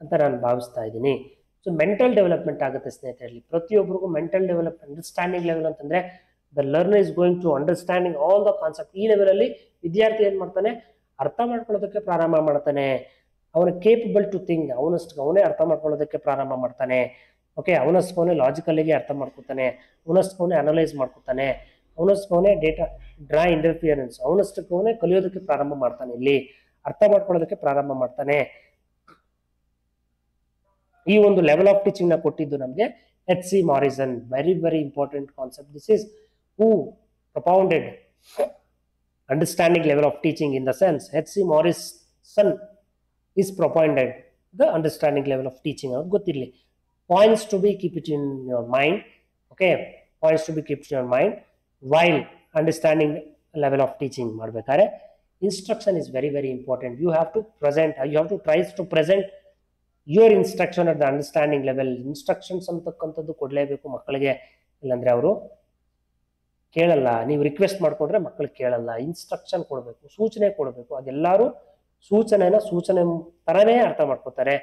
ಅಂತ ನಾನು ಭಾವಿಸ್ತಾ ಇದ್ದೀನಿ. ಸೊ ಮೆಂಟಲ್ ಡೆವಲಪ್ಮೆಂಟ್ ಆಗುತ್ತೆ ಸ್ನೇಹಿತರಲ್ಲಿ. ಪ್ರತಿಯೊಬ್ಬರಿಗೂ ಮೆಂಟಲ್ ಡೆವಲಪ್ಮೆಂಟ್, ಅಂಡರ್ಸ್ಟ್ಯಾಂಡಿಂಗ್ ಲೆವೆಲ್ ಅಂತಂದ್ರೆ the learner is going to understanding all the concept. ಈ ಲೆವೆಲಲ್ಲಿ ವಿದ್ಯಾರ್ಥಿ ಏನ್ ಮಾಡ್ತಾನೆ, ಅರ್ಥ ಮಾಡ್ಕೊಳ್ಳೋದಕ್ಕೆ ಪ್ರಾರಂಭ ಮಾಡ್ತಾನೆ. ಅವನ ಕೇಪಬಲ್ ಟು ಥಿಂಕ್, ಅವನೇ ಅರ್ಥ ಮಾಡ್ಕೊಳ್ಳೋದಕ್ಕೆ ಪ್ರಾರಂಭ ಮಾಡ್ತಾನೆ. ಓಕೆ, ಅವನಷ್ಟವನೇ ಲಾಜಿಕಲ್ಲಿಗೆ ಅರ್ಥ ಮಾಡ್ಕೊತಾನೆ, ಅವನಷ್ಟವನೇ ಅನಲೈಸ್ ಮಾಡ್ಕೊತಾನೆ, ಅವನಷ್ಟವನೇ ಡೇಟಾ ಡ್ರಾ ಇಂಟರ್ಫಿಯರೆನ್ಸ್, ಅವನಷ್ಟಕ್ಕವನೇ ಕಲಿಯೋದಕ್ಕೆ ಪ್ರಾರಂಭ ಮಾಡ್ತಾನೆ, ಇಲ್ಲಿ ಅರ್ಥ ಮಾಡ್ಕೊಳ್ಳೋದಕ್ಕೆ ಪ್ರಾರಂಭ ಮಾಡ್ತಾನೆ. ಈ ಒಂದು ಲೆವೆಲ್ ಆಫ್ ಟೀಚಿಂಗ್ ನ ಕೊಟ್ಟಿದ್ದು ನಮಗೆ H.C. Morrison. Very very important concept. This is who propounded understanding level of teaching. In the sense H.C. Morrison is propounded the understanding level of teaching. ಅದು ಗೊತ್ತಿರಲಿ. Points to be keep it in your mind. Okay, points to be kept in your mind while understanding level of teaching ಮಾಡಬೇಕಾದ್ರೆ instruction is very very important. You have to try to present your instruction at the understanding level. Instructions ಅಂತಕ್ಕಂಥದ್ದು ಕೊಡಲೇಬೇಕು ಮಕ್ಕಳಿಗೆ, ಇಲ್ಲಾಂದ್ರೆ ಅವರು ಕೇಳಲ್ಲ. ನೀವು request ಮಾಡ್ಕೊಂಡ್ರೆ ಮಕ್ಕಳು ಕೇಳಲ್ಲ. ಇನ್ಸ್ಟ್ರಕ್ಷನ್ ಕೊಡಬೇಕು, ಸೂಚನೆ ಕೊಡಬೇಕು. ಅದೆಲ್ಲರೂ ಸೂಚನೆ ತರನೇ ಅರ್ಥ ಮಾಡ್ಕೋತಾರೆ.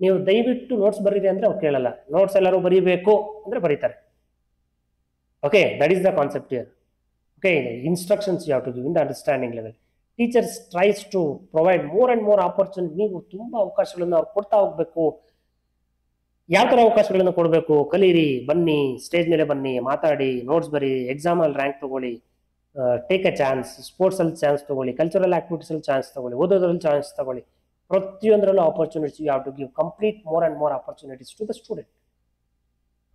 ನೀವು ದಯವಿಟ್ಟು ನೋಟ್ಸ್ ಬರೀರಿ ಅಂದ್ರೆ ಅವ್ರು ಕೇಳಲ್ಲ. ನೋಟ್ಸ್ ಎಲ್ಲರೂ ಬರೀಬೇಕು ಅಂದ್ರೆ ಬರೀತಾರೆ. Okay, that is the concept here. Okay, instructions you have to give in the understanding level. Teachers tries to provide more and more opportunity. ನೀವು ತುಂಬಾ ಅವಕಾಶಗಳನ್ನು ಅವ್ರು ಕೊಡ್ತಾ ಹೋಗ್ಬೇಕು. ಯಾವ ತರ ಅವಕಾಶಗಳನ್ನು ಕೊಡಬೇಕು? ಕಲೀರಿ, ಬನ್ನಿ, ಸ್ಟೇಜ್ ಮೇಲೆ ಬನ್ನಿ, ಮಾತಾಡಿ, ನೋಟ್ಸ್ ಬರೀ, ಎಕ್ಸಾಮ್ ಅಲ್ಲಿ ರ್ಯಾಂಕ್ ತಗೊಳ್ಳಿ, ಟೇಕ್ ಅ ಚಾನ್ಸ್, ಸ್ಪೋರ್ಟ್ಸ್ ಅಲ್ಲಿ ಚಾನ್ಸ್ ತಗೊಳ್ಳಿ, ಕಲ್ಚರಲ್ ಆಕ್ಟಿವಿಟೀಸ್ ಅಲ್ಲಿ ಚಾನ್ಸ್ ತಗೊಳ್ಳಿ, ಓದೋದ್ರಲ್ಲಿ ಚಾನ್ಸ್ ತಗೊಳ್ಳಿ. ಪ್ರತಿಯೊಂದರಲ್ಲೂ opportunities you have to give complete more and more opportunities to the student.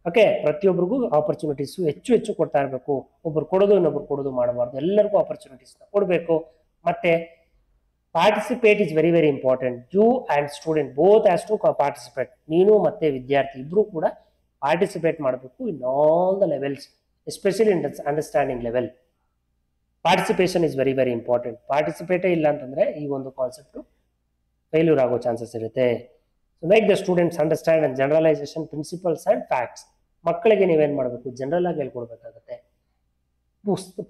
Okay, ಪ್ರತಿಯೊಬ್ಬರಿಗೂ ಆಪರ್ಚುನಿಟೀಸ್ ಹೆಚ್ಚು ಕೊಡ್ತಾ ಇರಬೇಕು. ಒಬ್ರು ಕೊಡೋದು ಇನ್ನೊಬ್ರು ಕೊಡೋದು ಮಾಡಬಾರ್ದು. ಎಲ್ಲರಿಗೂ ಆಪರ್ಚುನಿಟೀಸ್ ಕೊಡಬೇಕು. ಮತ್ತೆ participate is very very important. You and student both has to participate. ನೀನು ಮತ್ತೆ ವಿದ್ಯಾರ್ಥಿ ಇಬ್ರು ಕೂಡ ಪಾರ್ಟಿಸಿಪೇಟ್ ಮಾಡಬೇಕು in all the levels, especially in understanding level. Participation is very very important. ಪಾರ್ಟಿಸಿಪೇಟೇ ಇಲ್ಲ ಅಂತಂದ್ರೆ ಈ ಒಂದು ಕಾನ್ಸೆಪ್ಟ್ ಫೇಲ್ಯೂರ್ ಆಗೋ ಚಾನ್ಸಸ್ ಇರುತ್ತೆ. So make the students understand and generalisation principles and facts. ಮಕ್ಕಳಿಗೆ ನೀವೇನ್ ಮಾಡಬೇಕು, ಜನರಲ್ ಆಗಿ ಹೇಳ್ಕೊಡ್ಬೇಕಾಗತ್ತೆ.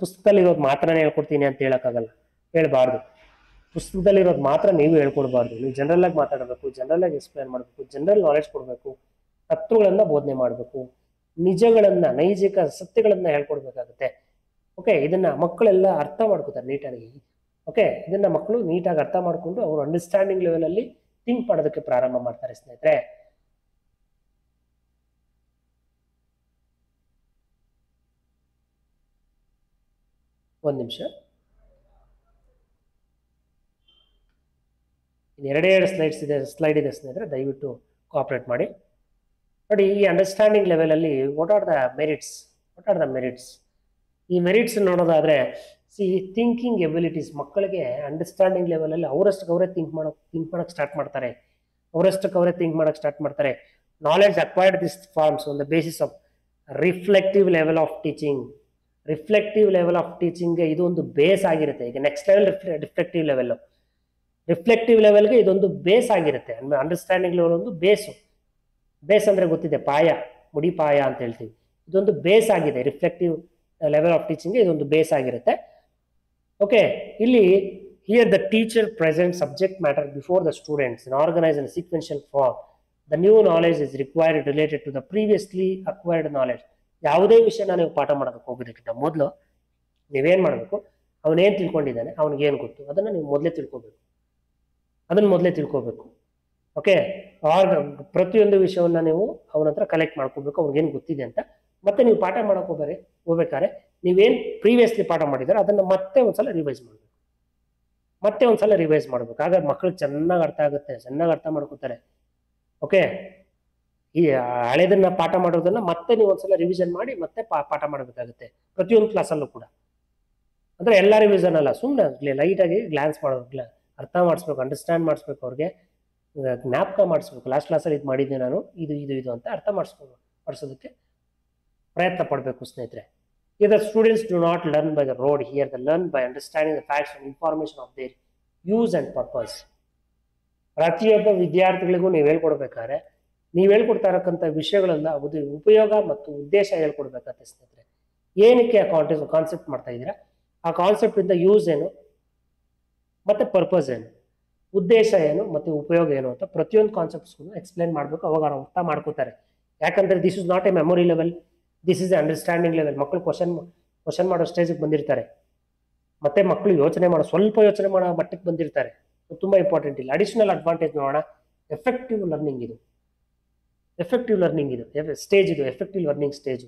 ಪುಸ್ತಕದಲ್ಲಿರೋದು ಮಾತ್ರ ಹೇಳ್ಕೊಡ್ತೀನಿ ಅಂತ ಹೇಳಕ್ಕಾಗಲ್ಲ, ಹೇಳ್ಬಾರ್ದು. ಪುಸ್ತಕದಲ್ಲಿರೋದು ಮಾತ್ರ ನೀವು ಹೇಳ್ಕೊಡ್ಬಾರ್ದು. ನೀವು ಜನರಲ್ ಆಗಿ ಮಾತಾಡಬೇಕು, ಜನರಲ್ ಆಗಿ ಎಕ್ಸ್ಪ್ಲೇನ್ ಮಾಡಬೇಕು, ಜನರಲ್ ನಾಲೆಡ್ಜ್ ಕೊಡಬೇಕು, ತತ್ವಗಳನ್ನ ಬೋಧನೆ ಮಾಡಬೇಕು, ನಿಜಗಳನ್ನ, ನೈಜಿಕ ಸತ್ಯಗಳನ್ನ ಹೇಳ್ಕೊಡ್ಬೇಕಾಗುತ್ತೆ. ಓಕೆ, ಇದನ್ನ ಮಕ್ಕಳೆಲ್ಲ ಅರ್ಥ ಮಾಡ್ಕೋತಾರೆ ನೀಟಾಗಿ. ಓಕೆ, ಇದನ್ನ ಮಕ್ಕಳು ನೀಟಾಗಿ ಅರ್ಥ ಮಾಡ್ಕೊಂಡು ಅವರು ಅಂಡರ್ಸ್ಟ್ಯಾಂಡಿಂಗ್ ಲೆವೆಲ್ ಅಲ್ಲಿ ಥಿಂಕ್ ಮಾಡೋದಕ್ಕೆ ಪ್ರಾರಂಭ ಮಾಡ್ತಾರೆ ಸ್ನೇಹಿತರೆ. ಒಂದ್ ನಿಮಿಷ, ಎರಡೇ ಸ್ಲೈಡ್ ಇದೆ ಸ್ನೇಹಿತರೆ, ದಯವಿಟ್ಟು ಕೋಆಪರೇಟ್ ಮಾಡಿ. ನೋಡಿ, ಈ ಅಂಡರ್ಸ್ಟ್ಯಾಂಡಿಂಗ್ ಲೆವೆಲ್ ಅಲ್ಲಿ ವಾಟ್ ಆರ್ ದ ಮೆರಿಟ್ಸ್. ಈ ಮೆರಿಟ್ಸ್ ನೋಡೋದಾದ್ರೆ, ಥಿಂಕಿಂಗ್ ಎಬಿಲಿಟೀಸ್. ಮಕ್ಕಳಿಗೆ ಅಂಡರ್ಸ್ಟ್ಯಾಂಡಿಂಗ್ ಲೆವೆಲ್ ಅಲ್ಲಿ ಅವರಷ್ಟಕ್ಕೆ ಅವರೇ ಥಿಂಕ್ ಮಾಡಕ್ ಸ್ಟಾರ್ಟ್ ಮಾಡ್ತಾರೆ. Knowledge acquired this forms on the basis of reflective level of teaching. ಇದು ಒಂದು ಬೇಸ್ ಆಗಿರುತ್ತೆ. ಈಗ ನೆಕ್ಸ್ಟ್ ಲೆವೆಲ್ ರಿಫ್ಲೆಕ್ಟಿವ್ ಲೆವೆಲ್ಗೆ ಇದೊಂದು ಬೇಸ್ ಆಗಿರುತ್ತೆ. ಅಂಡರ್ಸ್ಟ್ಯಾಂಡಿಂಗ್ ಲೆವೆಲ್ ಒಂದು ಬೇಸ್ ಅಂದ್ರೆ ಗೊತ್ತಿದೆ, ಪಾಯ, ಮುಡಿ ಪಾಯ ಅಂತ ಹೇಳ್ತೀವಿ. ಇದೊಂದು ಬೇಸ್ ಆಗಿದೆ. ರಿಫ್ಲೆಕ್ಟಿವ್ ಲೆವೆಲ್ ಆಫ್ ಟೀಚಿಂಗ್ ಇದೊಂದು ಬೇಸ್ ಆಗಿರುತ್ತೆ. ಓಕೆ, ಇಲ್ಲಿ here the teacher present subject matter before the students in organise and sequential form. The new knowledge is required related to the previously acquired knowledge. ಯಾವುದೇ ವಿಷಯನ ನೀವು ಪಾಠ ಮಾಡೋದಕ್ಕೆ ಹೋಗೋದಕ್ಕಿಂತ ಮೊದಲು ನೀವೇನ್ ಮಾಡಬೇಕು, ಅವನೇನ್ ತಿಳ್ಕೊಂಡಿದ್ದಾನೆ, ಅವನಿಗೇನು ಗೊತ್ತು, ಅದನ್ನ ನೀವು ಮೊದಲೇ ತಿಳ್ಕೊಬೇಕು. ಅದನ್ನು ಮೊದಲೇ ತಿಳ್ಕೊಬೇಕು. ಓಕೆ, ಪ್ರತಿಯೊಂದು ವಿಷಯವನ್ನು ನೀವು ಅವನ ಹತ್ರ ಕಲೆಕ್ಟ್ ಮಾಡ್ಕೋಬೇಕು, ಅವ್ನಿಗೇನು ಗೊತ್ತಿದೆ ಅಂತ. ಮತ್ತೆ ನೀವು ಪಾಠ ಮಾಡೋಕೆ ಹೋಗ್ಬೇಕಾದ್ರೆ ನೀವೇನು ಪ್ರೀವಿಯಸ್ಲಿ ಪಾಠ ಮಾಡಿದಾರೆ ಅದನ್ನು ಮತ್ತೆ ಒಂದ್ಸಲ ರಿವೈಸ್ ಮಾಡಬೇಕು, ಮತ್ತೆ ಒಂದ್ಸಲ ರಿವೈಸ್ ಮಾಡಬೇಕು. ಆಗ ಮಕ್ಕಳು ಚೆನ್ನಾಗಿ ಅರ್ಥ ಆಗುತ್ತೆ, ಚೆನ್ನಾಗಿ ಅರ್ಥ ಮಾಡ್ಕೋತಾರೆ. ಓಕೆ, ಈ ಹಳೆದನ್ನ ಪಾಠ ಮಾಡೋದನ್ನ ಮತ್ತೆ ನೀವು ಒಂದ್ಸಲ ರಿವಿಷನ್ ಮಾಡಿ ಮತ್ತೆ ಪಾಠ ಮಾಡಬೇಕಾಗುತ್ತೆ ಪ್ರತಿಯೊಂದು ಕ್ಲಾಸಲ್ಲೂ ಕೂಡ. ಅಂದ್ರೆ ಎಲ್ಲ ರಿವಿಷನ್ ಅಲ್ಲ, ಸುಮ್ಮನೆ ಲೈಟಾಗಿ ಗ್ಲಾನ್ಸ್ ಮಾಡೋದು, ಅರ್ಥ ಮಾಡಿಸ್ಬೇಕು, ಅಂಡರ್ಸ್ಟ್ಯಾಂಡ್ ಮಾಡಿಸ್ಬೇಕು, ಅವ್ರಿಗೆ ಜ್ಞಾಪಕ ಮಾಡಿಸ್ಬೇಕು. ಲಾಸ್ಟ್ ಕ್ಲಾಸಲ್ಲಿ ಇದು ಮಾಡಿದ್ದೆ ನಾನು, ಇದು ಅಂತ ಅರ್ಥ ಮಾಡಿಸೋದಕ್ಕೆ ಪ್ರಯತ್ನ ಪಡಬೇಕು ಸ್ನೇಹಿತರೆ. The students do not learn by the road here, they learn by understanding the facts and information of their use and purpose. ಪ್ರತಿಯೊಬ್ಬ ವಿದ್ಯಾರ್ಥಿಗಳಿಗೂ ನೀವು ಹೇಳ್ಕೊಡ್ಬೇಕಾದ್ರೆ ನೀವು ಹೇಳ್ಕೊಡ್ತಾ ಇರಕ್ಕಂಥ ವಿಷಯಗಳೆಲ್ಲ ಉಪಯೋಗ ಮತ್ತು ಉದ್ದೇಶ ಹೇಳ್ಕೊಡ್ಬೇಕಾಗತ್ತೆ ಸ್ನೇಹಿತರೆ. ಏನಕ್ಕೆ ಆ ಕಾನ್ಸೆಪ್ಟ್ ಮಾಡ್ತಾ ಇದ್ದೀರಾ, ಆ ಕಾನ್ಸೆಪ್ಟ್ ಇಂದ ಯೂಸ್ ಏನು ಮತ್ತೆ ಪರ್ಪಸ್ ಏನು, ಉದ್ದೇಶ ಏನು ಮತ್ತೆ ಉಪಯೋಗ ಏನು ಅಂತ ಪ್ರತಿಯೊಂದು ಕಾನ್ಸೆಪ್ಟ್ಸ್ಗೂ ಎಕ್ಸ್ಪ್ಲೇನ್ ಮಾಡಬೇಕು. ಅವಾಗ ಅವ್ರು ಅರ್ಥ ಮಾಡ್ಕೋತಾರೆ. ಯಾಕಂದ್ರೆ this is not A memory level, this is A understanding level. ಮಕ್ಕಳು ಕ್ವಶನ್ ಮಾಡೋ ಸ್ಟೇಜಿಗೆ ಬಂದಿರ್ತಾರೆ, ಮತ್ತೆ ಮಕ್ಕಳು ಸ್ವಲ್ಪ ಯೋಚನೆ ಮಾಡೋ ಮಟ್ಟಕ್ಕೆ ಬಂದಿರ್ತಾರೆ. ತುಂಬಾ ಇಂಪಾರ್ಟೆಂಟ್. ಇಲ್ಲ ಅಡಿಷನಲ್ ಅಡ್ವಾಂಟೇಜ್ ನೋಡೋಣ. ಎಫೆಕ್ಟಿವ್ ಲರ್ನಿಂಗ್ ಇದು ಸ್ಟೇಜ್, ಇದು effective learning stage.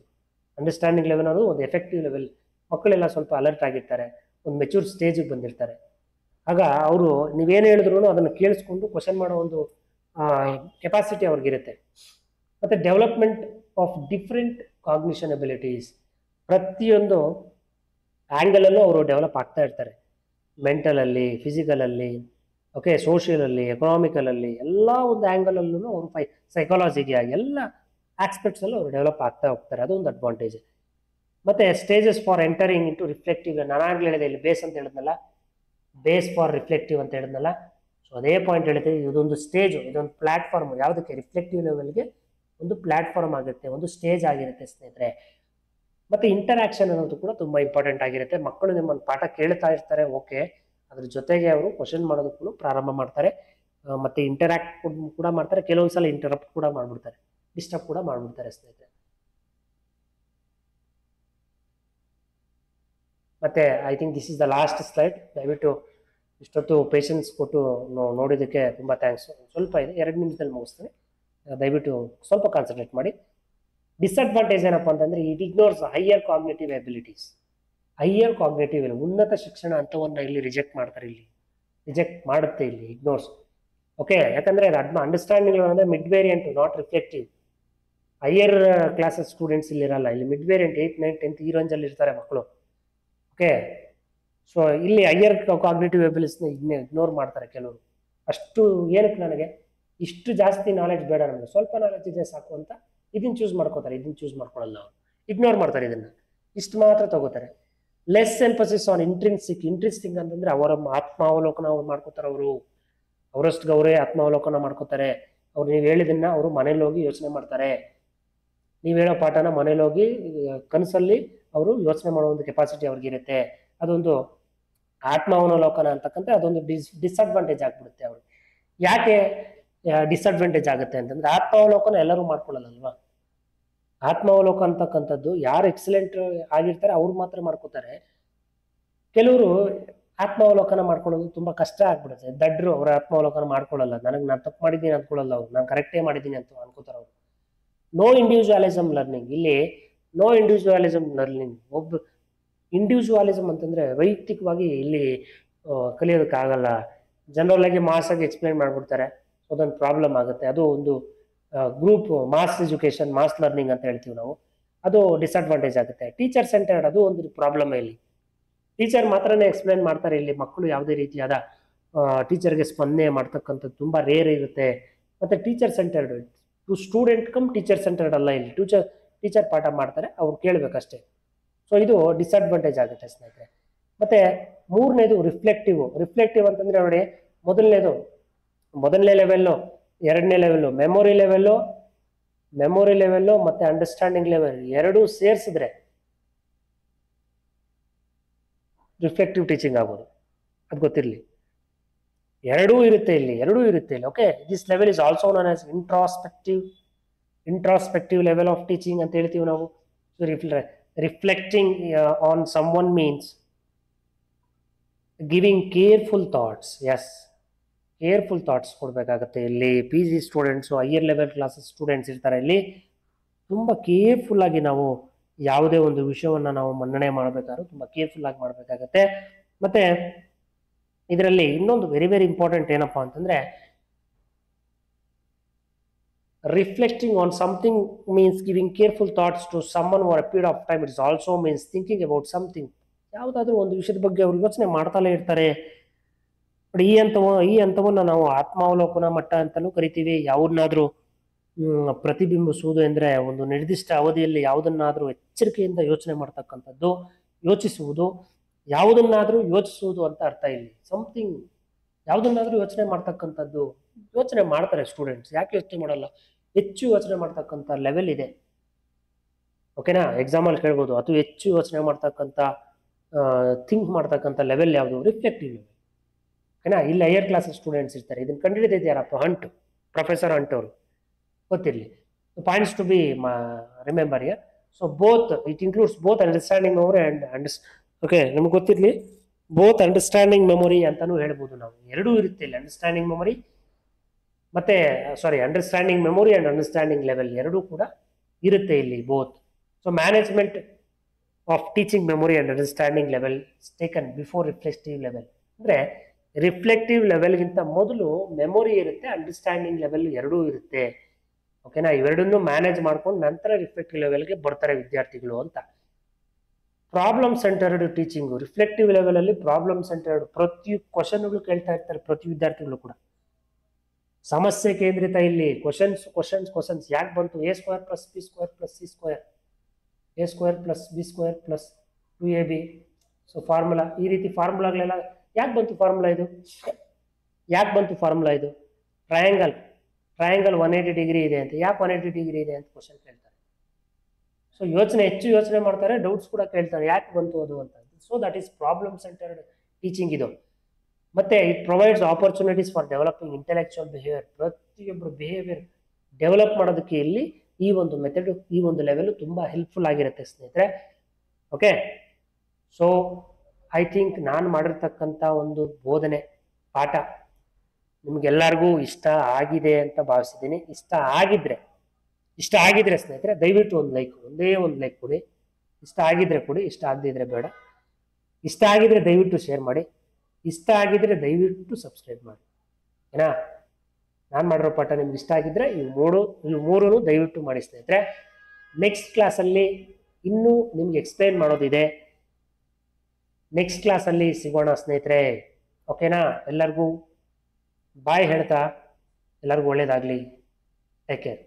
Understanding level ಅನ್ನೋದು ಒಂದು ಎಫೆಕ್ಟಿವ್ ಲೆವೆಲ್. ಮಕ್ಕಳೆಲ್ಲ ಸ್ವಲ್ಪ ಅಲರ್ಟ್ ಆಗಿರ್ತಾರೆ, ಒಂದು ಮೆಚೂರ್ ಸ್ಟೇಜಿಗೆ ಬಂದಿರ್ತಾರೆ. ಆಗ ಅವರು ನೀವೇನು ಹೇಳಿದ್ರು ಅದನ್ನು ಕೇಳಿಸ್ಕೊಂಡು ಕ್ವಶನ್ ಮಾಡೋ ಒಂದು ಕೆಪಾಸಿಟಿ ಅವ್ರಿಗಿರುತ್ತೆ. ಮತ್ತೆ development of different cognition abilities, ಪ್ರತಿಯೊಂದು ಆ್ಯಂಗಲಲ್ಲೂ ಅವರು ಡೆವಲಪ್ ಆಗ್ತಾ ಇರ್ತಾರೆ. ಮೆಂಟಲಲ್ಲಿ, ಫಿಸಿಕಲಲ್ಲಿ, ಓಕೆ, ಸೋಷಿಯಲಲ್ಲಿ, ಎಕನಾಮಿಕಲಲ್ಲಿ, ಎಲ್ಲ ಒಂದು ಆ್ಯಂಗಲಲ್ಲೂ ಅವರು ಸೈಕಾಲಜಿಗೆ ಎಲ್ಲ ಆಸ್ಪೆಕ್ಟ್ಸಲ್ಲೂ ಅವರು ಡೆವಲಪ್ ಆಗ್ತಾ ಹೋಗ್ತಾರೆ. ಅದೊಂದು ಅಡ್ವಾಂಟೇಜ್. ಮತ್ತೆ stages for entering into reflective, ನಾನಾಗಲೇ ಹೇಳಿದೆ ಇಲ್ಲಿ ಬೇಸ್ ಅಂತ ಹೇಳಿದ್ನಲ್ಲ, ಬೇಸ್ ಫಾರ್ ರಿಫ್ಲೆಕ್ಟಿವ್ ಅಂತ ಹೇಳಿದ್ನಲ್ಲ. ಸೊ ಅದೇ ಪಾಯಿಂಟ್ ಹೇಳಿದೆ, ಇದೊಂದು ಸ್ಟೇಜು, ಇದೊಂದು ಪ್ಲಾಟ್ಫಾರ್ಮ್. ಯಾವುದಕ್ಕೆ? ರಿಫ್ಲೆಕ್ಟಿವ್ ಲೆವೆಲ್ಗೆ ಒಂದು ಪ್ಲಾಟ್ಫಾರ್ಮ್ ಆಗಿರುತ್ತೆ, ಒಂದು ಸ್ಟೇಜ್ ಆಗಿರುತ್ತೆ ಸ್ನೇಹಿತರೆ. ಮತ್ತೆ ಇಂಟರಾಕ್ಷನ್ ಅನ್ನೋದು ಕೂಡ ತುಂಬಾ ಇಂಪಾರ್ಟೆಂಟ್ ಆಗಿರುತ್ತೆ. ಮಕ್ಕಳು ನಿಮ್ಮನ್ನು ಪಾಠ ಕೇಳ್ತಾ ಇರ್ತಾರೆ, ಓಕೆ, ಅದ್ರ ಜೊತೆಗೆ ಅವರು ಕ್ವಶನ್ ಮಾಡೋದಕ್ಕೂ ಪ್ರಾರಂಭ ಮಾಡ್ತಾರೆ, ಮತ್ತೆ ಇಂಟರಾಕ್ಟ್ ಕೂಡ ಮಾಡ್ತಾರೆ. ಕೆಲವೊಂದ್ಸಲ ಇಂಟರಪ್ಟ್ ಕೂಡ ಮಾಡ್ಬಿಡ್ತಾರೆ, ಡಿಸ್ಟರ್ಬ್ ಕೂಡ ಮಾಡ್ಬಿಡ್ತಾರೆ ಸ್ನೇಹಿತರೆ. ಮತ್ತೆ I think this is the last slide. ದಯವಿಟ್ಟು ಇಷ್ಟೊತ್ತು ಪೇಷನ್ಸ್ ಕೊಟ್ಟು ನೋಡಿದ್ದಕ್ಕೆ ತುಂಬ ಥ್ಯಾಂಕ್ಸ್. ಸ್ವಲ್ಪ ಇದೆ, 2 ನಿಮಿಷದಲ್ಲಿ ಮುಗಿಸ್ತೀನಿ, ದಯವಿಟ್ಟು ಸ್ವಲ್ಪ ಕಾನ್ಸಂಟ್ರೇಟ್ ಮಾಡಿ. ಡಿಸ್ಅಡ್ವಾಂಟೇಜ್ ಏನಪ್ಪ ಅಂತಂದರೆ, it ignores higher cognitive abilities. Higher cognitive ಉನ್ನತ ಶಿಕ್ಷಣ ಹಂತವನ್ನು ಇಲ್ಲಿ ರಿಜೆಕ್ಟ್ ಮಾಡುತ್ತೆ, ಇಲ್ಲಿ ಇಗ್ನೋರ್ಸ್. ಓಕೆ, ಯಾಕಂದರೆ ಅದು ಅಂಡರ್ಸ್ಟ್ಯಾಂಡಿಂಗ್ ಅಂದರೆ mid variant, not reflective. Higher classes students ಇಲ್ಲಿ ಇರಲ್ಲ, ಇಲ್ಲಿ ಮಿಡ್ ವೇರಿಯಂಟ್ 8, 9, 10 ಈ ರೇಂಜಲ್ಲಿ ಇರ್ತಾರೆ ಮಕ್ಕಳು. ಓಕೆ, ಸೊ ಇಲ್ಲಿ ಹೈಯರ್ ಕಾಗ್ನೇಟಿವ್ ಎಬಿಲಿಟೀಸ್ನ ಇಗ್ನೋರ್ ಮಾಡ್ತಾರೆ ಕೆಲವರು. ಅಷ್ಟು ಏನಕ್ಕೆ ನನಗೆ ಇಷ್ಟು ಜಾಸ್ತಿ ನಾಲೆಡ್ಜ್ ಬೇಡ, ನಮಗೆ ಸ್ವಲ್ಪ ನಾಲೆಡ್ಜ್ ಇದೆ ಸಾಕು ಅಂತ ಇದನ್ನು ಚೂಸ್ ಮಾಡ್ಕೋತಾರೆ, ಇದನ್ನು ಚೂಸ್ ಮಾಡ್ಕೊಳ್ಳಲ್ಲ ಅವರು, ಇಗ್ನೋರ್ ಮಾಡ್ತಾರೆ, ಇದನ್ನು ಇಷ್ಟು ಮಾತ್ರ ತಗೋತಾರೆ. ಲೆಸ್ ಎಂಫಸಿಸ್ ಆನ್ ಇಂಟ್ರೆಸ್ಟಿಂಗ್ ಅಂತಂದ್ರೆ ಅವರ ಆತ್ಮಾವಲೋಕನ ಅವ್ರು ಮಾಡ್ಕೋತಾರೆ, ಅವರಷ್ಟು ಅವರೇ ಆತ್ಮಾವಲೋಕನ ಮಾಡ್ಕೋತಾರೆ. ಅವ್ರು ನೀವು ಹೇಳಿದನ್ನ ಅವರು ಮನೇಲಿ ಹೋಗಿ ಯೋಚನೆ ಮಾಡ್ತಾರೆ. ನೀವು ಹೇಳೋ ಪಾಠನ ಮನೇಲಿ ಹೋಗಿ ಕನಸಲ್ಲಿ ಅವರು ಯೋಚನೆ ಮಾಡೋ ಒಂದು ಕೆಪಾಸಿಟಿ ಅವ್ರಿಗಿರುತ್ತೆ. ಅದೊಂದು ಆತ್ಮಾವಲೋಕನ ಅಂತಕ್ಕಂಥ ಅದೊಂದು ಡಿಸ್ಅಡ್ವಾಂಟೇಜ್ ಆಗ್ಬಿಡುತ್ತೆ ಅವರು. ಯಾಕೆ ಡಿಸ್ಅಡ್ವಾಂಟೇಜ್ ಆಗುತ್ತೆ ಅಂತಂದ್ರೆ, ಆತ್ಮಾವಲೋಕನ ಎಲ್ಲರೂ ಮಾಡ್ಕೊಳ್ಳಲ್ಲಲ್ವಾ. ಆತ್ಮಾವಲೋಕ ಅಂತಕ್ಕಂಥದ್ದು ಯಾರು ಎಕ್ಸಲೆಂಟ್ ಆಗಿರ್ತಾರೆ ಅವ್ರು ಮಾತ್ರ ಮಾಡ್ಕೋತಾರೆ. ಕೆಲವರು ಆತ್ಮಾವಲೋಕನ ಮಾಡ್ಕೊಳ್ಳೋದು ತುಂಬಾ ಕಷ್ಟ ಆಗ್ಬಿಡುತ್ತೆ. ದಡ್ರು ಅವ್ರ ಆತ್ಮಾವಲೋಕನ ಮಾಡ್ಕೊಳ್ಳಲ್ಲ. ನಾನು ತಪ್ಪು ಮಾಡಿದ್ದೀನಿ ಅಂದ್ಕೊಳ್ಳಲ್ಲ, ಅವ್ರು ನಾನು ಕರೆಕ್ಟೇ ಮಾಡಿದ್ದೀನಿ ಅಂತ ಅನ್ಕೋತಾರೆ ಅವರು. ನೋ ಇಂಡಿವಿಜುವಲಿಸಮ್ ಲರ್ನಿಂಗ್, ಇಲ್ಲಿ ನೋ ಇಂಡಿವಿಜುವಲಿಸಮ್ ಲರ್ನಿಂಗ್. ಇಂಡಿವಿಜುವಲಿಸಮ್ ಅಂತಂದ್ರೆ ವೈಯಕ್ತಿಕವಾಗಿ ಇಲ್ಲಿ ಕಲಿಯೋದಕ್ಕಾಗಲ್ಲ. ಜನರಲ್ ಆಗಿ ಮಾಸ್ ಆಗಿ ಎಕ್ಸ್ಪ್ಲೈನ್ ಮಾಡ್ಬಿಡ್ತಾರೆ, ಅದೊಂದು ಪ್ರಾಬ್ಲಮ್ ಆಗುತ್ತೆ. ಅದು ಒಂದು group mass education, mass learning ಅಂತ ಹೇಳ್ತೀವಿ ನಾವು, ಅದು ಡಿಸ್ಅಡ್ವಾಂಟೇಜ್ ಆಗುತ್ತೆ. ಟೀಚರ್ ಸೆಂಟರ್ಡ್, ಅದು ಒಂದು ಪ್ರಾಬ್ಲಮ್. ಇಲ್ಲಿ ಟೀಚರ್ ಮಾತ್ರನೇ ಎಕ್ಸ್ಪ್ಲೈನ್ ಮಾಡ್ತಾರೆ, ಇಲ್ಲಿ ಮಕ್ಕಳು ಯಾವುದೇ ರೀತಿಯಾದ ಟೀಚರ್ಗೆ ಸ್ಪಂದನೆ ಮಾಡ್ತಕ್ಕಂಥದ್ದು ತುಂಬ ರೇರ್ ಇರುತ್ತೆ. ಮತ್ತೆ teacher centered, to student cum teacher centered ಅಲ್ಲ. ಇಲ್ಲಿ ಟೀಚರ್ ಪಾಠ ಮಾಡ್ತಾರೆ, ಅವ್ರು ಕೇಳಬೇಕಷ್ಟೇ. ಸೊ ಇದು ಡಿಸ್ಅಡ್ವಾಂಟೇಜ್ ಆಗುತ್ತೆ ಸ್ನೇಹಿತರೆ. ಮತ್ತೆ ಮೂರನೇದು ರಿಫ್ಲೆಕ್ಟಿವ್ ಅಂತಂದ್ರೆ ನೋಡಿ, ಮೊದಲನೇ ಲೆವೆಲ್ಲು, ಎರಡನೇ ಲೆವೆಲ್ಲು, ಮೆಮೊರಿ ಲೆವೆಲ್ಲು ಮತ್ತೆ ಅಂಡರ್ಸ್ಟ್ಯಾಂಡಿಂಗ್ ಲೆವೆಲ್ ಎರಡೂ ಸೇರಿಸಿದ್ರೆ ರಿಫ್ಲೆಕ್ಟಿವ್ ಟೀಚಿಂಗ್ ಆಗೋದು. ಅದು ಗೊತ್ತಿರಲಿ, ಎರಡೂ ಇರುತ್ತೆ ಇಲ್ಲಿ. Okay, this level is also known as introspective level of teaching ಅಂತ ಹೇಳ್ತೀವಿ ನಾವು. Reflecting on someone means giving careful thoughts. Yes, careful thoughts ಕೊಡಬೇಕಾಗತ್ತೆ. ಇಲ್ಲಿ P G students, higher level classes students ಇರ್ತಾರೆ, ಇಲ್ಲಿ ತುಂಬ ಕೇರ್ಫುಲ್ ಆಗಿ ನಾವು ಯಾವುದೇ ಒಂದು ವಿಷಯವನ್ನು ನಾವು ಮನ್ನಣೆ ಮಾಡಬೇಕಾದ್ರೂ ತುಂಬ ಕೇರ್ಫುಲ್ ಆಗಿ ಮಾಡಬೇಕಾಗತ್ತೆ. ಮತ್ತೆ ಇದರಲ್ಲಿ ಇನ್ನೊಂದು ವೆರಿ ವೆರಿ ಇಂಪಾರ್ಟೆಂಟ್ ಏನಪ್ಪಾ ಅಂತಂದ್ರೆ, reflecting on something means giving careful thoughts to someone over a period of time. It also means thinking about something. ಯಾವುದಾದ್ರೂ ಒಂದು ವಿಷಯದ ಬಗ್ಗೆ ಅವ್ರು ಯೋಚನೆ ಮಾಡ್ತಾನೆ ಇರ್ತಾರೆ. ಈ ಹಂತವನ್ನು ನಾವು ಆತ್ಮಾವಲೋಕನ ಮಟ್ಟ ಅಂತಲೂ ಕರಿತೀವಿ. ಯಾವುದನ್ನಾದ್ರೂ ಪ್ರತಿಬಿಂಬಿಸುವುದು ಅಂದ್ರೆ ಒಂದು ನಿರ್ದಿಷ್ಟ ಅವಧಿಯಲ್ಲಿ ಯಾವುದನ್ನಾದ್ರೂ ಎಚ್ಚರಿಕೆಯಿಂದ ಯೋಚನೆ ಮಾಡ್ತಕ್ಕಂಥದ್ದು, ಯೋಚಿಸುವುದು, ಯಾವುದನ್ನಾದ್ರೂ ಯೋಚಿಸುವುದು ಅಂತ ಅರ್ಥ. ಇಲ್ಲಿ ಸಮಥಿಂಗ್ ಯಾವುದನ್ನಾದ್ರೂ ಯೋಚನೆ ಮಾಡ್ತಕ್ಕಂಥದ್ದು. ಯೋಚನೆ ಮಾಡ್ತಾರೆ ಸ್ಟೂಡೆಂಟ್ಸ್, ಯಾಕೆ ಯೋಚನೆ ಮಾಡಲ್ಲ? ಹೆಚ್ಚು ಯೋಚನೆ ಮಾಡ್ತಕ್ಕಂಥ ಲೆವೆಲ್ ಇದೆ. ಓಕೆನಾ? ಎಕ್ಸಾಮಲ್ಲಿ ಕೇಳ್ಬೋದು, ಅಥವಾ ಹೆಚ್ಚು ಯೋಚನೆ ಮಾಡ್ತಕ್ಕಂಥ ಥಿಂಕ್ ಮಾಡ್ತಕ್ಕಂಥ ಲೆವೆಲ್ ಯಾವುದು? Reflective level. ಓಕೆನಾ? ಇಲ್ಲಿ ಹೈಯರ್ ಕ್ಲಾಸ್ ಸ್ಟೂಡೆಂಟ್ಸ್ ಇರ್ತಾರೆ. ಇದನ್ನು ಕಂಡುಹಿಡಿದಿದ್ದು ಯಾರಪ್ಪ? ಹಂಟ್, ಪ್ರೊಫೆಸರ್ ಹಂಟ್ ಅವರು. ಗೊತ್ತಿರಲಿ. Points to be remember here. So both, it includes both understanding memory and okay, ನಮ್ಗೆ ಗೊತ್ತಿರಲಿ, ಬೋತ್ ಅಂಡರ್ಸ್ಟ್ಯಾಂಡಿಂಗ್ ಮೆಮೊರಿ ಅಂತಾನೂ ಹೇಳ್ಬೋದು ನಾವು. ಎರಡೂ ಇರುತ್ತೆ ಇಲ್ಲಿ, ಅಂಡರ್ಸ್ಟ್ಯಾಂಡಿಂಗ್ ಮೆಮೊರಿ ಮತ್ತೆ understanding memory and understanding level ಎರಡೂ ಕೂಡ ಇರುತ್ತೆ ಇಲ್ಲಿ, both. So management of teaching memory and understanding level taken before reflective level. ಅಂದ್ರೆ ರಿಫ್ಲೆಕ್ಟಿವ್ ಲೆವೆಲ್ಗಿಂತ ಮೊದಲು ಮೆಮೊರಿ ಇರುತ್ತೆ, ಅಂಡರ್ಸ್ಟ್ಯಾಂಡಿಂಗ್ ಲೆವೆಲ್ ಎರಡೂ ಇರುತ್ತೆ. ಓಕೆನಾ? ಇವೆರಡನ್ನೂ ಮ್ಯಾನೇಜ್ ಮಾಡ್ಕೊಂಡು ನಂತರ ರಿಫ್ಲೆಕ್ಟಿವ್ ಲೆವೆಲ್ಗೆ ಬರ್ತಾರೆ ವಿದ್ಯಾರ್ಥಿಗಳು ಅಂತ. Problem centered teaching, reflective level ಅಲ್ಲಿ ಪ್ರಾಬ್ಲಮ್ ಸೆಂಟರ್ಡ್, ಪ್ರತಿ ಕ್ವಶನ್ಗಳು ಕೇಳ್ತಾ ಇರ್ತಾರೆ ಪ್ರತಿ ವಿದ್ಯಾರ್ಥಿಗಳು ಕೂಡ. ಸಮಸ್ಯೆ ಕೇಂದ್ರಿತ ಇಲ್ಲಿ. ಕ್ವಶನ್ಸ್ ಯಾಕೆ ಬಂತು? a² + b² + c², a² + b² + 2ab. So formula, ಈ ರೀತಿ ಫಾರ್ಮುಲಾಗಳೆಲ್ಲ ಯಾಕೆ ಬಂತು? ಯಾಕೆ ಬಂತು ಫಾರ್ಮುಲಾ ಇದು? ಟ್ರಯಾಂಗಲ್ 180 ಡಿಗ್ರಿ ಇದೆ ಅಂತ. ಯಾಕೆ 180 ಡಿಗ್ರಿ ಇದೆ ಅಂತ ಕ್ವಶನ್ ಕೇಳ್ತಾರೆ. ಸೊ ಹೆಚ್ಚು ಯೋಚನೆ ಮಾಡ್ತಾರೆ, ಡೌಟ್ಸ್ ಕೂಡ ಕೇಳ್ತಾರೆ, ಯಾಕೆ ಬಂತು ಅದು ಅಂತ. So that is problem centered teaching ಇದು. ಮತ್ತೆ it provides opportunities for developing intellectual behaviour. ಪ್ರತಿಯೊಬ್ಬರು ಬಿಹೇವಿಯರ್ ಡೆವಲಪ್ ಮಾಡೋದಕ್ಕೆ ಇಲ್ಲಿ ಈ ಒಂದು ಮೆಥಡ್, ಈ ಒಂದು ಲೆವೆಲ್ ತುಂಬಾ ಹೆಲ್ಪ್ಫುಲ್ ಆಗಿರುತ್ತೆ ಸ್ನೇಹಿತರೆ. ಓಕೆ, ಸೊ ಐ ಥಿಂಕ್ ನಾನು ಮಾಡಿರ್ತಕ್ಕಂಥ ಒಂದು ಬೋಧನೆ ಪಾಠ ನಿಮ್ಗೆಲ್ಲರಿಗೂ ಇಷ್ಟ ಆಗಿದೆ ಅಂತ ಭಾವಿಸಿದ್ದೀನಿ. ಇಷ್ಟ ಆಗಿದ್ರೆ ಸ್ನೇಹಿತರೆ ದಯವಿಟ್ಟು ಒಂದೇ ಒಂದು ಲೈಕ್ ಕೊಡಿ. ಇಷ್ಟ ಆಗಿದ್ರೆ ಕೊಡಿ, ಇಷ್ಟ ಆಗದಿದ್ರೆ ಬೇಡ. ಇಷ್ಟ ಆಗಿದ್ರೆ ದಯವಿಟ್ಟು ಶೇರ್ ಮಾಡಿ, ಇಷ್ಟ ಆಗಿದ್ರೆ ದಯವಿಟ್ಟು ಸಬ್ಸ್ಕ್ರೈಬ್ ಮಾಡಿ. ಏನಾ? ನಾನು ಮಾಡಿರೋ ಪಾಠ ನಿಮ್ಗೆ ಇಷ್ಟ ಆಗಿದ್ರೆ ಇವು ಮೂರೂ ದಯವಿಟ್ಟು ಮಾಡಿ ಸ್ನೇಹಿತರೆ. ನೆಕ್ಸ್ಟ್ ಕ್ಲಾಸಲ್ಲಿ ಇನ್ನೂ ನಿಮ್ಗೆ ಎಕ್ಸ್ಪ್ಲೈನ್ ಮಾಡೋದಿದೆ. ನೆಕ್ಸ್ಟ್ ಕ್ಲಾಸಲ್ಲಿ ಸಿಗೋಣ ಸ್ನೇಹಿತರೆ. ಓಕೆನಾ? ಎಲ್ಲರಿಗೂ ಬಾಯ್ ಹೇಳ್ತಾ ಎಲ್ಲರಿಗೂ ಒಳ್ಳೇದಾಗಲಿ. Take care.